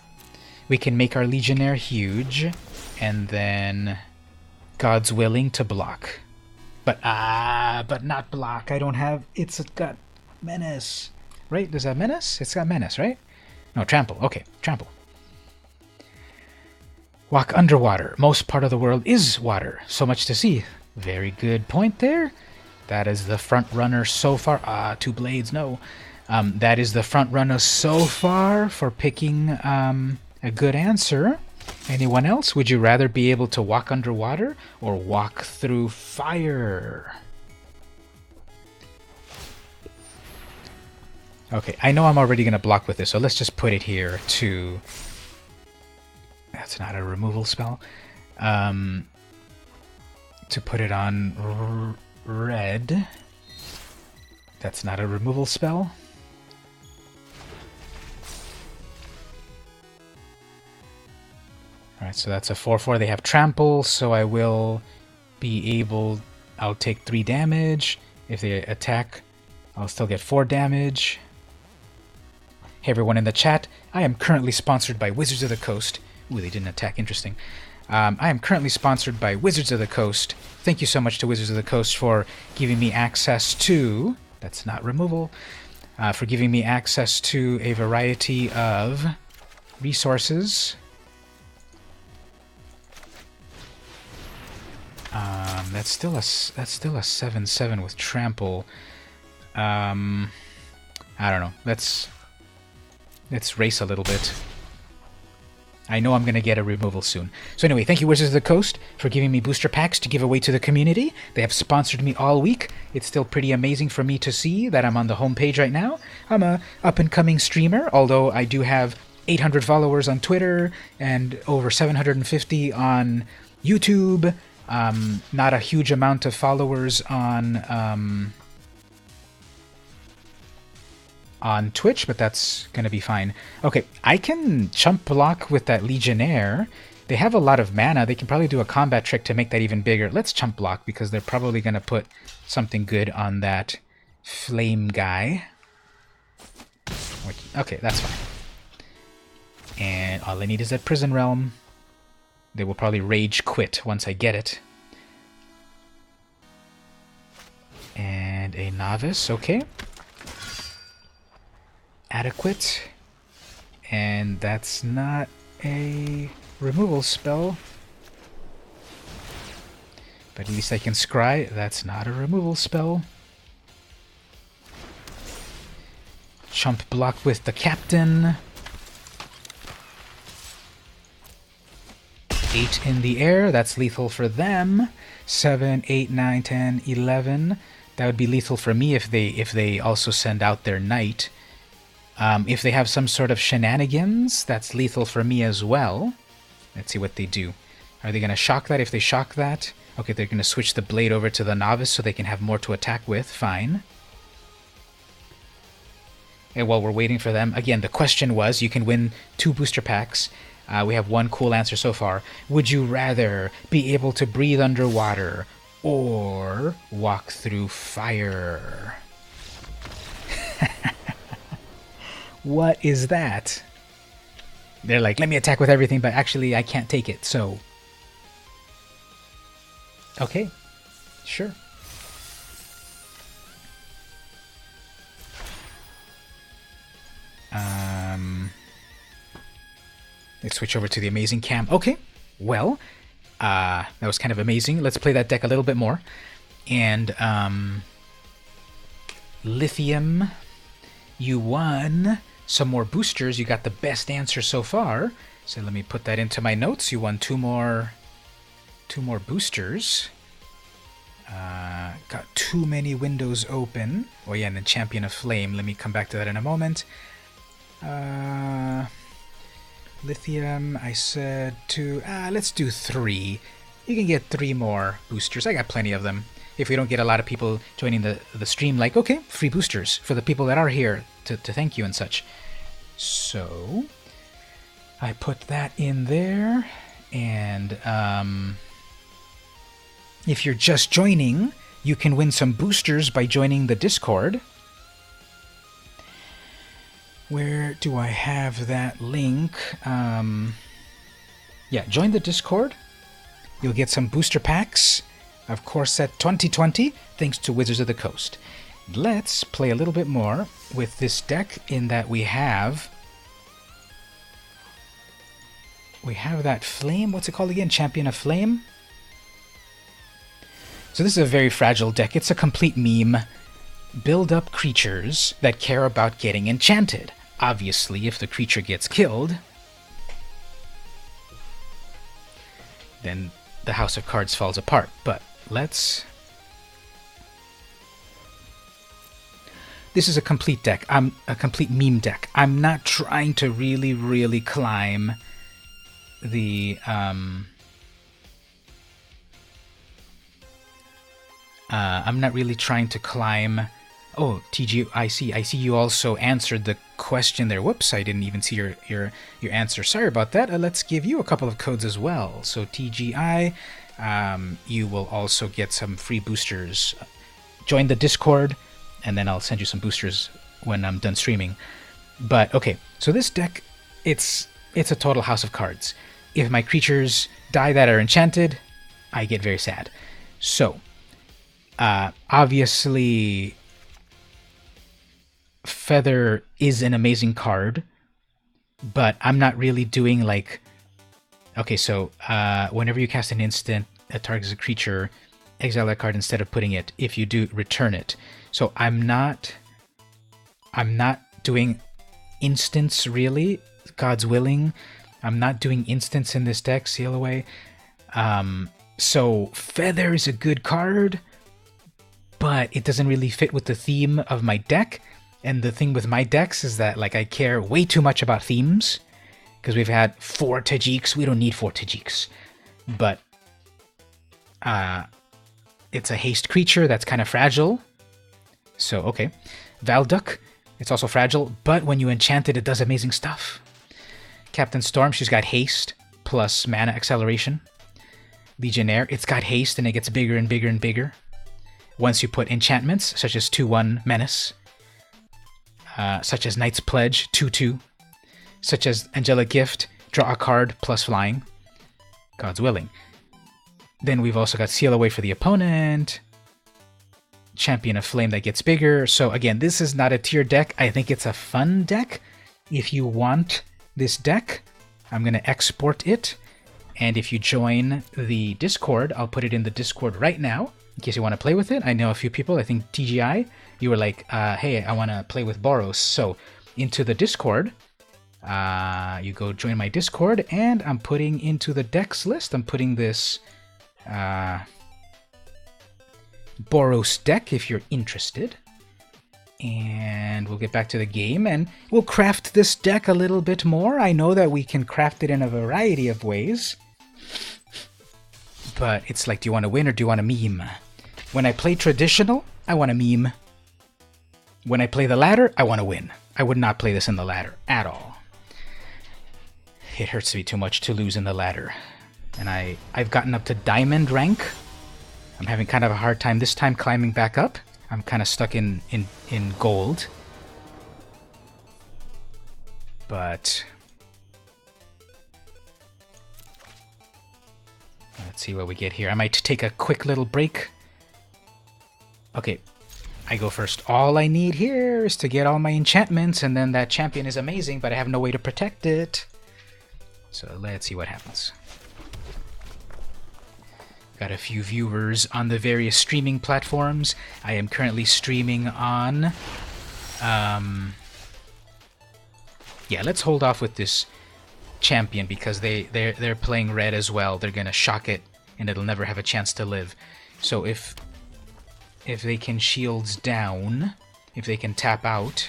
Speaker 1: We can make our Legionnaire huge, and then God's willing to block. But not block. I don't have... It's got menace. Right? Does that menace? It's got menace, right? No, trample. Okay, trample. Walk underwater. Most part of the world is water. So much to see. Very good point there. That is the front runner so far. Two blades, no. That is the front runner so far for picking a good answer. Anyone else? Would you rather be able to walk underwater or walk through fire? Okay, I know I'm already going to block with this, so let's just put it here to... That's not a removal spell. To put it on red. That's not a removal spell. Alright, so that's a 4/4. They have trample, so I will be able... I'll take 3 damage. If they attack, I'll still get 4 damage. Hey everyone in the chat, I am currently sponsored by Wizards of the Coast. Ooh, they didn't attack. Interesting. I am currently sponsored by Wizards of the Coast. Thank you so much to Wizards of the Coast for giving me access to... That's not removal. For giving me access to a variety of resources. That's still a 7/7 with trample. I don't know. Let's race a little bit. I know I'm going to get a removal soon. So anyway, thank you Wizards of the Coast for giving me booster packs to give away to the community. They have sponsored me all week. It's still pretty amazing for me to see that I'm on the homepage right now. I'm a up-and-coming streamer, although I do have 800 followers on Twitter and over 750 on YouTube. Not a huge amount of followers on Twitch, but that's going to be fine. Okay, I can chump block with that Legionnaire. They have a lot of mana. They can probably do a combat trick to make that even bigger. Let's chump block because they're probably going to put something good on that flame guy. Okay, that's fine. And all I need is that Prison Realm. They will probably rage quit once I get it. And a Novice, okay. Adequate. And that's not a removal spell. But at least I can scry. That's not a removal spell. Chump block with the Captain. 8 in the air. That's lethal for them. 7, 8, 9, 10, 11. That would be lethal for me if they also send out their Knight. If they have some sort of shenanigans, that's lethal for me as well. Let's see what they do. Are they going to shock that? If they shock that... Okay, they're going to switch the blade over to the Novice so they can have more to attack with. Fine. And while we're waiting for them... Again, the question was, you can win 2 booster packs. We have one cool answer so far. Would you rather be able to breathe underwater or walk through fire? What is that? They're like, let me attack with everything, but actually I can't take it, so... Okay, sure. Let's switch over to the amazing cam. Okay, well, that was kind of amazing. Let's play that deck a little bit more. And, Lithium, you won some more boosters. You got the best answer so far. So let me put that into my notes. You won two more boosters. Got too many windows open. Oh yeah, and then Champion of Flame. Let me come back to that in a moment. Lithium, I said two. Let's do three. You can get 3 more boosters. I got plenty of them. If we don't get a lot of people joining the stream, like, okay, free boosters for the people that are here to thank you and such. So, I put that in there. And if you're just joining, you can win some boosters by joining the Discord. Where do I have that link? Yeah, join the Discord. You'll get some booster packs. Of course, at 2020, thanks to Wizards of the Coast. Let's play a little bit more with this deck in that we have that Flame. What's it called again? Champion of Flame? So this is a very fragile deck. It's a complete meme. Build up creatures that care about getting enchanted. Obviously, if the creature gets killed, then the House of Cards falls apart. But let's... This is a complete deck. I'm a complete meme deck. I'm not trying to really climb the... I'm not really trying to climb... Oh, TG, I see you also answered the question there. Whoops, I didn't even see your answer. Sorry about that. Let's give you a couple of codes as well. So TGI, you will also get some free boosters. Join the Discord, and then I'll send you some boosters when I'm done streaming. But, okay, so this deck, it's a total House of Cards. If my creatures die that are enchanted, I get very sad. So, obviously... Feather is an amazing card, but I'm not really doing like... Okay, so whenever you cast an instant that targets a creature, exile that card instead of putting it. If you do, return it. So I'm not doing instants really, God's willing. I'm not doing instants in this deck, Seal Away. So Feather is a good card, but it doesn't really fit with the theme of my deck. And the thing with my decks is that, like, I care way too much about themes, because we've had 4 Tajiks. We don't need 4 Tajiks. But it's a haste creature that's kind of fragile. So, okay. Valduk, it's also fragile, but when you enchant it, it does amazing stuff. Captain Storm, she's got haste plus mana acceleration. Legionnaire, it's got haste and it gets bigger and bigger and bigger once you put enchantments, such as 2/1 Menace. Such as Knight's Pledge, 2/2. Such as Angelic Gift, draw a card plus flying. God's willing. Then we've also got Seal Away for the opponent. Champion of Flame that gets bigger. So again, this is not a tier deck. I think it's a fun deck. If you want this deck, I'm going to export it. And if you join the Discord, I'll put it in the Discord right now, in case you want to play with it. I know a few people, I think TGI, you were like, hey, I want to play with Boros. So into the Discord, you go join my Discord, and I'm putting into the decks list, I'm putting this Boros deck if you're interested. And we'll get back to the game, and we'll craft this deck a little bit more. I know that we can craft it in a variety of ways. But it's like, do you want to win or do you want to meme? When I play traditional, I want to meme. When I play the ladder, I want to win. I would not play this in the ladder at all. It hurts me too much to lose in the ladder. And I've gotten up to diamond rank. I'm having kind of a hard time this time climbing back up. I'm kind of stuck in gold. But let's see what we get here. I might take a quick little break. Okay, I go first. All I need here is to get all my enchantments, and then that champion is amazing, but I have no way to protect it. So let's see what happens. Got a few viewers on the various streaming platforms. I am currently streaming on... yeah, let's hold off with this champion because they're playing red as well. They're gonna shock it, and it'll never have a chance to live. So if they can shields down, if they can tap out,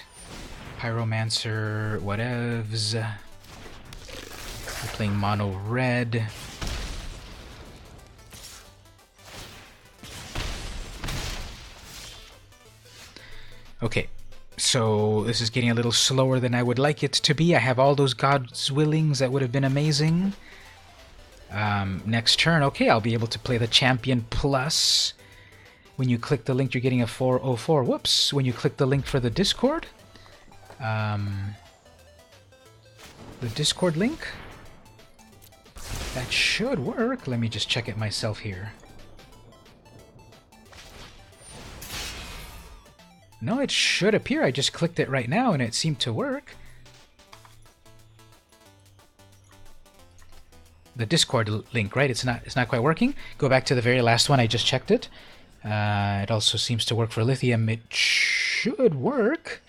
Speaker 1: Pyromancer, whatevs. We're playing mono red. Okay, so this is getting a little slower than I would like it to be. I have all those God's Willings that would have been amazing. Next turn, okay, I'll be able to play the Champion Plus. When you click the link, you're getting a 404. Whoops, when you click the link for the Discord. The Discord link? That should work. Let me just check it myself here. No, it should appear. I just clicked it right now and it seemed to work. The Discord link, right? It's not quite working. Go back to the very last one. I just checked it. It also seems to work for Lithium. It should work.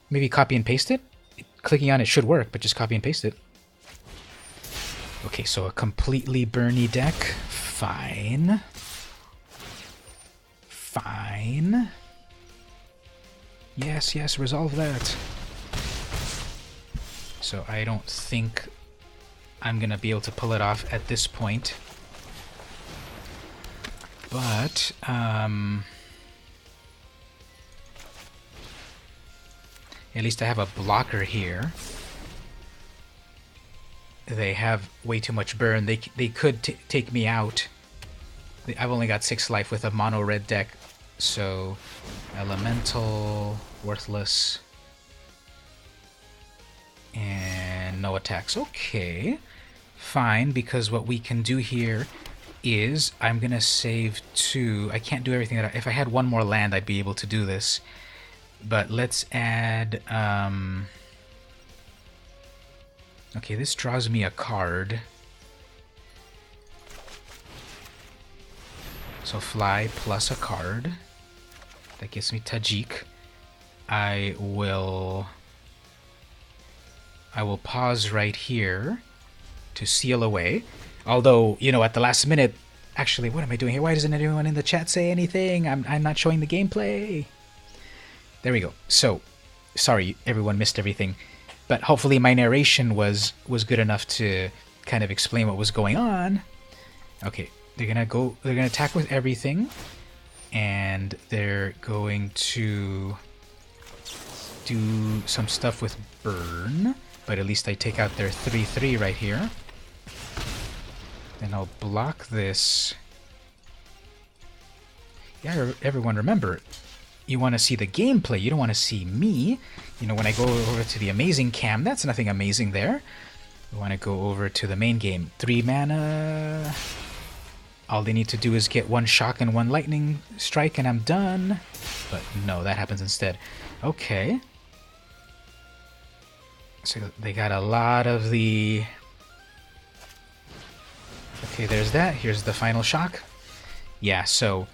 Speaker 1: Maybe copy and paste it. Clicking on it should work, but just copy and paste it. Okay, so a completely Burny deck. Fine. Fine. Yes, yes, resolve that. So I don't think I'm gonna be able to pull it off at this point. But, at least I have a blocker here. They have way too much burn. They could take me out. I've only got 6 life with a mono red deck. So, elemental, worthless, and no attacks. Okay, fine, because what we can do here is I'm gonna save 2. I can't do everything that if I had 1 more land, I'd be able to do this. But let's add. Okay, this draws me a card. So fly plus a card. That gives me Tajik. I will pause right here to seal away. Although, you know, at the last minute, actually, what am I doing here? Why doesn't anyone in the chat say anything? I'm not showing the gameplay. There we go. So, sorry, everyone missed everything. But hopefully my narration was good enough to kind of explain what was going on. Okay, they're gonna attack with everything. And they're going to do some stuff with burn, but at least I take out their 3/3 right here. Then I'll block this. Yeah, everyone remember, you want to see the gameplay, you don't want to see me. You know, when I go over to the amazing cam, that's nothing amazing there. We want to go over to the main game. 3 mana. All they need to do is get 1 shock and 1 lightning strike and I'm done. But no, that happens instead. Okay. So they got a lot of the... Okay, there's that. Here's the final shock. Yeah, so...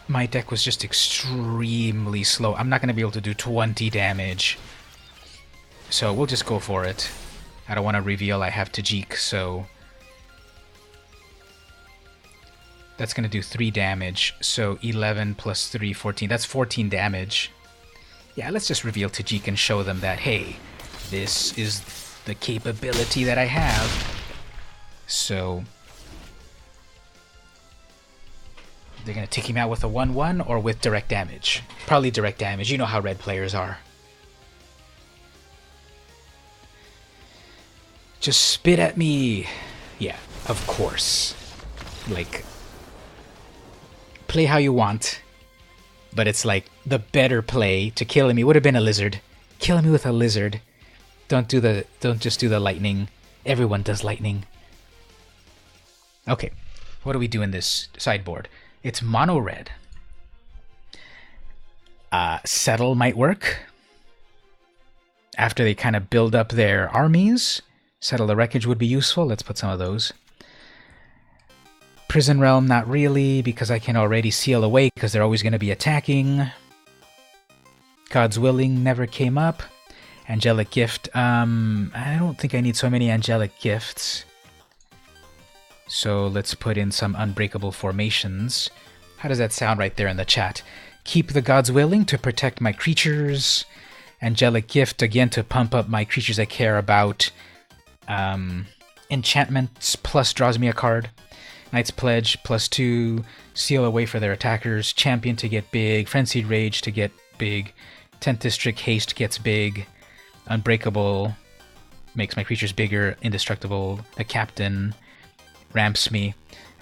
Speaker 1: my deck was just extremely slow. I'm not going to be able to do 20 damage. So we'll just go for it. I don't want to reveal I have Tajik, so... that's going to do 3 damage, so 11 plus 3, 14. That's 14 damage. Yeah, let's just reveal Tajik and show them that, hey, this is the capability that I have. So, they're going to take him out with a 1/1 or with direct damage. Probably direct damage. You know how red players are. Just spit at me. Yeah, of course. Like... play how you want, but it's like the better play to kill me would have been a lizard. Kill me with a lizard. Don't just do the lightning. Everyone does lightning. Okay, what do we do in this sideboard? It's mono red. Settle might work. After they kind of build up their armies, Settle the Wreckage would be useful. Let's put some of those. Prison Realm, not really, because I can already seal away, because they're always going to be attacking. God's Willing never came up. Angelic Gift, I don't think I need so many Angelic Gifts. So let's put in some Unbreakable Formations. How does that sound right there in the chat? Keep the God's Willing to protect my creatures. Angelic Gift, again, to pump up my creatures I care about. Enchantments plus draws me a card. Knight's Pledge +2, seal away for their attackers. Champion to get big. Frenzied Rage to get big. 10th District Haste gets big. Unbreakable makes my creatures bigger. Indestructible. The Captain ramps me.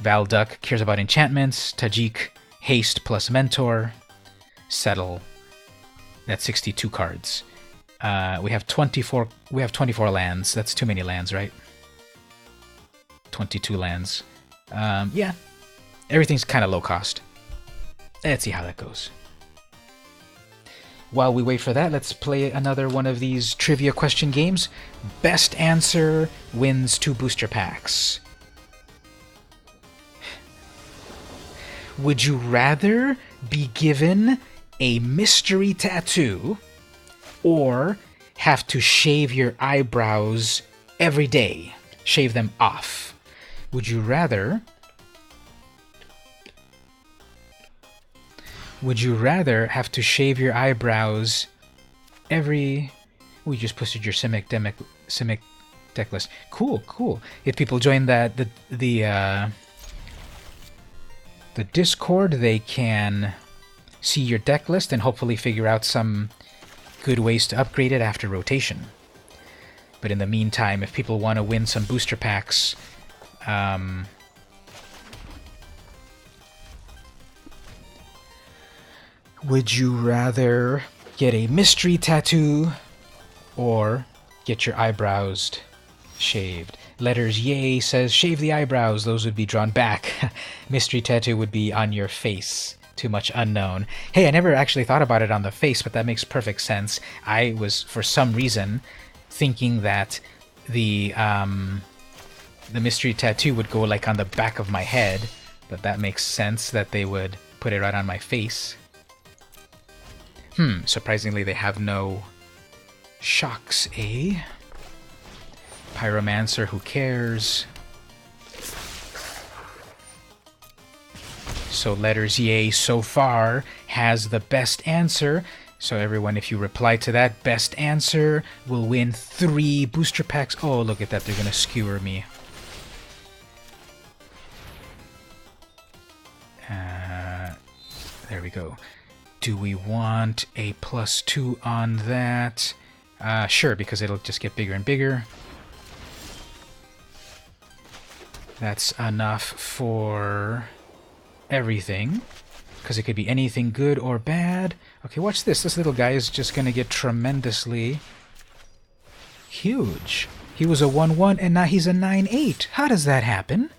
Speaker 1: Valduck cares about enchantments. Tajik Haste plus Mentor. Settle. That's 62 cards. We have 24. We have 24 lands. That's too many lands, right? 22 lands. Yeah, everything's kind of low cost. Let's see how that goes. While we wait for that, let's play another one of these trivia question games. Best answer wins 2 booster packs. Would you rather be given a mystery tattoo or have to shave your eyebrows every day? Shave them off. Would you rather have to shave your eyebrows every... We just posted your Simic deck list. Cool. If people join the Discord, they can see your deck list and hopefully figure out some good ways to upgrade it after rotation. But in the meantime, if people want to win some booster packs, would you rather get a mystery tattoo or get your eyebrows shaved? Letters Yay says shave the eyebrows, those would be drawn back. Mystery tattoo would be on your face. Too much unknown. Hey, I never actually thought about it on the face, but that makes perfect sense. I was, for some reason, thinking that the mystery tattoo would go like on the back of my head, but that makes sense that they would put it right on my face. Surprisingly they have no shocks, eh? Pyromancer, who cares? So Letters Yay so far has the best answer. So everyone, if you reply to that best answer, will win 3 booster packs. Oh, look at that. They're going to skewer me. There we go. Do we want a +2 on that? Sure, because it'll just get bigger and bigger. That's enough for everything, because it could be anything good or bad. Okay, watch this. This little guy is just going to get tremendously huge. He was a 1/1 and now he's a 9/8. How does that happen?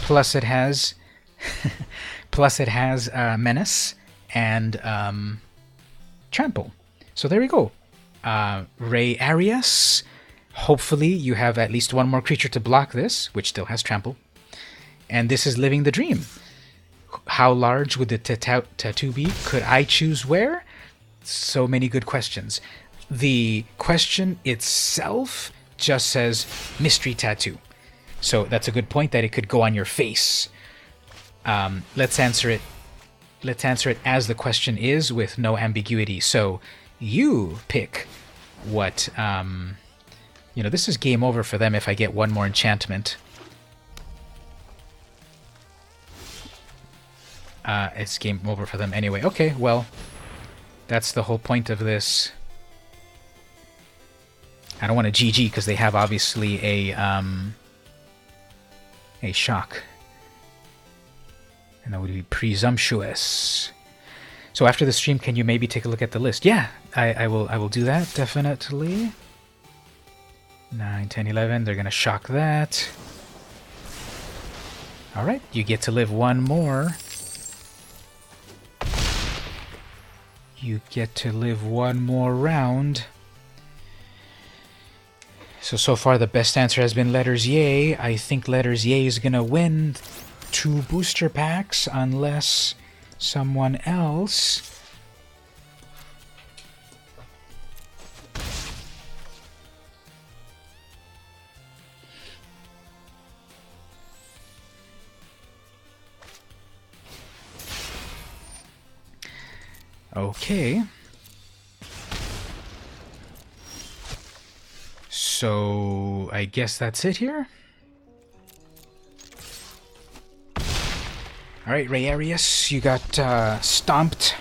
Speaker 1: Plus it has Menace and Trample. So there we go. Ray Arias. Hopefully you have at least one more creature to block this, which still has Trample. And this is living the dream. How large would the tattoo be? Could I choose where? So many good questions. The question itself just says mystery tattoo. So that's a good point that it could go on your face. Let's answer it. Let's answer it as the question is with no ambiguity. So you pick what... this is game over for them if I get one more enchantment. It's game over for them anyway. Okay, well, that's the whole point of this. I don't want to GG because they have obviously a shock. And that would be presumptuous. So after the stream, can you maybe take a look at the list? Yeah, I will do that, definitely. 9, 10, 11, they're going to shock that. Alright, you get to live one more. You get to live one more round. So far the best answer has been Letters Yay. I think Letters Yay is gonna win 2 booster packs unless someone else... Okay. So I guess that's it here. Alright, Rayarius, you got stomped.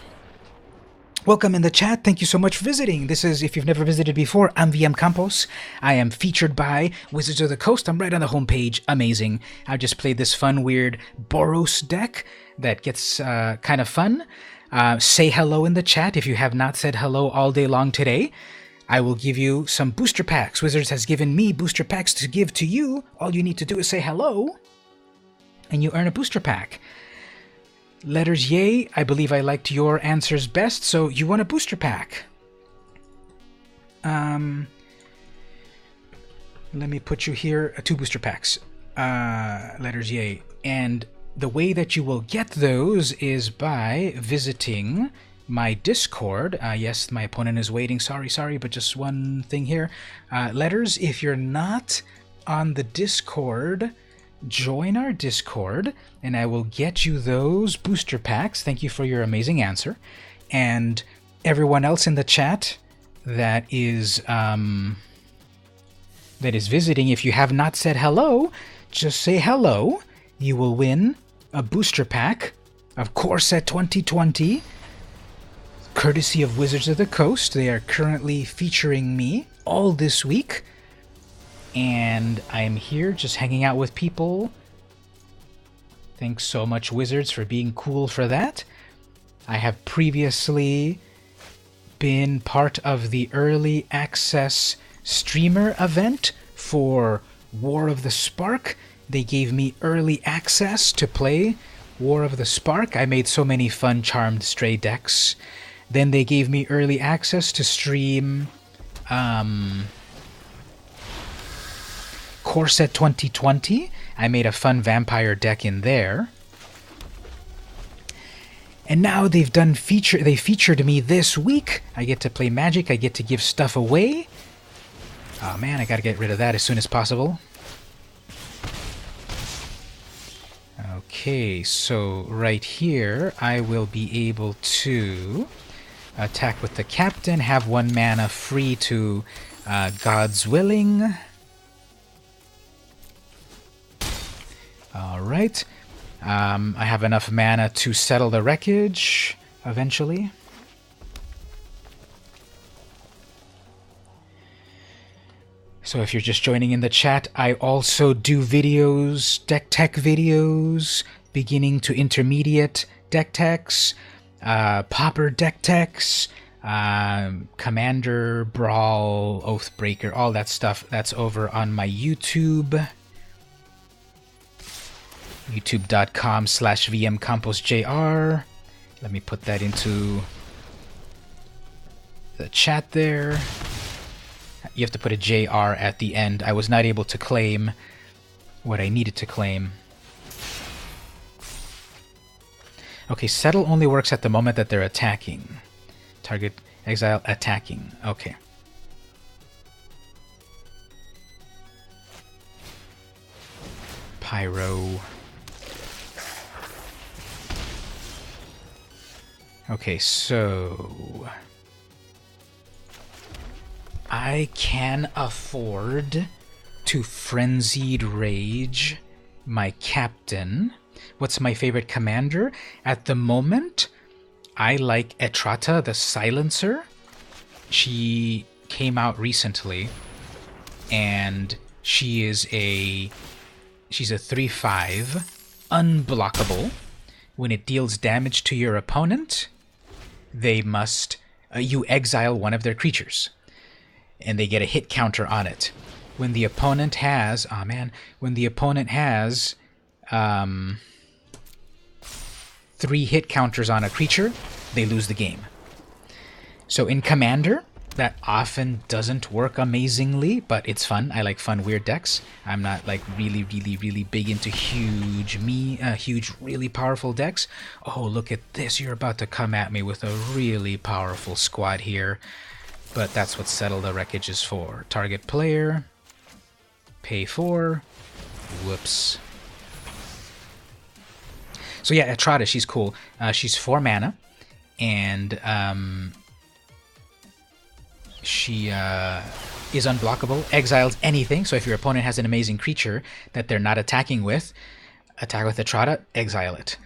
Speaker 1: Welcome in the chat. Thank you so much for visiting. This is, if you've never visited before, I'm VM Campos. I am featured by Wizards of the Coast. I'm right on the homepage. Amazing. I just played this fun, weird Boros deck that gets kind of fun. Say hello in the chat if you have not said hello all day long today. I will give you some booster packs. Wizards has given me booster packs to give to you. All you need to do is say hello, and you earn a booster pack. Letters yay, I believe I liked your answers best, so you won a booster pack. Let me put you here, 2 booster packs. Letters yay. And the way that you will get those is by visiting my Discord. Yes, my opponent is waiting. Sorry, but just one thing here. Letters, if you're not on the Discord, join our Discord, and I will get you those booster packs. Thank you for your amazing answer. And everyone else in the chat that is visiting, if you have not said hello, just say hello. You will win a booster pack of Core Set 2020, courtesy of Wizards of the Coast. They are currently featuring me all this week. And I'm here just hanging out with people. Thanks so much, Wizards, for being cool for that. I have previously been part of the early access streamer event for War of the Spark. They gave me early access to play War of the Spark. I made so many fun Charmed Stray decks. Then they gave me early access to stream Core Set 2020. I made a fun vampire deck in there. And now they featured me this week. I get to play Magic. I get to give stuff away. Oh man, I gotta get rid of that as soon as possible. Okay, so right here, I will be able to attack with the Captain, have 1 mana free to God's Willing. Alright. I have enough mana to settle the wreckage eventually. So if you're just joining in the chat, I also do videos, deck tech videos, beginning to intermediate deck techs, Pauper deck techs, Commander, Brawl, Oathbreaker, all that stuff. That's over on my YouTube. youtube.com/vmcamposjr. Let me put that into the chat there. You have to put a JR at the end. I was not able to claim what I needed to claim. Okay, settle only works at the moment that they're attacking. Target exile attacking. Okay. Pyro. Okay, so I can afford to Frenzied Rage my Captain. What's my favorite commander? At the moment, I like Etrata the Silencer. She came out recently, and she's a 3/5, unblockable. When it deals damage to your opponent, they must you exile one of their creatures, and they get a hit counter on it. When the opponent has, when the opponent has 3 hit counters on a creature, they lose the game. So in Commander, that often doesn't work amazingly, but it's fun. I like fun, weird decks. I'm not like really big into huge, really powerful decks. Oh, look at this. You're about to come at me with a really powerful squad here. But that's what Settle the Wreckage is for. Target player, pay 4, whoops. So yeah, Etrata, she's cool. She's 4 mana, and she is unblockable, exiles anything. So if your opponent has an amazing creature that they're not attacking with, attack with Etrata, exile it.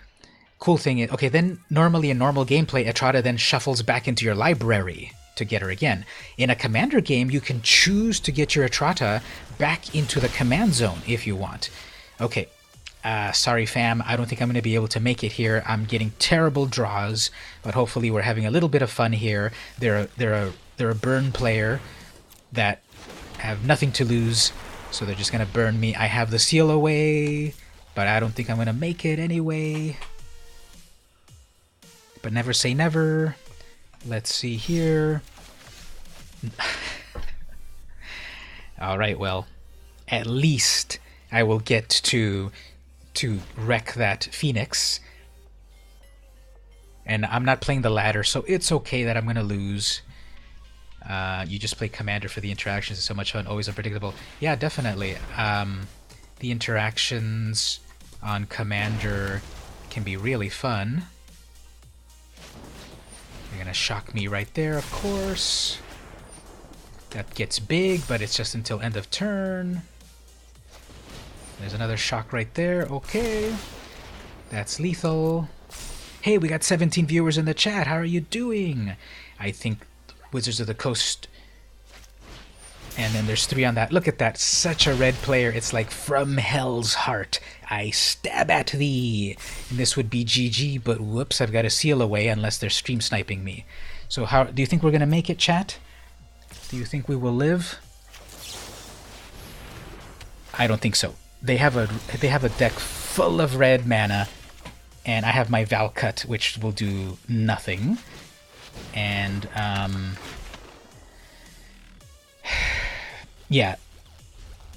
Speaker 1: Cool thing is, okay, then normally in normal gameplay, Etrata then shuffles back into your library to get her again. In a commander game, you can choose to get your Etrata back into the command zone if you want. Okay, sorry fam, I don't think I'm going to be able to make it here. I'm getting terrible draws, but hopefully we're having a little bit of fun here. They're a burn player that have nothing to lose, so they're just going to burn me. I have the seal away, but I don't think I'm going to make it anyway. But never say never. Let's see here. Alright, well, at least I will get to wreck that Phoenix. And I'm not playing the ladder, so it's okay that I'm going to lose. You just play Commander for the interactions. It's so much fun, always unpredictable. Yeah, definitely. The interactions on Commander can be really fun. You're gonna shock me right there, of course. That gets big, but it's just until end of turn. There's another shock right there. Okay. That's lethal. Hey, we got 17 viewers in the chat. How are you doing? I think Wizards of the Coast. And then there's 3 on that. Look at that. Such a red player. It's like from hell's heart. I stab at thee. And this would be GG, but whoops, I've got to seal away unless they're stream sniping me. So how do you think we're going to make it, chat? Do you think we will live? I don't think so. They have a deck full of red mana, and I have my Valcut, which will do nothing. And yeah,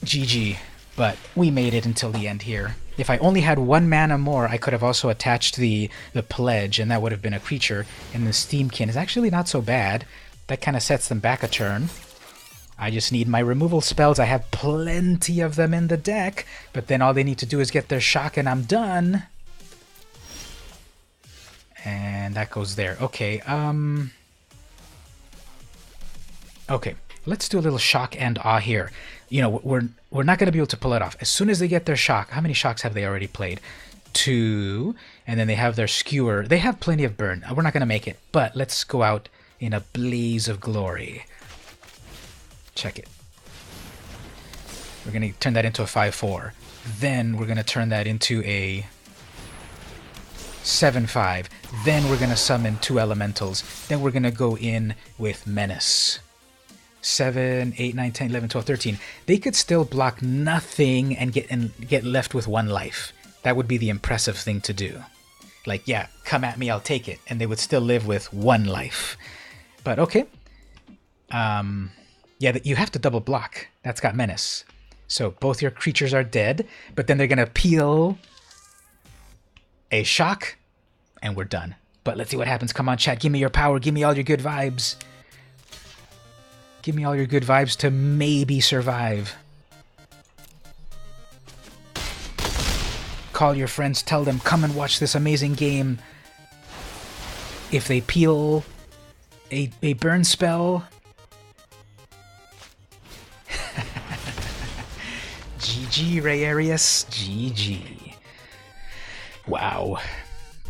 Speaker 1: GG, but we made it until the end here. If I only had 1 mana more, I could have also attached the Pledge, and that would have been a creature, and the Steamkin is actually not so bad. That kind of sets them back a turn. I just need my removal spells. I have plenty of them in the deck, but then all they need to do is get their shock and I'm done. And that goes there. Okay, okay. Let's do a little shock and awe here. You know, we're not going to be able to pull it off. As soon as they get their shock, how many shocks have they already played? 2, and then they have their skewer. They have plenty of burn. We're not going to make it, but let's go out in a blaze of glory. Check it. We're going to turn that into a 5/4. Then we're going to turn that into a 7/5. Then we're going to summon 2 elementals. Then we're going to go in with Menace. 7, 8, 9, 10, 11, 12, 13. They could still block nothing and get left with 1 life. That would be the impressive thing to do. Like, yeah, come at me, I'll take it. And they would still live with 1 life. But okay. Yeah, you have to double block. That's got Menace. So both your creatures are dead, but then they're going to peel a shock, and we're done. But let's see what happens. Come on, chat. Give me your power. Give me all your good vibes. Give me all your good vibes to maybe survive. Call your friends. Tell them, come and watch this amazing game. If they peel a burn spell... GG, Rayarius. GG. Wow.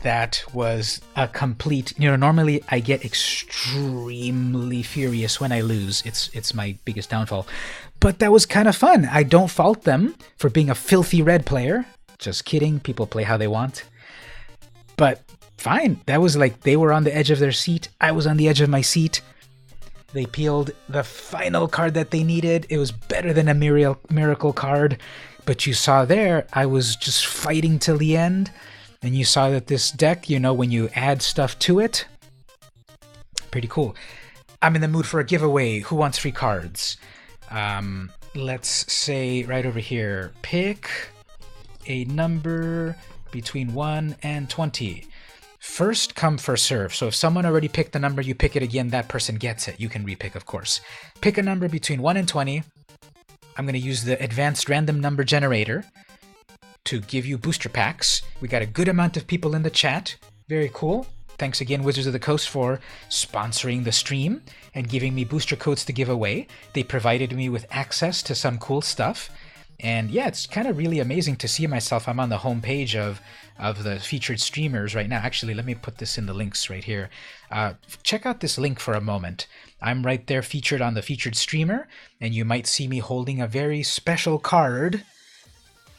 Speaker 1: That was a complete... You know, normally I get extremely furious when I lose. It's my biggest downfall. But that was kind of fun. I don't fault them for being a filthy red player. Just kidding. People play how they want. But fine. That was like they were on the edge of their seat. I was on the edge of my seat. They peeled the final card that they needed. It was better than a miracle card. But you saw there, I was just fighting till the end. And you saw that this deck, you know, when you add stuff to it, pretty cool. I'm in the mood for a giveaway. Who wants free cards? Let's say right over here, pick a number between 1 and 20. First come, first serve. So if someone already picked the number, you pick it again, that person gets it. You can repick, of course. Pick a number between 1 and 20. I'm going to use the advanced random number generator to give you booster packs. We got a good amount of people in the chat. Very cool. thanks again, Wizards of the Coast, for sponsoring the stream and giving me booster codes to give away. They provided me with access to some cool stuff. And yeah, it's kind of really amazing to see myself. I'm on the homepage of the featured streamers right now. Actually, let me put this in the links right here. Check out this link for a moment. I'm right there featured on the featured streamer, and you might see me holding a very special card.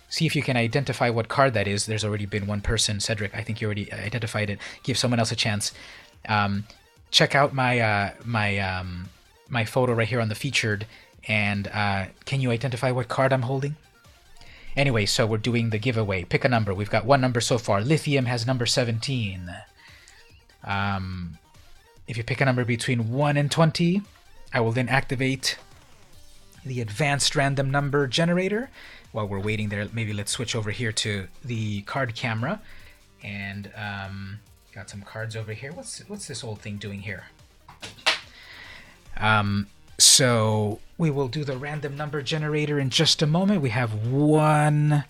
Speaker 1: See if you can identify what card that is. There's already been one person, Cedric. I think you already identified it. Give someone else a chance. Check out my my photo right here on the featured. And can you identify what card I'm holding? Anyway, so we're doing the giveaway. Pick a number. We've got one number so far. Lithium has number 17. If you pick a number between 1 and 20, I will then activate the advanced random number generator. While we're waiting there, maybe let's switch over here to the card camera. And got some cards over here. What's this old thing doing here? So we will do the random number generator in just a moment. We have one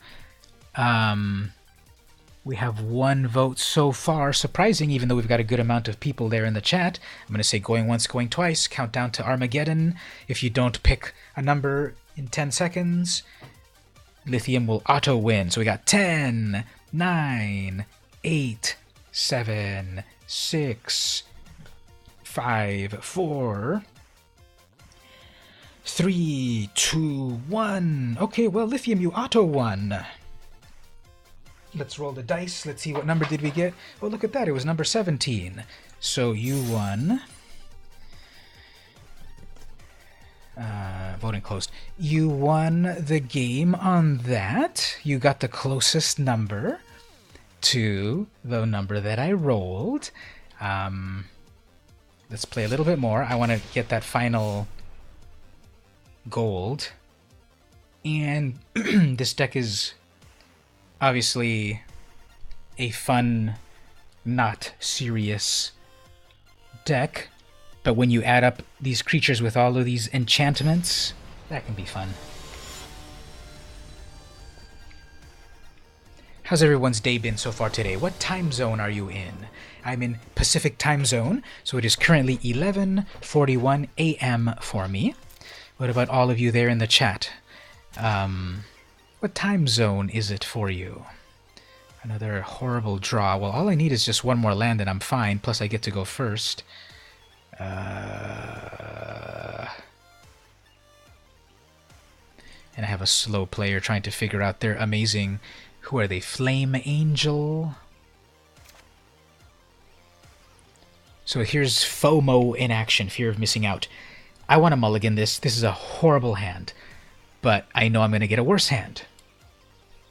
Speaker 1: vote so far. Surprising, even though we've got a good amount of people there in the chat. I'm going to say going once, going twice. Countdown to Armageddon. If you don't pick a number in 10 seconds, Lithium will auto win. So we got 10, 9, 8, 7, 6, 5, 4... 3, 2, 1. Okay, well, Lithium, you auto won. Let's roll the dice. Let's see what number did we get. Oh, look at that. It was number 17. So you won. Voting closed. You won the game on that. You got the closest number to the number that I rolled. Let's play a little bit more. I want to get that final gold. And this deck is obviously a fun, not serious deck, but when you add up these creatures with all of these enchantments, that can be fun. How's everyone's day been so far today? What time zone are you in? I'm in Pacific time zone, so it is currently 11:41 a.m. for me. What about all of you there in the chat? What time zone is it for you? Another horrible draw. Well, all I need is just one more land and I'm fine, plus I get to go first. And I have a slow player trying to figure out their amazing... Who are they? Flame Angel? So here's FOMO in action, fear of missing out. I want to mulligan this. This is a horrible hand, but I know I'm going to get a worse hand.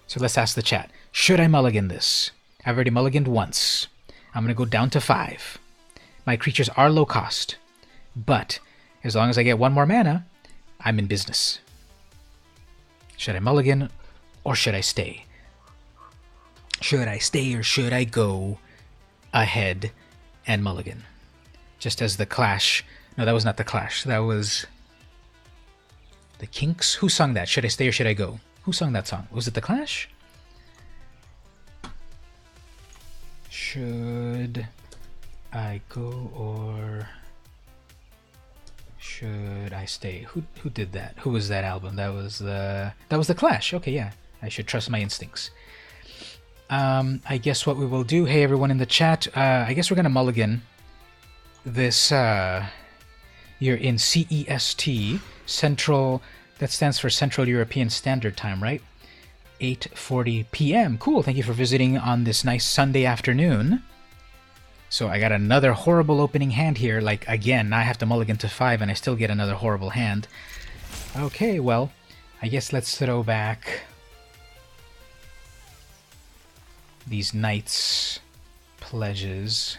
Speaker 1: So let's ask the chat. Should I mulligan this? I've already mulliganed once. I'm going to go down to 5. My creatures are low cost, but as long as I get one more mana, I'm in business. Should I mulligan or should I stay? Should I stay or should I go ahead and mulligan? Just as the Clash... No, that was not the Clash. That was the Kinks. Who sung that? Should I stay or should I go? Who sung that song? Was it the Clash? Should I go or should I stay? Who did that? Who was that album? That was the Clash. Okay, yeah. I should trust my instincts. I guess what we will do... Hey, everyone in the chat. I guess we're going to mulligan this... You're in CEST, Central, that stands for Central European Standard Time, right? 8:40 p.m. Cool, thank you for visiting on this nice Sunday afternoon. So I got another horrible opening hand here, like again, now I have to mulligan to 5 and I still get another horrible hand. Okay, well, I guess let's throw back these Knights Pledges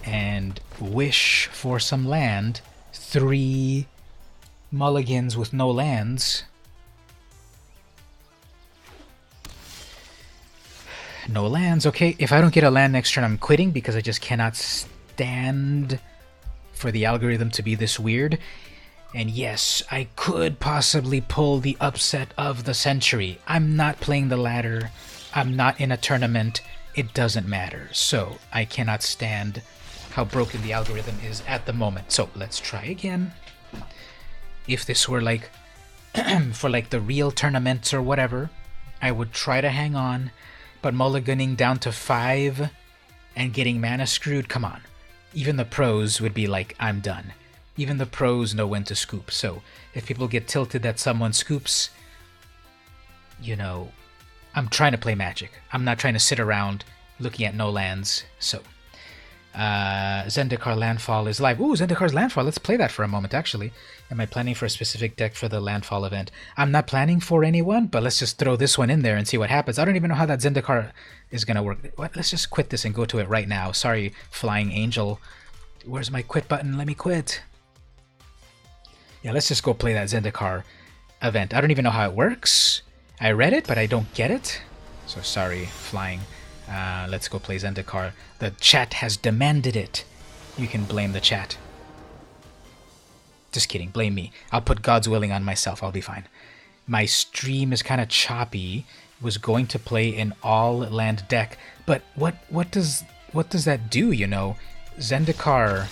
Speaker 1: and wish for some land. 3 mulligans with no lands. No lands. Okay, if I don't get a land next turn, I'm quitting because I just cannot stand for the algorithm to be this weird. And yes, I could possibly pull the upset of the century. I'm not playing the ladder. I'm not in a tournament. it doesn't matter. So I cannot stand how broken the algorithm is at the moment. So let's try again. If this were like for like the real tournaments or whatever, I would try to hang on, but mulliganing down to 5 and getting mana screwed, come on. Even the pros would be like, I'm done. Even the pros know when to scoop. So if people get tilted that someone scoops, you know, I'm trying to play Magic. I'm not trying to sit around looking at no lands. So Zendikar Landfall is live. Ooh, Zendikar's Landfall. Let's play that for a moment, actually. Am I planning for a specific deck for the Landfall event? I'm not planning for anyone, but let's just throw this one in there and see what happens. I don't even know how that Zendikar is going to work. What? Let's just quit this and go to it right now. Sorry, Flying Angel. Where's my quit button? Let me quit. Yeah, let's just go play that Zendikar event. I don't even know how it works. I read it, but I don't get it. So sorry, Flying. Let's go play Zendikar. The chat has demanded it. You can blame the chat. Just kidding, blame me. I'll put God's willing on myself, I'll be fine. My stream is kind of choppy. Was going to play an all land deck, but what does that do, you know? Zendikar,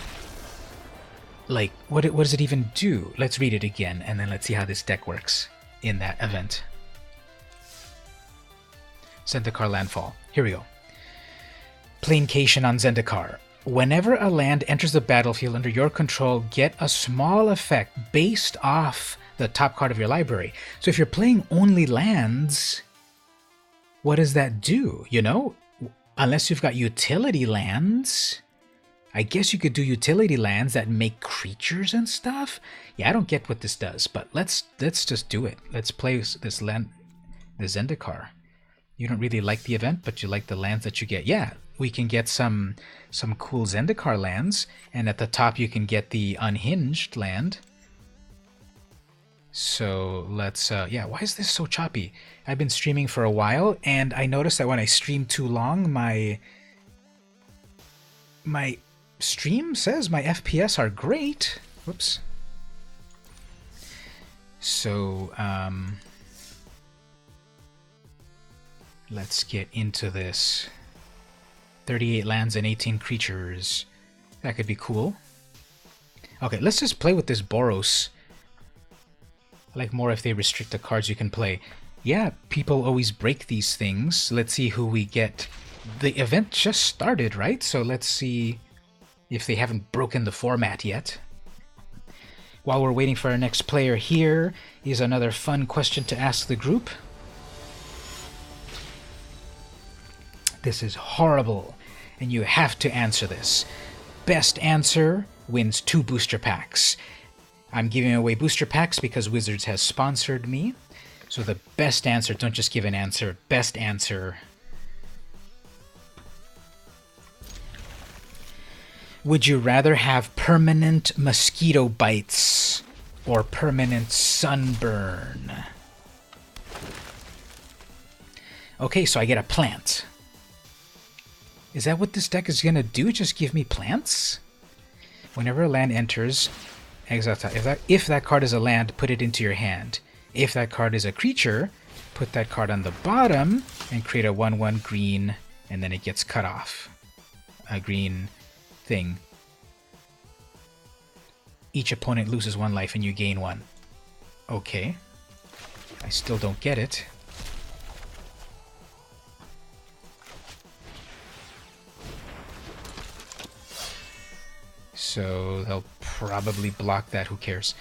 Speaker 1: like, what does it even do? Let's read it again, and then let's see how this deck works in that event. Zendikar Landfall. Here we go. Planecation on Zendikar. Whenever a land enters the battlefield under your control, get a small effect based off the top card of your library. So if you're playing only lands, what does that do? You know, unless you've got utility lands, I guess you could do utility lands that make creatures and stuff. Yeah, I don't get what this does, but let's just do it. Let's play this land, the Zendikar. You don't really like the event, but you like the lands that you get. Yeah, we can get some cool Zendikar lands, and at the top you can get the Unhinged land. So let's, yeah, why is this so choppy? I've been streaming for a while, and I noticed that when I stream too long, my stream says my FPS are great. Whoops. So, let's get into this. 38 lands and 18 creatures. That could be cool. Okay, let's just play with this Boros. I like more if they restrict the cards you can play. Yeah, people always break these things. Let's see who we get. The event just started, right? So let's see if they haven't broken the format yet. While we're waiting for our next player, here is another fun question to ask the group. This is horrible, and you have to answer this. Best answer wins 2 booster packs. I'm giving away booster packs because Wizards has sponsored me. So the best answer, don't just give an answer, best answer. Would you rather have permanent mosquito bites or permanent sunburn? Okay, so I get a plant. Is that what this deck is going to do? Just give me plants? Whenever a land enters, exile top. If that card is a land, put it into your hand. If that card is a creature, put that card on the bottom and create a 1/1 green, and then it gets cut off. A green thing. Each opponent loses 1 life and you gain 1. Okay. I still don't get it. So they'll probably block that. Who cares?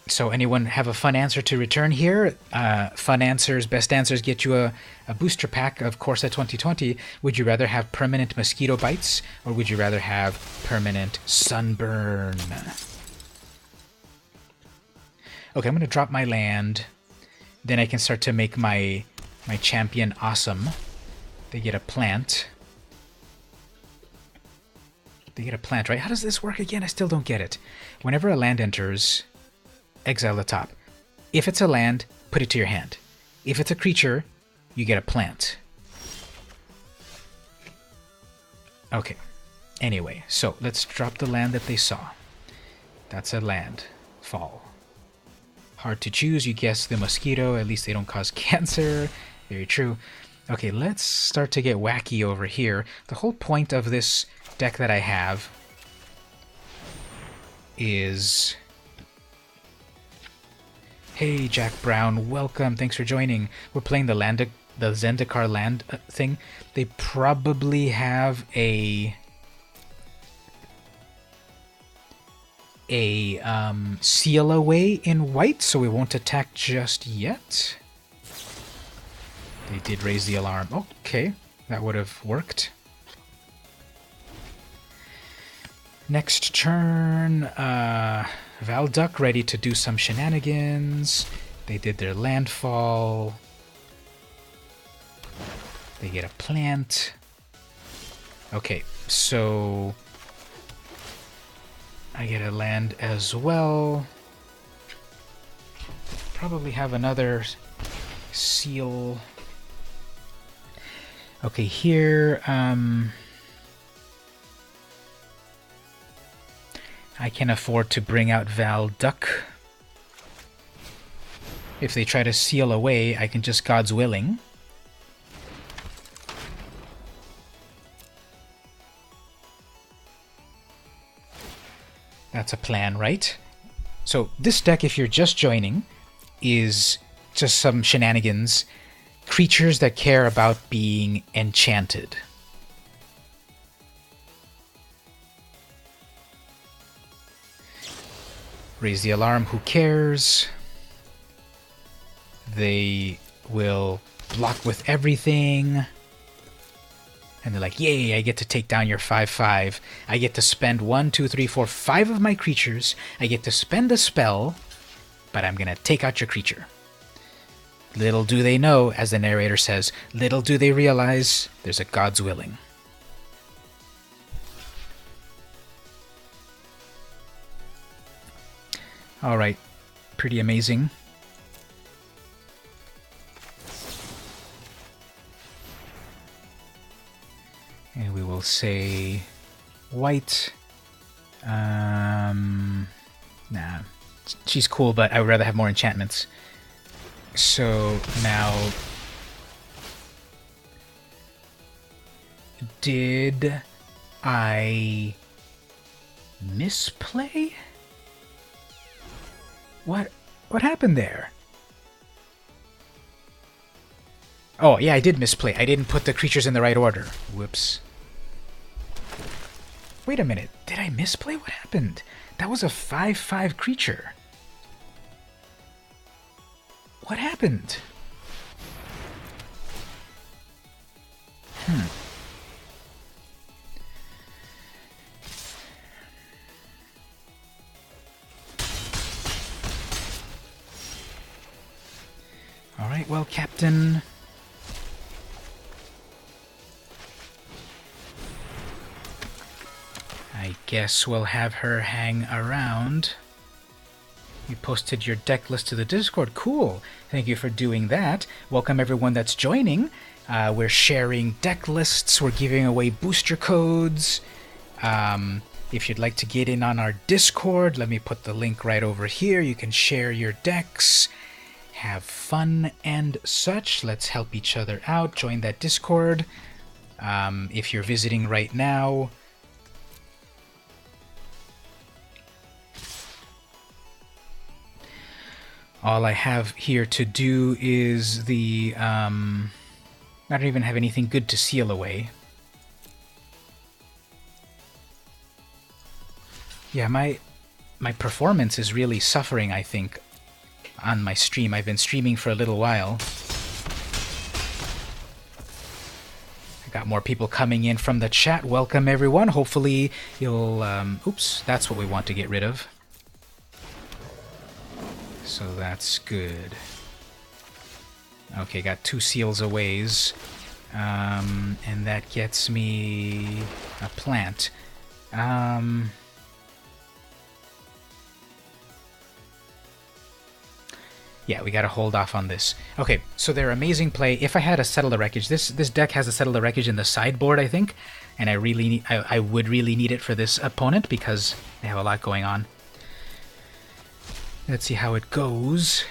Speaker 1: So anyone have a fun answer to return here? Fun answers, best answers get you a booster pack of Corsa 2020. Would you rather have permanent mosquito bites or would you rather have permanent sunburn? Okay, I'm going to drop my land. Then I can start to make my champion awesome. They get a plant. They get a plant, right? How does this work again? I still don't get it. Whenever a land enters, exile the top. If it's a land, put it to your hand. If it's a creature, you get a plant. Okay. Anyway, so let's drop the land that they saw. That's a land. Fall. Hard to choose. You guess the mosquito. At least they don't cause cancer. Very true. Okay, let's start to get wacky over here. The whole point of this deck that I have is... Hey, Jack Brown, welcome. Thanks for joining. We're playing the Zendikar land thing. They probably have a seal away in white, so we won't attack just yet. They did raise the alarm. Okay, that would have worked. Next turn, Valduck ready to do some shenanigans. They did their landfall. They get a plant. Okay, so I get a land as well. Probably have another seal. Okay, here, I can afford to bring out Valduck. If they try to seal away, I can just God's Willing. That's a plan, right? So this deck, if you're just joining, is just some shenanigans. Creatures that care about being enchanted. Raise the alarm, who cares? They will block with everything. And they're like, yay, I get to take down your 5/5. I get to spend 1, 2, 3, 4, 5 of my creatures. I get to spend a spell, but I'm going to take out your creature. Little do they know, as the narrator says, little do they realize there's a God's Willing. Alright, pretty amazing. And we will say white. Nah, she's cool, but I would rather have more enchantments. So now, did I misplay? What happened there? Oh, yeah, I did misplay. I didn't put the creatures in the right order. Whoops. Wait a minute. Did I misplay? What happened? That was a 5/5 creature. What happened? Alright, well, Captain... I guess we'll have her hang around. You posted your deck list to the Discord. Cool. Thank you for doing that. Welcome everyone that's joining. We're sharing deck lists. We're giving away booster codes. If you'd like to get in on our Discord, let me put the link right over here. You can share your decks, have fun and such. Let's help each other out. Join that Discord. If you're visiting right now, all I have here to do is the, I don't even have anything good to seal away. Yeah, my performance is really suffering, I think, on my stream. I've been streaming for a little while. I got more people coming in from the chat. Welcome, everyone. Hopefully you'll, oops, that's what we want to get rid of. So that's good. Okay, got 2 seals aways. And that gets me a plant. Yeah, we gotta hold off on this. Okay, so they're amazing play. If I had a Settle the Wreckage, this deck has a Settle the Wreckage in the sideboard, I think. And I would really need it for this opponent because they have a lot going on. Let's see how it goes.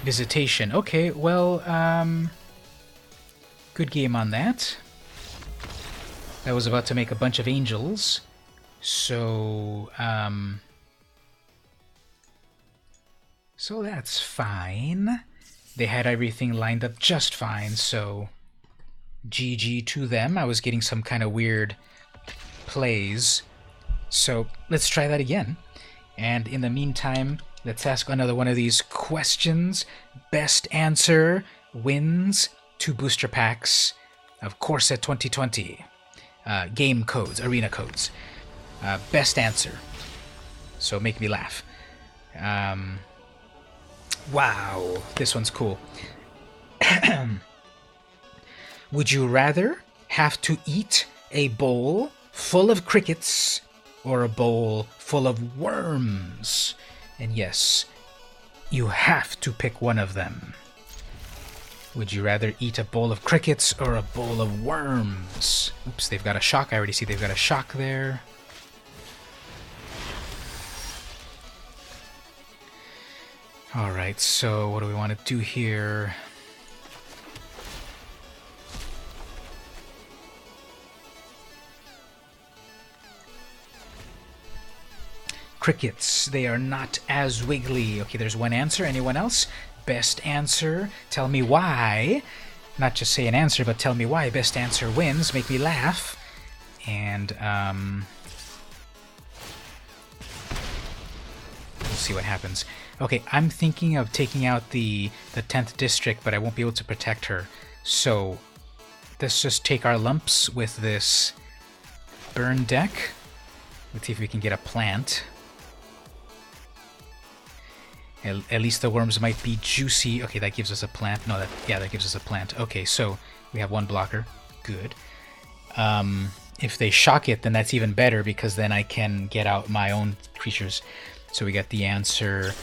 Speaker 1: Visitation. Okay, well, good game on that. I was about to make a bunch of angels, so, so that's fine. They had everything lined up just fine, so GG to them. I was getting some kind of weird plays, so let's try that again. And in the meantime, let's ask another one of these questions. Best answer wins 2 booster packs of Core Set 2020. Game codes, arena codes. Best answer. So make me laugh. Wow, this one's cool. Would you rather have to eat a bowl full of crickets or a bowl full of worms? And yes, you have to pick one of them. Would you rather eat a bowl of crickets or a bowl of worms? Oops, they've got a shock. I already see they've got a shock there. Alright, so what do we want to do here? Crickets, they are not as wiggly. Okay, there's one answer. Anyone else? Best answer. Tell me why. Not just say an answer, but tell me why. Best answer wins. Make me laugh. And, we'll see what happens. Okay, I'm thinking of taking out the 10th district, but I won't be able to protect her. So, let's just take our lumps with this burn deck. Let's see if we can get a plant. At least the worms might be juicy. Okay, that gives us a plant. No, that gives us a plant. Okay, so we have one blocker. Good. If they shock it, then that's even better, because then I can get out my own creatures. So we got the answer.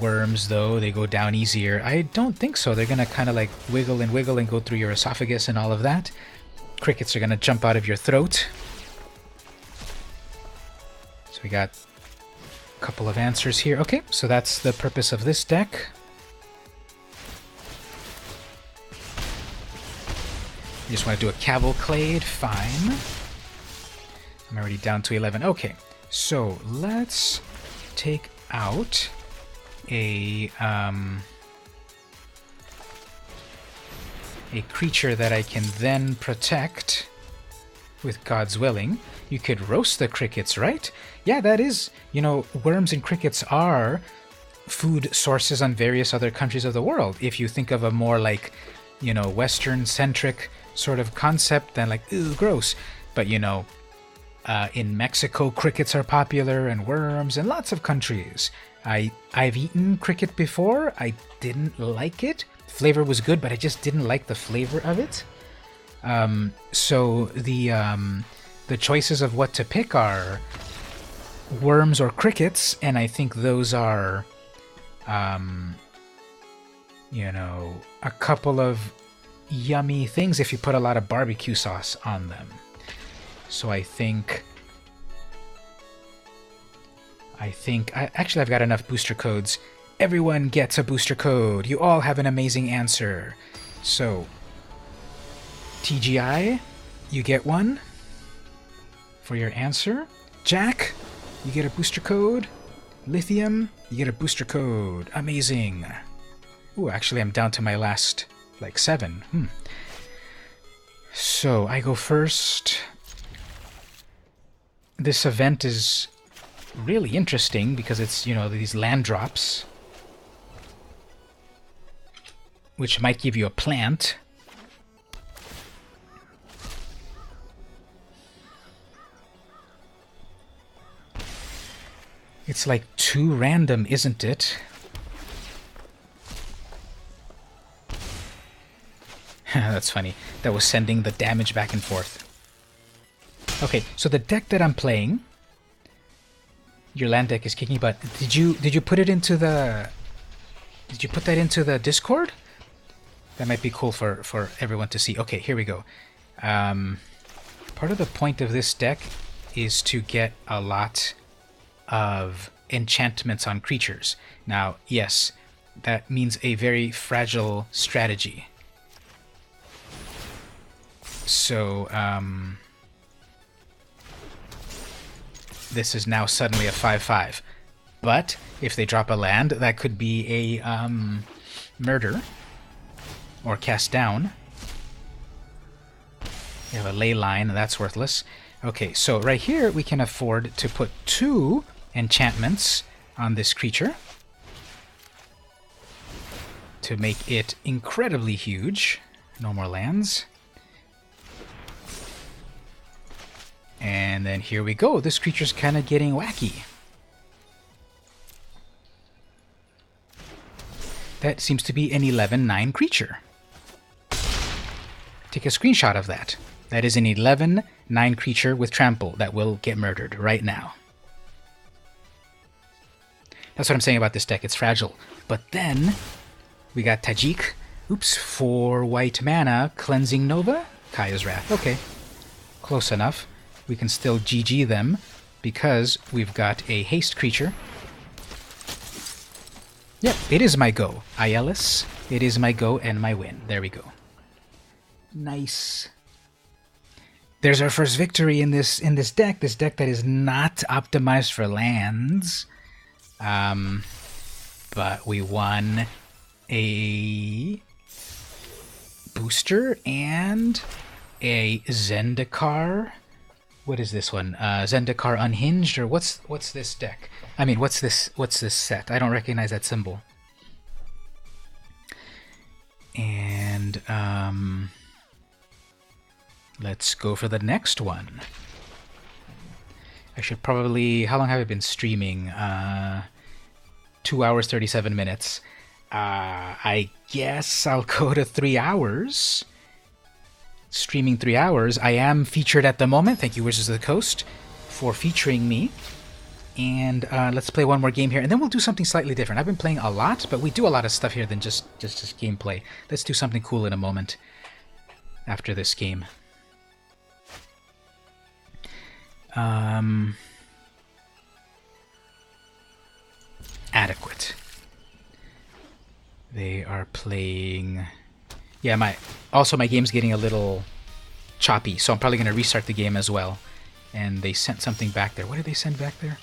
Speaker 1: Worms, though, they go down easier. I don't think so. They're going to kind of like wiggle and go through your esophagus and all of that. Crickets are going to jump out of your throat. So we got a couple of answers here. Okay, so that's the purpose of this deck. You just want to do a cavalcade. Fine. I'm already down to 11. Okay, so let's take out a creature that I can then protect with God's willing. You could roast the crickets, right? Yeah, that is, worms and crickets are food sources on various other countries of the world. If you think of a more like, Western-centric sort of concept, then like, ooh, gross. But, in Mexico, crickets are popular, and worms, and lots of countries. I've eaten cricket before. I didn't like it. Flavor was good, but I just didn't like the flavor of it. So the choices of what to pick are worms or crickets, and I think those are, a couple of yummy things if you put a lot of barbecue sauce on them. So I think actually I've got enough booster codes. Everyone gets a booster code. You all have an amazing answer. So TGI, you get one for your answer. Jack, you get a booster code. Lithium, you get a booster code. Amazing. Ooh, actually I'm down to my last, 7. So I go first. This event is really interesting because it's, these land drops, which might give you a plant. It's like too random, isn't it? That's funny. That was sending the damage back and forth. Okay, so the deck that I'm playing, your land deck is kicking butt. Did you put it into the? Did you put that into the Discord? That might be cool for everyone to see. Okay, here we go. Part of the point of this deck is to get a lot of enchantments on creatures. Now, yes, that means a very fragile strategy. So, this is now suddenly a 5/5. But if they drop a land, that could be a murder or cast down. You have a ley line, that's worthless. Okay, so right here we can afford to put 2 enchantments on this creature to make it incredibly huge. No more lands. And then here we go. This creature's kind of getting wacky. That seems to be an 11/9 creature. Take a screenshot of that. That is an 11/9 creature with trample that will get murdered right now. That's what I'm saying about this deck. It's fragile. But then we got Tajic. Oops, 4 white mana, Cleansing Nova, Kaya's Wrath. Okay, close enough. We can still GG them because we've got a haste creature. Yep, it is my go. Aielis, it is my go and my win. There we go. Nice. There's our first victory in this deck. This deck that is not optimized for lands. But we won a booster and a Zendikar. What is this one? Zendikar Unhinged, or what's this deck? I mean, what's this set? I don't recognize that symbol. And let's go for the next one. I should probably... How long have I been streaming? 2 hours, 37 minutes. I guess I'll go to 3 hours. Streaming 3 hours. I am featured at the moment. Thank you, Wizards of the Coast, for featuring me. And let's play one more game here, and then we'll do something slightly different. I've been playing a lot, but we do a lot of stuff here than just gameplay. Let's do something cool in a moment after this game. Adequate. They are playing... Yeah, my game's getting a little choppy, so I'm probably going to restart the game as well. And they sent something back there. What did they send back there?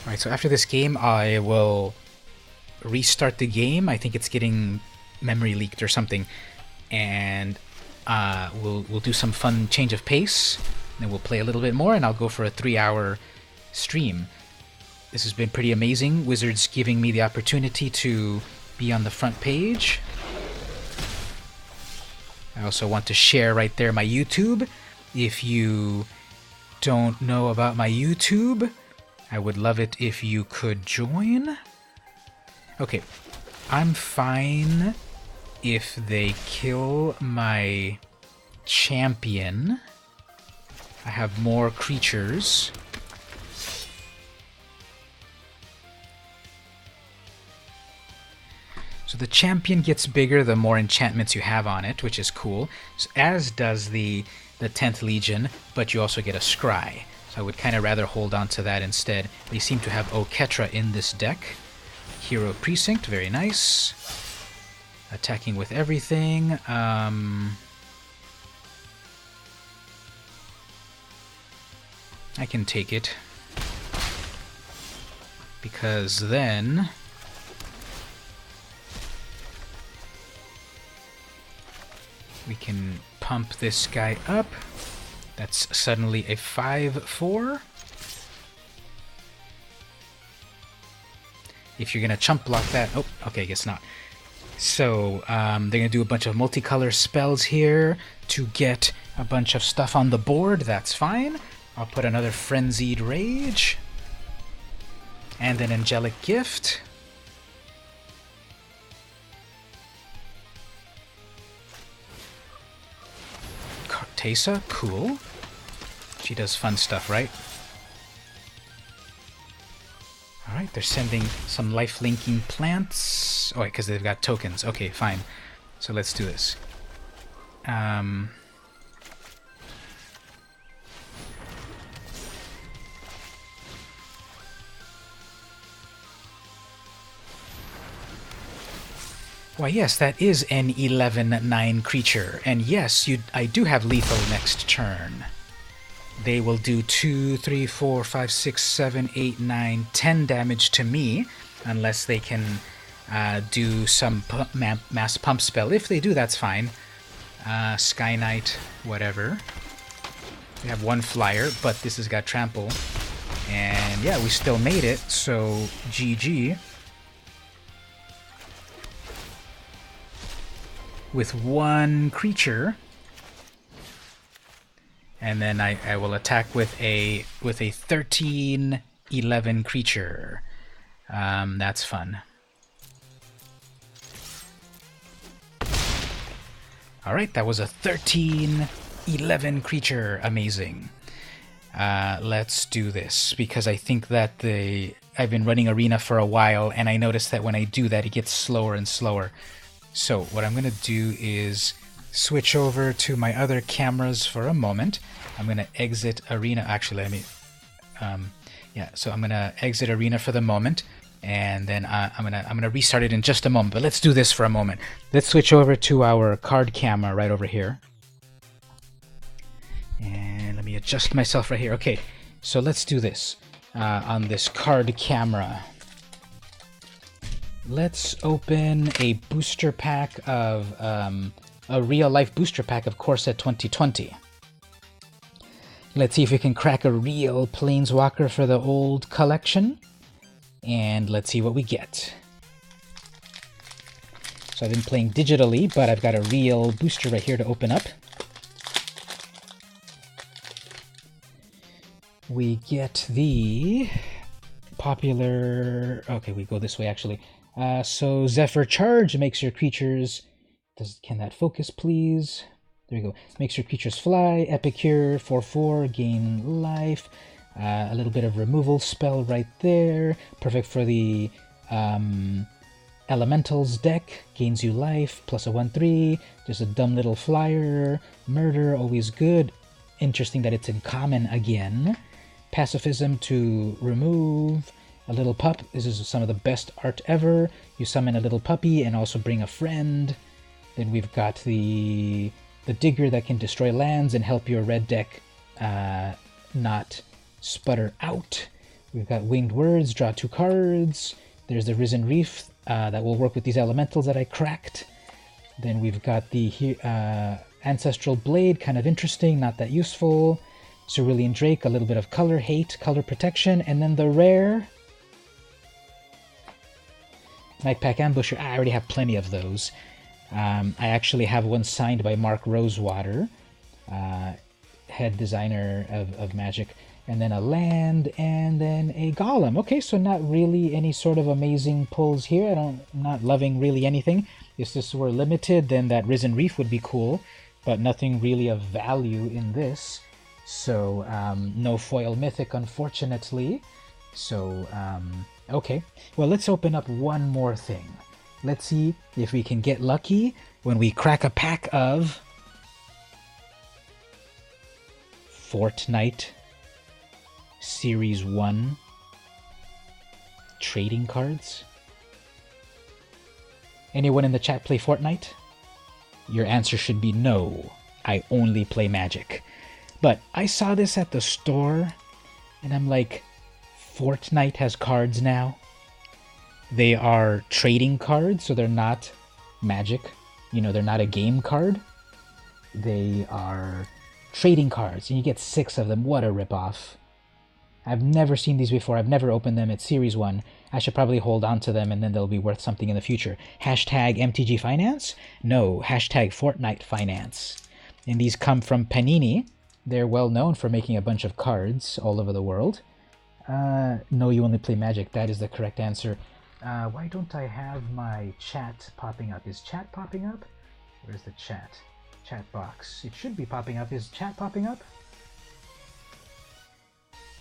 Speaker 1: Alright, so after this game, I will restart the game. I think it's getting memory leaked or something. And we'll do some fun change of pace. Then we'll play a little bit more, and I'll go for a 3-hour stream. This has been pretty amazing. Wizards giving me the opportunity to be on the front page. I also want to share right there my YouTube. If you don't know about my YouTube, I would love it if you could join. Okay, I'm fine if they kill my champion. I have more creatures. So the champion gets bigger the more enchantments you have on it, which is cool, so, as does the 10th Legion, but you also get a Scry. So I would kind of rather hold on to that instead. They seem to have Oketra in this deck. Hero Precinct, very nice. Attacking with everything. I can take it. Because then... we can pump this guy up. That's suddenly a 5/4. If you're going to chump block that... Oh, okay, I guess not. So, they're going to do a bunch of multicolor spells here to get a bunch of stuff on the board. That's fine. I'll put another Frenzied Rage. And an Angelic Gift. Teysa, cool. She does fun stuff, right? Alright, they're sending some life-linking plants. Oh, wait, because they've got tokens. Okay, fine. So let's do this. Why, yes, that is an 11/9 creature. And yes, I do have lethal next turn. They will do 2, 3, 4, 5, 6, 7, 8, 9, 10 damage to me, unless they can do some mass pump spell. If they do, that's fine. Sky Knight, whatever. We have one flyer, but this has got trample. And yeah, we still made it, so GG. With one creature. And then I will attack with a 13/11 creature. That's fun. Alright, that was a 13/11 creature. Amazing. Let's do this, because I think that I've been running Arena for a while, and I noticed that when I do that, it gets slower and slower. So what I'm going to do is switch over to my other cameras for a moment. I'm going to exit Arena. Actually, let me... so I'm going to exit Arena for the moment, and then I'm gonna restart it in just a moment. But let's do this for a moment. Let's switch over to our card camera right over here. And let me adjust myself right here. Okay, so let's do this on this card camera. Let's open a booster pack of a real-life booster pack of Core Set 2020. Let's see if we can crack a real Planeswalker for the old collection. And let's see what we get. So I've been playing digitally, but I've got a real booster right here to open up. We get the popular... Okay, we go this way, actually. So Zephyr Charge makes your creatures... Can that focus, please? There we go. Makes your creatures fly. Epicure, 4/4, gain life. A little bit of removal spell right there. Perfect for the Elementals deck. Gains you life, plus a 1/3. Just a dumb little flyer. Murder, always good. Interesting that it's in common again. Pacifism to remove. A little pup. This is some of the best art ever. You summon a little puppy and also bring a friend. Then we've got the Digger that can destroy lands and help your red deck not sputter out. We've got Winged Words, draw 2 cards. There's the Risen Reef that will work with these elementals that I cracked. Then we've got the Ancestral Blade, kind of interesting, not that useful. Cerulean Drake, a little bit of color hate, color protection. And then the rare Nightpack Ambusher. I already have plenty of those. I actually have one signed by Mark Rosewater, head designer of Magic, and then a land, and then a golem. Okay, so not really any sort of amazing pulls here. I'm not loving really anything. If this were limited, then that Risen Reef would be cool, but nothing really of value in this. So no foil mythic, unfortunately. So okay, well, let's open up one more thing. Let's see if we can get lucky when we crack a pack of Fortnite Series 1 trading cards. Anyone in the chat play Fortnite? Your answer should be no. I only play Magic. But I saw this at the store, and I'm like, Fortnite has cards now? They are trading cards, so they're not Magic. You know, they're not a game card. They are trading cards, and you get 6 of them. What a ripoff. I've never seen these before. I've never opened them. It's Series 1. I should probably hold on to them, and then they'll be worth something in the future. Hashtag MTG Finance? No, hashtag Fortnite Finance. And these come from Panini. They're well known for making a bunch of cards all over the world. No, you only play Magic. That is the correct answer. Why don't I have my chat popping up? Is chat popping up? Where's the chat? Chat box. It should be popping up. Is chat popping up?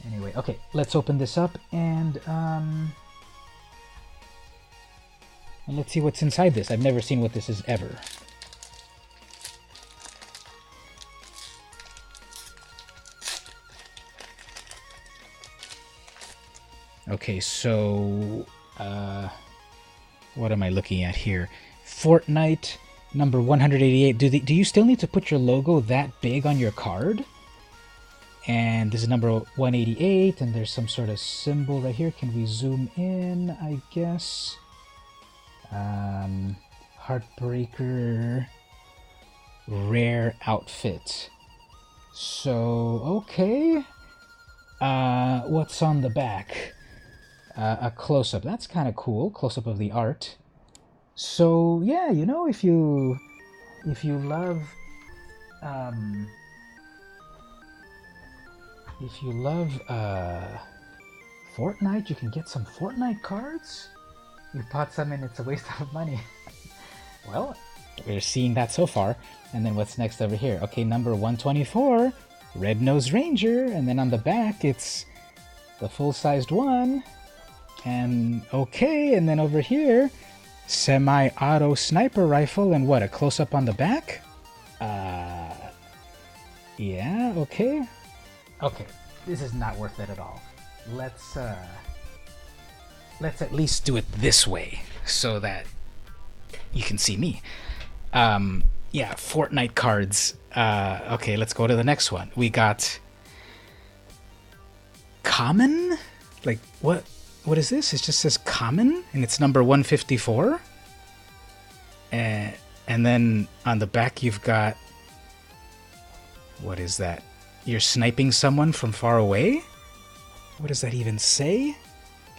Speaker 1: Anyway, okay, let's open this up and let's see what's inside this. I've never seen what this is ever. Okay, so what am I looking at here? Fortnite number 188. Do you still need to put your logo that big on your card? And this is number 188, and there's some sort of symbol right here. Can we zoom in, I guess? Heartbreaker rare outfit. So, okay. What's on the back? A close-up. That's kind of cool. Close-up of the art. So, yeah, you know, if you love Fortnite, you can get some Fortnite cards. You bought some and it's a waste of money. Well, we're seeing that so far. And then what's next over here? Okay, number 124, Red-Nosed Ranger. And then on the back, it's the full-sized one. And okay, and then over here, semi-auto sniper rifle. And what, a close-up on the back? Yeah, okay. Okay, this is not worth it at all. Let's at least do it this way so that you can see me. Yeah, Fortnite cards. Okay, let's go to the next one. We got common? Like, what is this? It just says common, and it's number 154. And then on the back you've got, what is that? You're sniping someone from far away? What does that even say?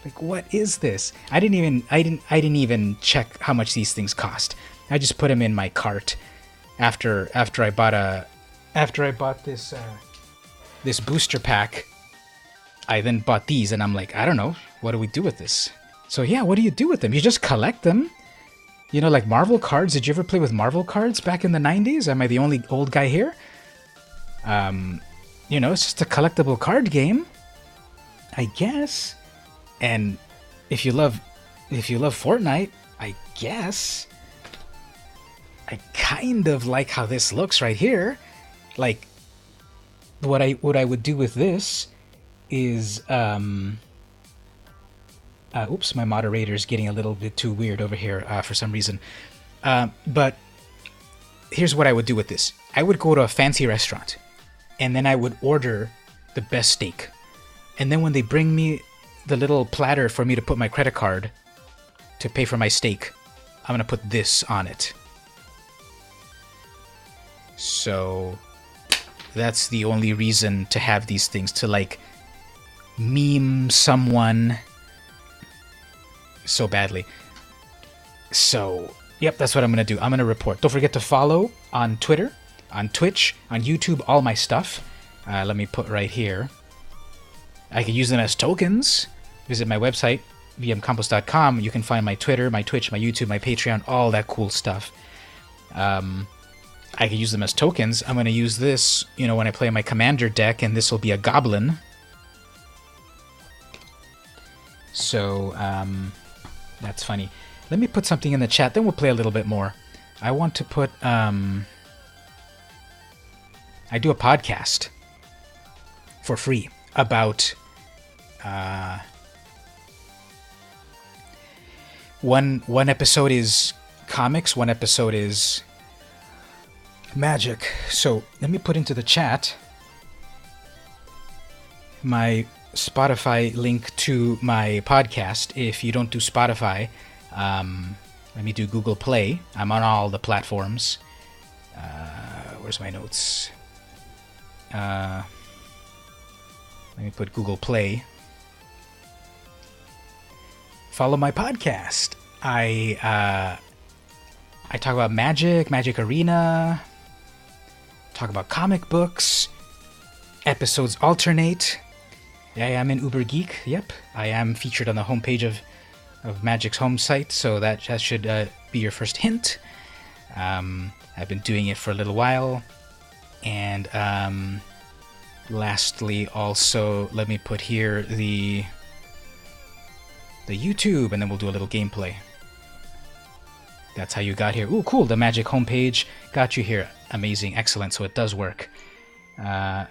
Speaker 1: Like, what is this? I didn't even check how much these things cost. I just put them in my cart after I bought this booster pack. I then bought these, and I'm like, I don't know, what do we do with this? So yeah, what do you do with them? You just collect them. You know, like Marvel cards. Did you ever play with Marvel cards back in the 90s? Am I the only old guy here? You know, it's just a collectible card game, I guess. And if you love Fortnite, I guess. I kind of like how this looks right here. Like, what I would do with this is oops, my moderator's getting a little bit too weird over here for some reason. But here's what I would do with this. I would go to a fancy restaurant, and then I would order the best steak. And then when they bring me the little platter for me to put my credit card to pay for my steak, I'm going to put this on it. So that's the only reason to have these things, to like meme someone so badly. So, yep, that's what I'm going to do. I'm going to report. Don't forget to follow on Twitter, on Twitch, on YouTube, all my stuff. Let me put right here. I can use them as tokens. Visit my website, vmcampos.com. You can find my Twitter, my Twitch, my YouTube, my Patreon, all that cool stuff. I can use them as tokens. I'm going to use this, you know, when I play my commander deck, and this will be a goblin. So, that's funny. Let me put something in the chat, then we'll play a little bit more. I want to put, I do a podcast for free about, one episode is comics, one episode is magic. So let me put into the chat my Spotify link to my podcast. If you don't do Spotify, let me do Google Play. I'm on all the platforms. Where's my notes? Let me put Google Play. Follow my podcast. I talk about Magic Arena. Talk about comic books. Episodes alternate. Yeah, I am in Uber Geek. Yep, I am featured on the homepage of Magic's home site, so that should be your first hint. I've been doing it for a little while. And lastly, also, let me put here the YouTube, and then we'll do a little gameplay. That's how you got here. Ooh, cool, the Magic homepage got you here. Amazing, excellent, so it does work.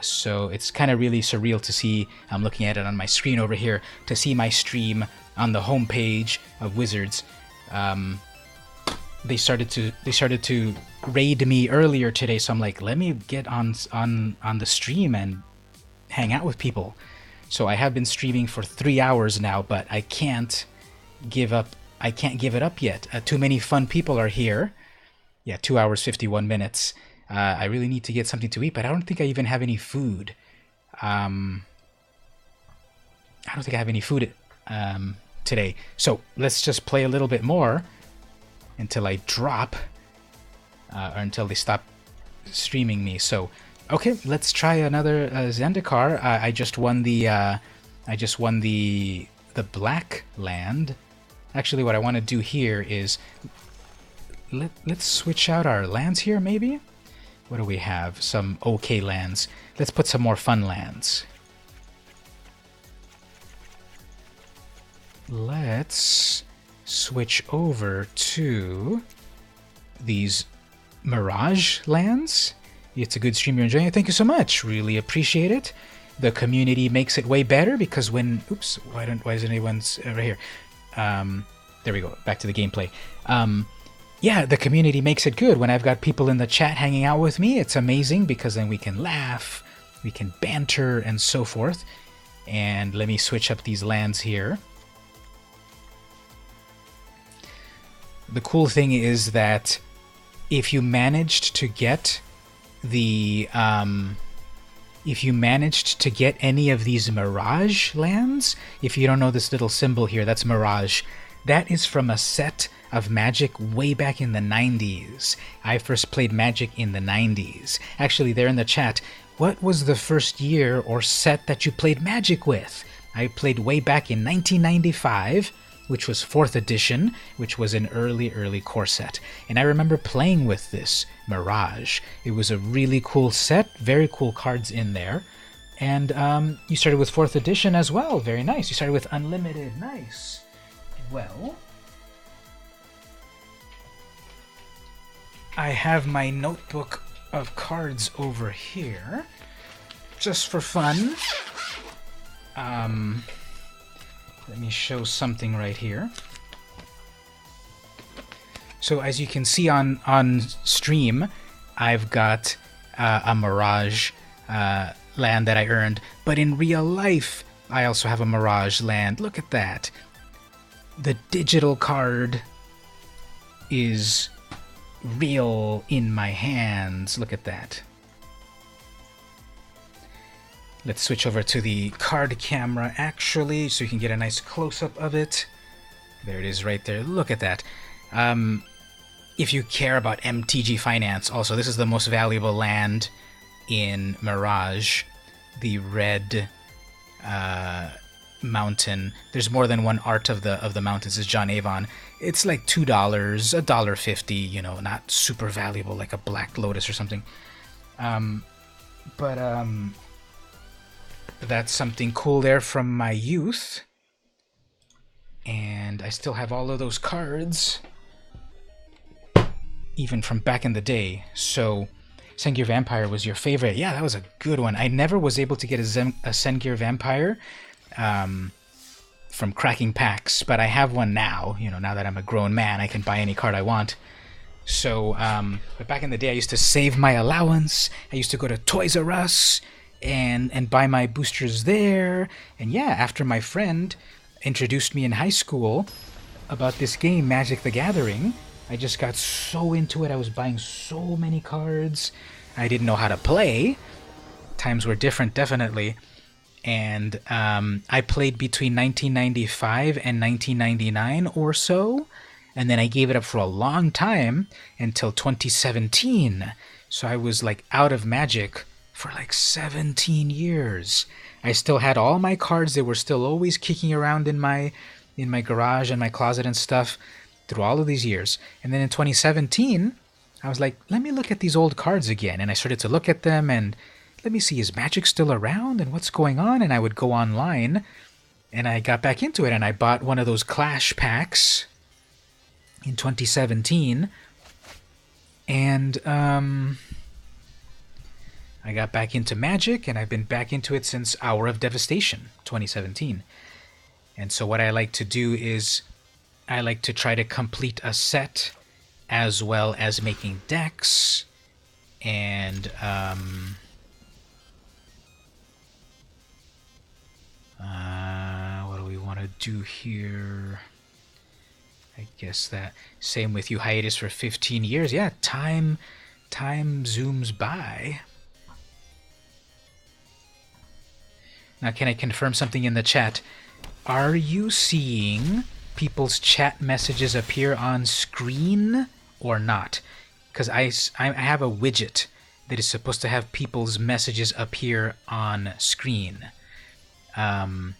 Speaker 1: So it's kind of really surreal to see, I'm looking at it on my screen over here, to see my stream on the homepage of Wizards. they started to raid me earlier today, so I'm like, let me get on the stream and hang out with people. So I have been streaming for 3 hours now, but I can't give up. I can't give it up yet. Too many fun people are here. Yeah, 2 hours 51 minutes. I really need to get something to eat, but I don't think I even have any food. I don't think I have any food today. So let's just play a little bit more until I drop, or until they stop streaming me. So, okay, let's try another Zendikar. I just won the black land. Actually, what I want to do here is let's switch out our lands here, maybe. What do we have? Some okay lands. Let's put some more fun lands. Let's switch over to these Mirage lands. It's a good stream, you're enjoying it. Thank you so much. Really appreciate it. The community makes it way better because when... Oops, why isn't anyone's right here? There we go. Back to the gameplay. Yeah, the community makes it good. When I've got people in the chat hanging out with me, it's amazing because then we can laugh, we can banter, and so forth. And let me switch up these lands here. The cool thing is that if you managed to get the if you managed to get any of these Mirage lands, if you don't know this little symbol here, that's Mirage. That is from a set of Magic way back in the 90s. I first played Magic in the 90s. Actually, there in the chat, what was the first year or set that you played Magic with? I played way back in 1995, which was 4th edition, which was an early core set. And I remember playing with this Mirage. It was a really cool set, very cool cards in there. And you started with 4th edition as well, very nice. You started with Unlimited, nice. Well, I have my notebook of cards over here, just for fun. Let me show something right here. So as you can see on stream, I've got a Mirage land that I earned, but in real life, I also have a Mirage land. Look at that. The digital card is real in my hands. Look at that. Let's switch over to the card camera, actually, so you can get a nice close-up of it. There it is right there. Look at that. If you care about MTG Finance, also, this is the most valuable land in Mirage. The red mountain. There's more than one art of the mountains. Is John Avon. It's like $2, $1.50, you know, not super valuable like a Black Lotus or something. That's something cool there from my youth. And I still have all of those cards, even from back in the day. So, Sengir Vampire was your favorite. Yeah, that was a good one. I never was able to get a Sengir Vampire from cracking packs, but I have one now. You know, now that I'm a grown man, I can buy any card I want. So, but back in the day, I used to save my allowance. I used to go to Toys R Us and buy my boosters there. And yeah, after my friend introduced me in high school about this game, Magic the Gathering, I just got so into it. I was buying so many cards. I didn't know how to play. Times were different, definitely. And I played between 1995 and 1999 or so. And then I gave it up for a long time until 2017. So I was like out of Magic for like 17 years. I still had all my cards. They were still always kicking around in my garage and my closet and stuff through all of these years. And then in 2017, I was like, let me look at these old cards again. And I started to look at them and let me see, is Magic still around and what's going on? And I would go online and I got back into it and I bought one of those Clash packs in 2017. And I got back into Magic, and I've been back into it since Hour of Devastation, 2017. And so what I like to do is I like to try to complete a set as well as making decks, and what do we want to do here? I guess that same with you, hiatus for 15 years. Yeah, time zooms by. Now, can I confirm something in the chat? Are you seeing people's chat messages appear on screen or not? Because I have a widget that is supposed to have people's messages appear on screen. Can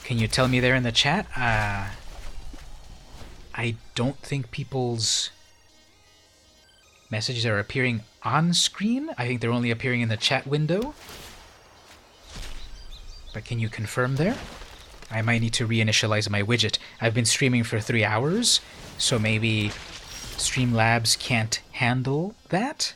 Speaker 1: you tell me there in the chat? I don't think people's messages are appearing on screen. I think they're only appearing in the chat window. But can you confirm there? I might need to reinitialize my widget. I've been streaming for 3 hours, so maybe Streamlabs can't handle that?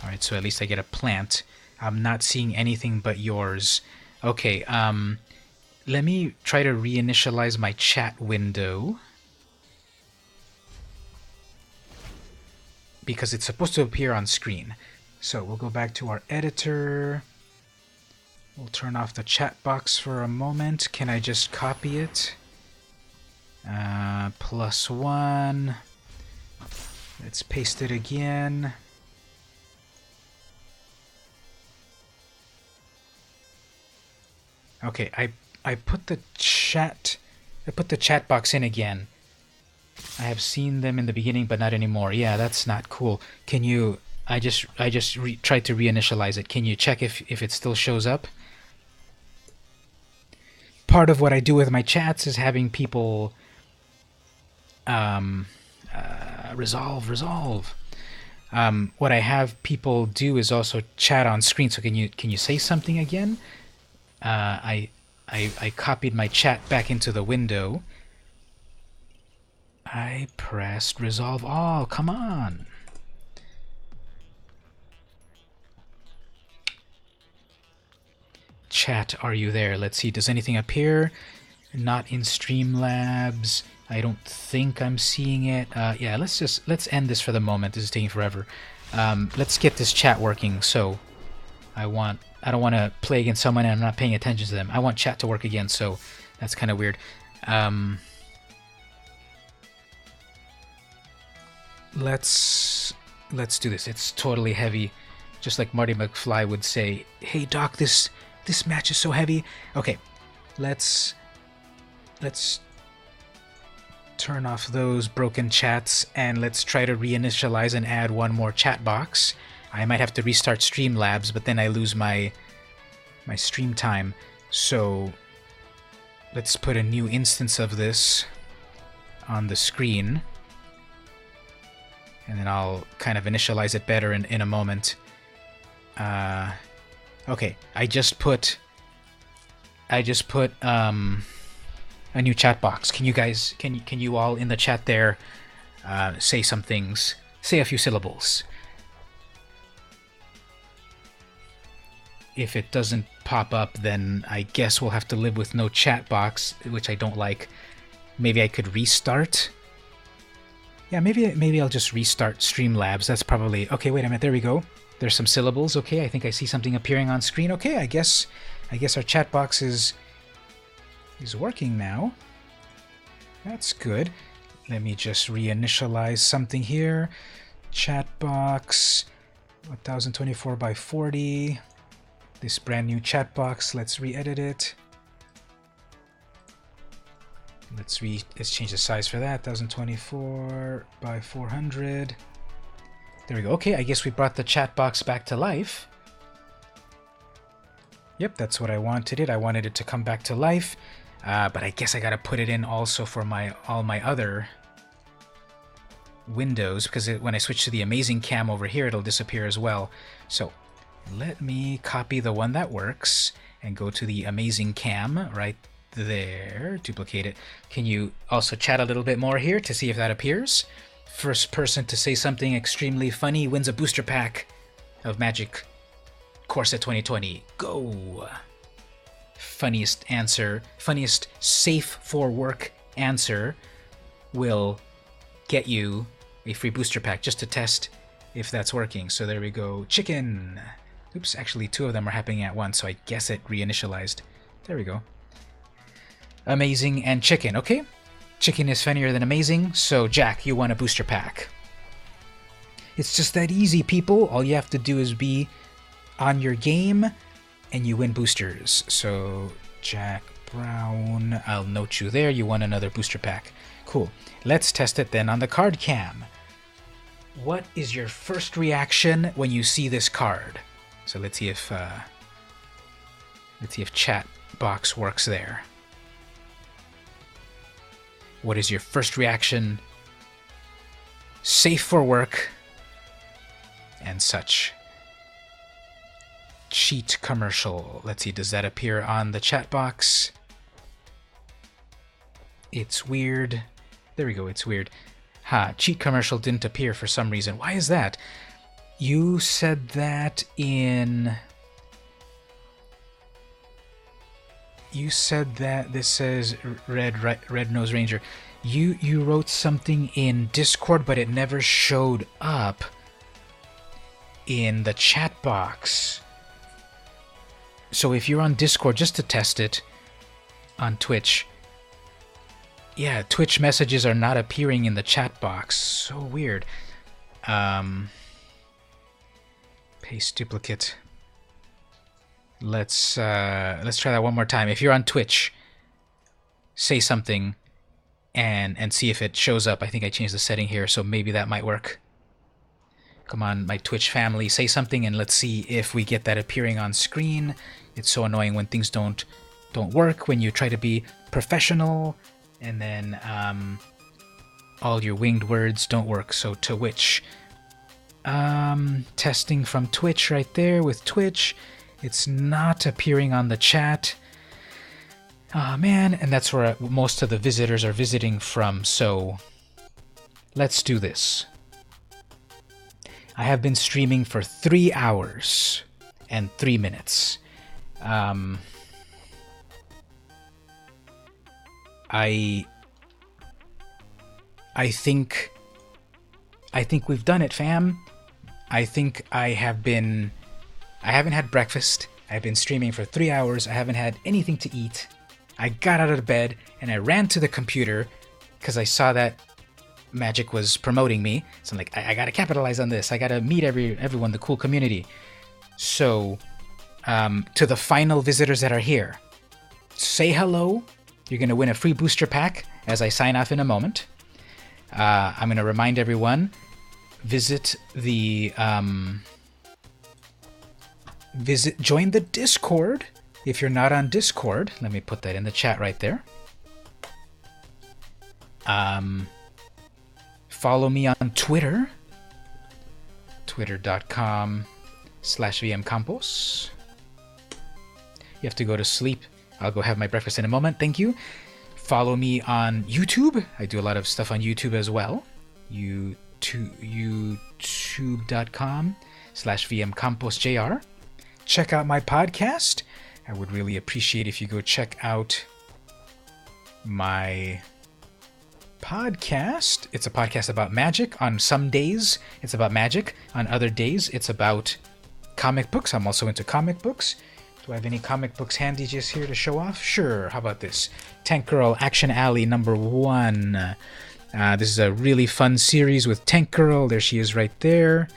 Speaker 1: Alright, so at least I get a plant. I'm not seeing anything but yours. Okay, let me try to reinitialize my chat window. Because it's supposed to appear on screen. So we'll go back to our editor. We'll turn off the chat box for a moment. Can I just copy it? +1. Let's paste it again. Okay, I put the chat box in again. I have seen them in the beginning, but not anymore. Yeah, that's not cool. Can you? I just tried to reinitialize it. Can you check if it still shows up? Part of what I do with my chats is having people resolve. What I have people do is also chat on screen. So can you say something again? I copied my chat back into the window. I pressed resolve all. Come on. Chat, are you there? Let's see. Does anything appear? Not in Streamlabs. I don't think I'm seeing it. Yeah, let's end this for the moment. This is taking forever. Let's get this chat working. So I don't want to play against someone and I'm not paying attention to them. I want chat to work again, so that's kind of weird. Let's do this. It's totally heavy, just like Marty McFly would say. Hey Doc, this match is so heavy. Okay, let's turn off those broken chats and let's try to reinitialize and add one more chat box. I might have to restart Streamlabs, but then I lose my stream time. So let's put a new instance of this on the screen. And then I'll kind of initialize it better in a moment. Okay, I just put a new chat box. Can you guys, can you all in the chat there say some things, say a few syllables? If it doesn't pop up, then I guess we'll have to live with no chat box, which I don't like. Maybe I could restart. Yeah, maybe I'll just restart Streamlabs. That's probably... Okay, wait a minute. There we go. There's some syllables. Okay, I think I see something appearing on screen. Okay, I guess our chat box is working now. That's good. Let me just reinitialize something here. Chat box 1024 by 40. This brand new chat box. Let's re-edit it. Let's change the size for that. 1024 by 400. There we go. Okay, I guess we brought the chat box back to life. Yep, that's what I wanted it. I wanted it to come back to life. But I guess I gotta put it in also for all my other windows, because when I switch to the Amazing Cam over here, it'll disappear as well. So let me copy the one that works and go to the Amazing Cam right there, duplicate it. Can you also chat a little bit more here to see if that appears? First person to say something extremely funny wins a booster pack of Magic Core Set 2020. Go! funniest safe for work answer will get you a free booster pack just to test if that's working. So there we go. Chicken. Oops, actually 2 of them are happening at once, so I guess it reinitialized. There we go. Amazing and chicken. Okay. Chicken is funnier than amazing, so Jack, you won a booster pack. It's just that easy, people. All you have to do is be on your game, and you win boosters. So, Jack Brown, I'll note you there. You won another booster pack. Cool. Let's test it then on the card cam. What is your first reaction when you see this card? So let's see if chat box works there. What is your first reaction? Safe for work and such. Cheat commercial. Let's see, does that appear on the chat box? It's weird. There we go, it's weird. Cheat commercial didn't appear for some reason. Why is that? You said that in... You said that this says Red Nose Ranger. You wrote something in Discord, but it never showed up in the chat box. So if you're on Discord, just to test it on Twitch, yeah, Twitch messages are not appearing in the chat box. So weird. Paste duplicate. Let's try that one more time. If you're on Twitch, say something and see if it shows up. I think I changed the setting here, so maybe that might work. Come on, my Twitch family, say something and let's see if we get that appearing on screen. It's so annoying when things don't work, when you try to be professional and then all your winged words don't work. So Twitch. Testing from Twitch right there with Twitch. It's not appearing on the chat. Oh man, and that's where most of the visitors are visiting from, so let's do this. I have been streaming for 3 hours and 3 minutes. I think we've done it, fam. I think I haven't had breakfast. I've been streaming for 3 hours. I haven't had anything to eat. I got out of bed and I ran to the computer because I saw that Magic was promoting me. So I'm like, I gotta capitalize on this. I gotta meet everyone, the cool community. So, to the final visitors that are here, say hello. You're gonna win a free booster pack as I sign off in a moment. I'm gonna remind everyone, join the Discord if you're not on Discord. Let me put that in the chat right there. Follow me on Twitter, twitter.com/vmcampos. You have to go to sleep. I'll go have my breakfast in a moment. Thank you. Follow me on YouTube. I do a lot of stuff on YouTube as well. youtube.com/vmcamposjr. Check out my podcast. I would really appreciate if you go check out my podcast. It's a podcast about magic. On some days, it's about magic. On other days, it's about comic books. I'm also into comic books. Do I have any comic books handy just here to show off? Sure. How about this? Tank Girl Action Alley #1. This is a really fun series with Tank Girl. There she is right there.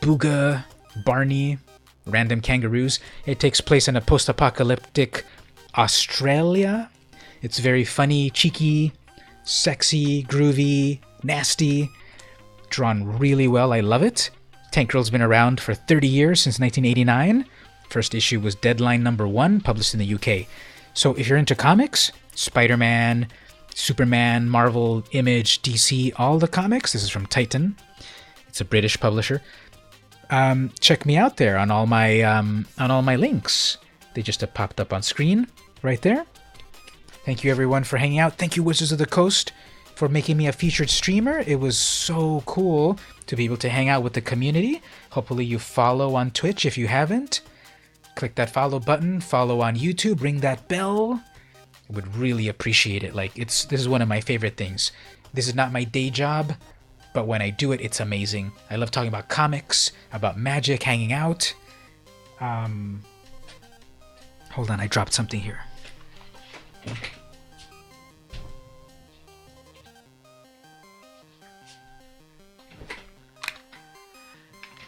Speaker 1: Booga, Barney, random kangaroos. It takes place in a post-apocalyptic Australia. It's very funny, cheeky, sexy, groovy, nasty. Drawn really well. I love it. Tank Girl's been around for 30 years, since 1989. First issue was Deadline #1, published in the UK. So if you're into comics, Spider-Man, Superman, Marvel, Image, DC, all the comics. This is from Titan. It's a British publisher. Check me out there on all my links. They just have popped up on screen right there. Thank you everyone for hanging out. Thank you Wizards of the Coast for making me a featured streamer. It was so cool to be able to hang out with the community. Hopefully you follow on Twitch if you haven't. click that follow button, follow on YouTube, ring that bell. I would really appreciate it. Like, this is one of my favorite things. This is not my day job, but when I do it, it's amazing. I love talking about comics, about magic, hanging out. Hold on, I dropped something here.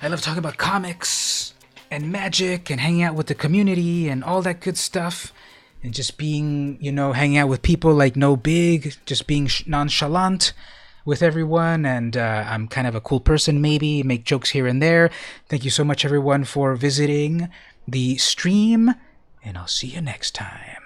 Speaker 1: I love talking about comics and magic and hanging out with the community and all that good stuff. And just being, hanging out with people like No Big, just being nonchalant with everyone. And I'm kind of a cool person, maybe, make jokes here and there. Thank you so much, everyone, for visiting the stream. And I'll see you next time.